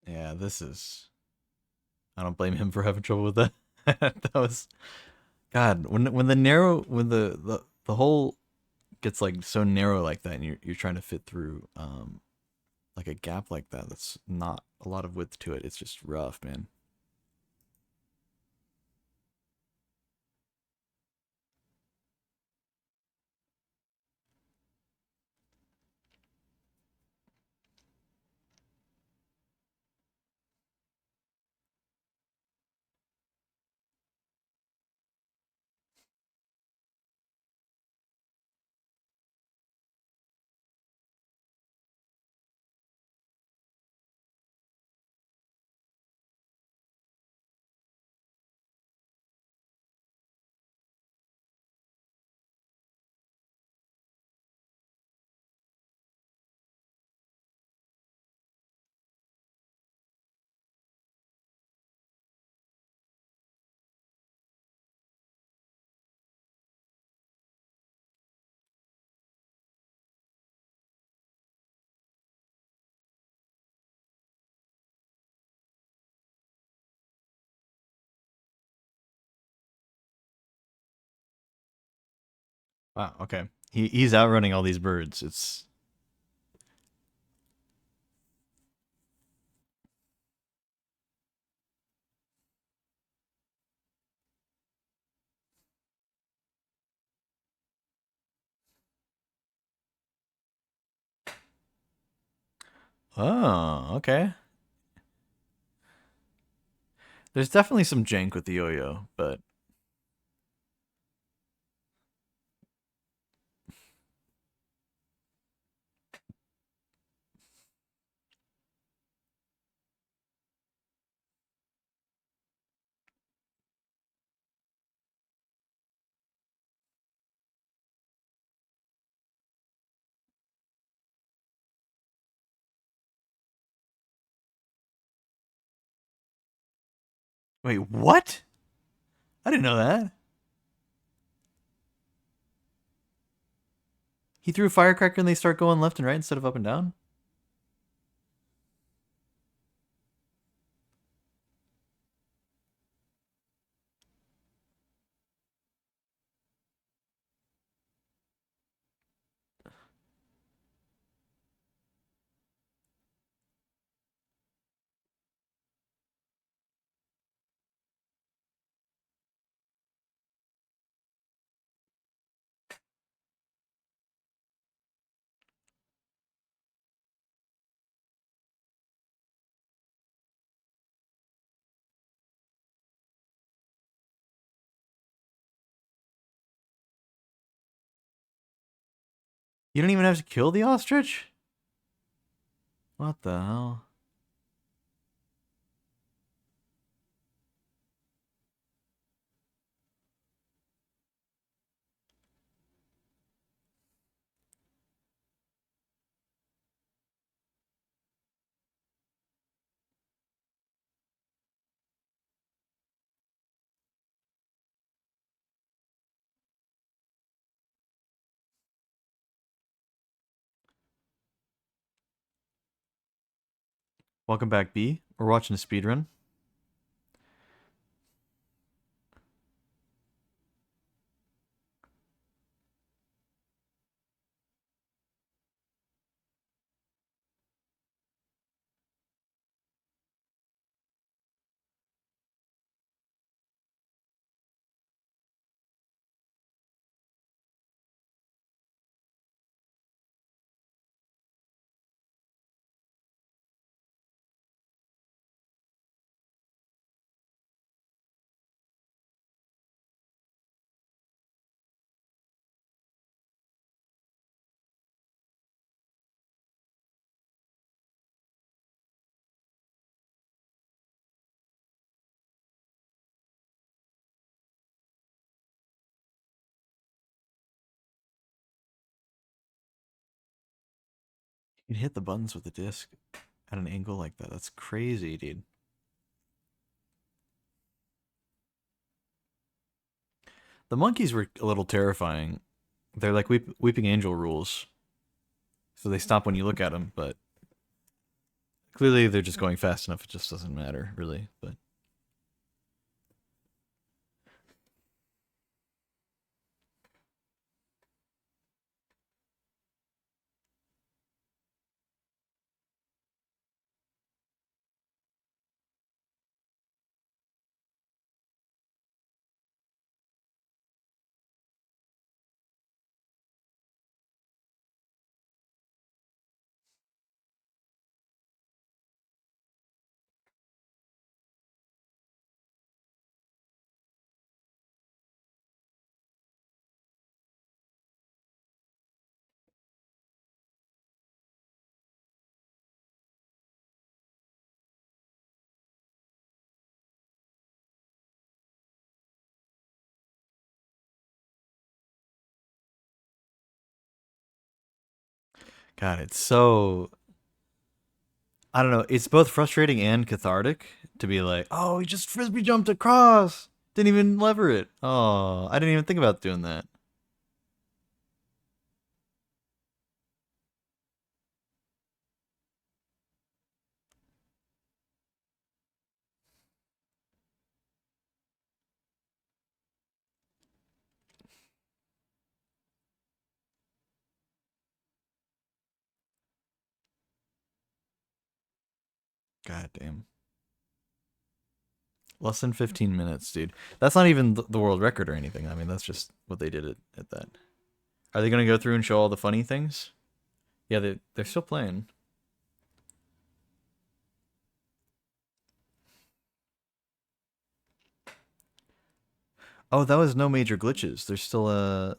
Yeah, this is. I don't blame him for having trouble with that. That was God. When the narrow when the hole gets like so narrow like that, and you're trying to fit through like a gap like that. That's not a lot of width to it. It's just rough, man. Wow. Okay. He's outrunning all these birds. It's oh okay. There's definitely some jank with the yo-yo, but wait, what? I didn't know that. He threw a firecracker and they start going left and right instead of up and down. You don't even have to kill the ostrich. What the hell? Welcome back, B. We're watching a speed run. You can hit the buttons with the disc at an angle like that. That's crazy, dude. The monkeys were a little terrifying. They're like weeping angel rules, so they stop when you look at them. But Clearly, they're just going fast enough. It just doesn't matter, really. But God, it's so I don't know. It's both frustrating and cathartic to be like, oh, he just frisbee jumped across. Didn't even lever it. Oh, I didn't even think about doing that. God damn. Less than 15 minutes, dude. That's not even the world record or anything. I mean, that's just what they did at that. Are they going to go through and show all the funny things? Yeah, they're still playing. Oh, that was no major glitches. There's still a.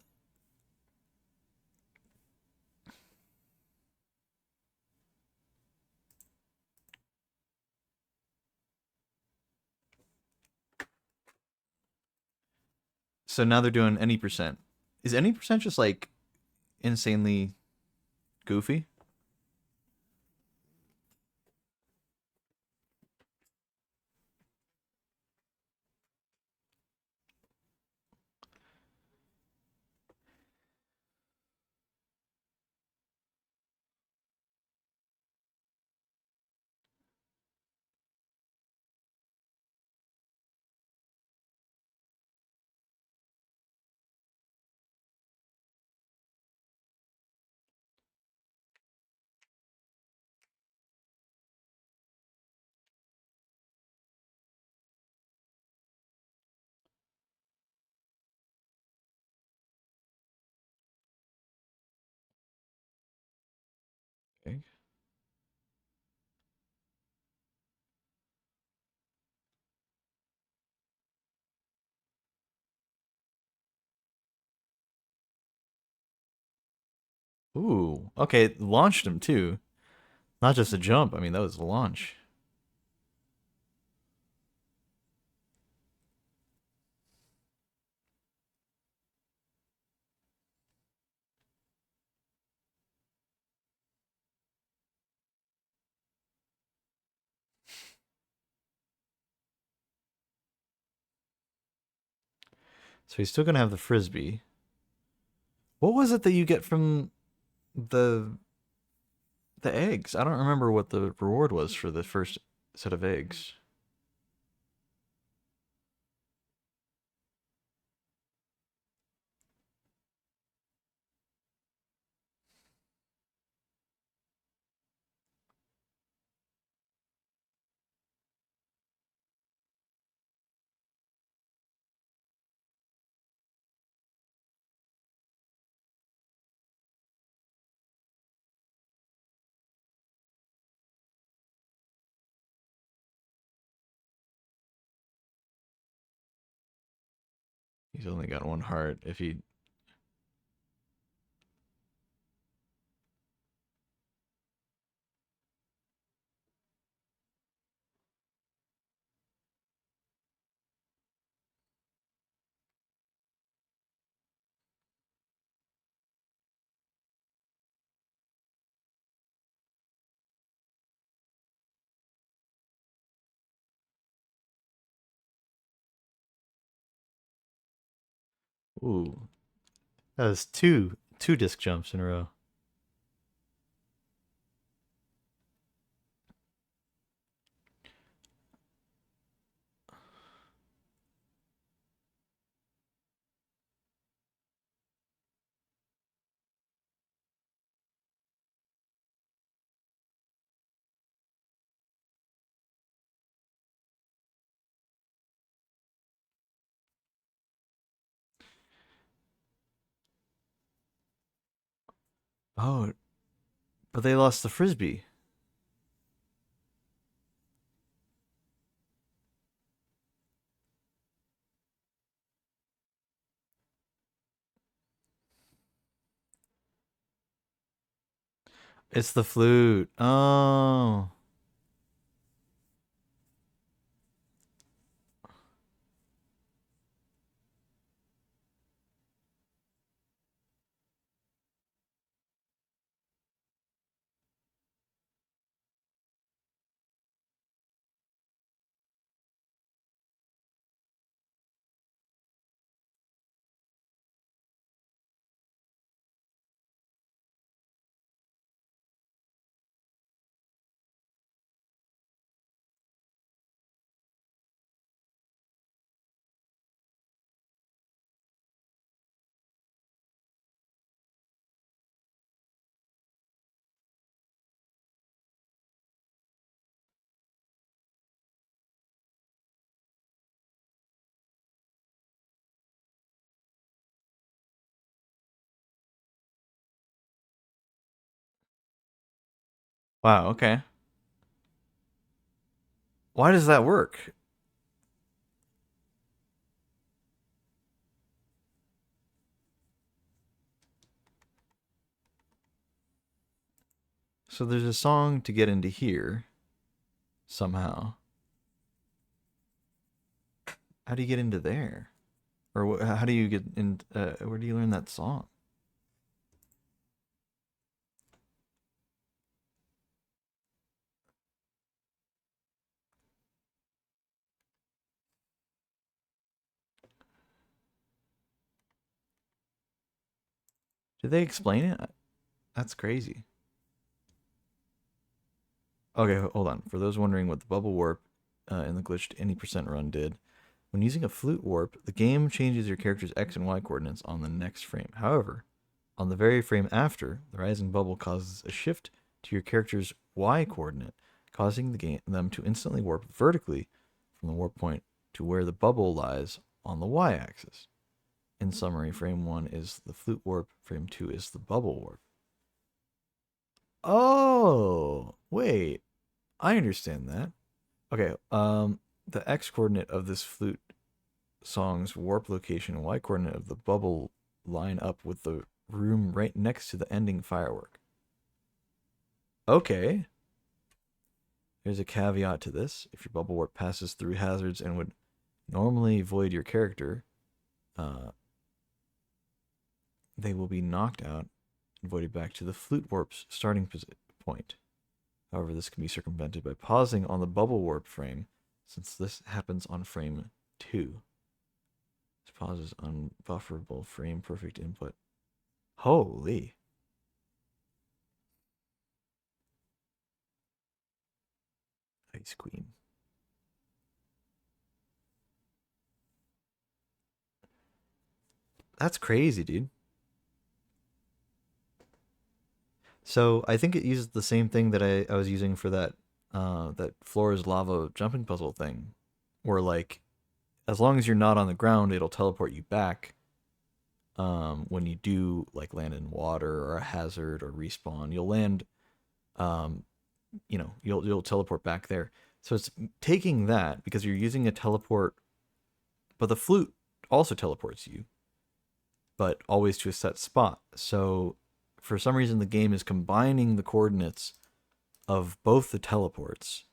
So now they're doing any percent. Is any percent just like insanely goofy? Okay. Ooh. Okay, launched him too. Not just a jump. I mean, that was a launch. So he's still gonna have the frisbee. What was it that you get from the the eggs? I don't remember what the reward was for the first set of eggs. He's only got one heart. If he ooh, that was two disc jumps in a row. Oh, but they lost the frisbee. It's the flute. Oh. Wow, okay. Why does that work? So there's a song to get into here somehow. How do you get into there? Or how do you get in? Where do you learn that song? Did they explain it? That's crazy. Okay, hold on. For those wondering what the bubble warp in the glitched any percent run did, when using a flute warp, the game changes your character's X and Y coordinates on the next frame. However, on the very frame after, the rising bubble causes a shift to your character's Y coordinate, causing them to instantly warp vertically from the warp point to where the bubble lies on the Y axis. In summary, frame 1 is the flute warp, frame 2 is the bubble warp. Oh, wait. I understand that. Okay, the X coordinate of this flute song's warp location and Y coordinate of the bubble line up with the room right next to the ending firework. Okay. There's a caveat to this. If your bubble warp passes through hazards and would normally void your character, uh, they will be knocked out and voided back to the flute warp's starting point. However, this can be circumvented by pausing on the bubble warp frame, since this happens on frame 2. This pauses unbufferable frame perfect input. Holy. Ice Queen. That's crazy, dude. So I think it uses the same thing that I was using for that floor is lava jumping puzzle thing. Where like as long as you're not on the ground, it'll teleport you back when you do like land in water or a hazard or respawn. You'll land um, you'll teleport back there. So it's taking that because you're using a teleport, but the flute also teleports you, but always to a set spot. So for some reason, the game is combining the coordinates of both the teleports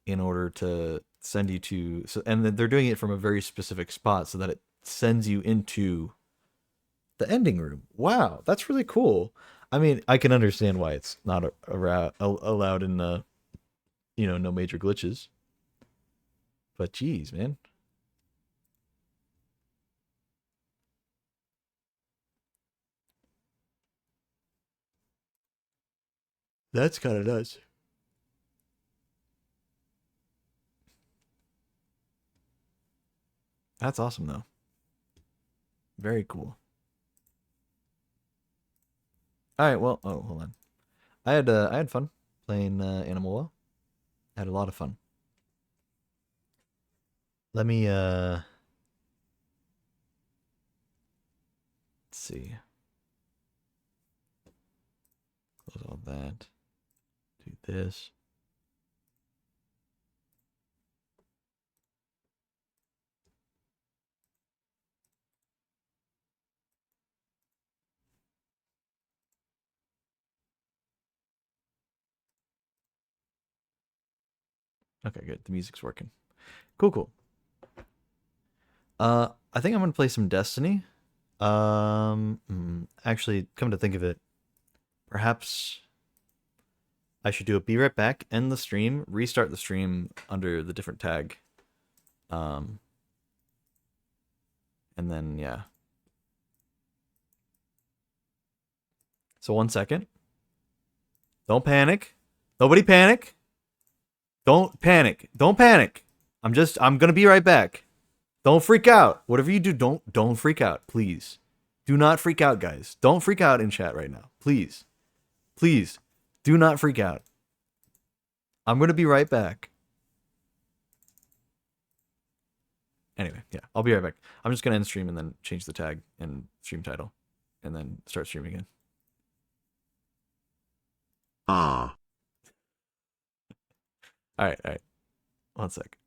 in order to send you to. So, and they're doing it from a very specific spot so that it sends you into the ending room. Wow, that's really cool. I mean, I can understand why it's not allowed in the no major glitches. But geez, man, that's kind of nuts. That's awesome though. Very cool. All right, well, oh, hold on. I had fun playing Animal Well. I had a lot of fun. Let me let's see. all that. Do this. Okay, good. The music's working. Cool, cool. I think I'm gonna play some Destiny. Actually, come to think of it, perhaps I should do a be right back, end the stream, restart the stream under the different tag. Um, and then yeah. So 1 second. Don't panic. Nobody panic. Don't panic. Don't panic. I'm gonna be right back. Don't freak out. Whatever you do, don't freak out, please. Do not freak out, guys. Don't freak out in chat right now. Please. Please. Do not freak out. I'm gonna be right back. Anyway, yeah, I'll be right back. I'm just gonna end stream and then change the tag and stream title, and then start streaming again. Ah. All right. 1 sec.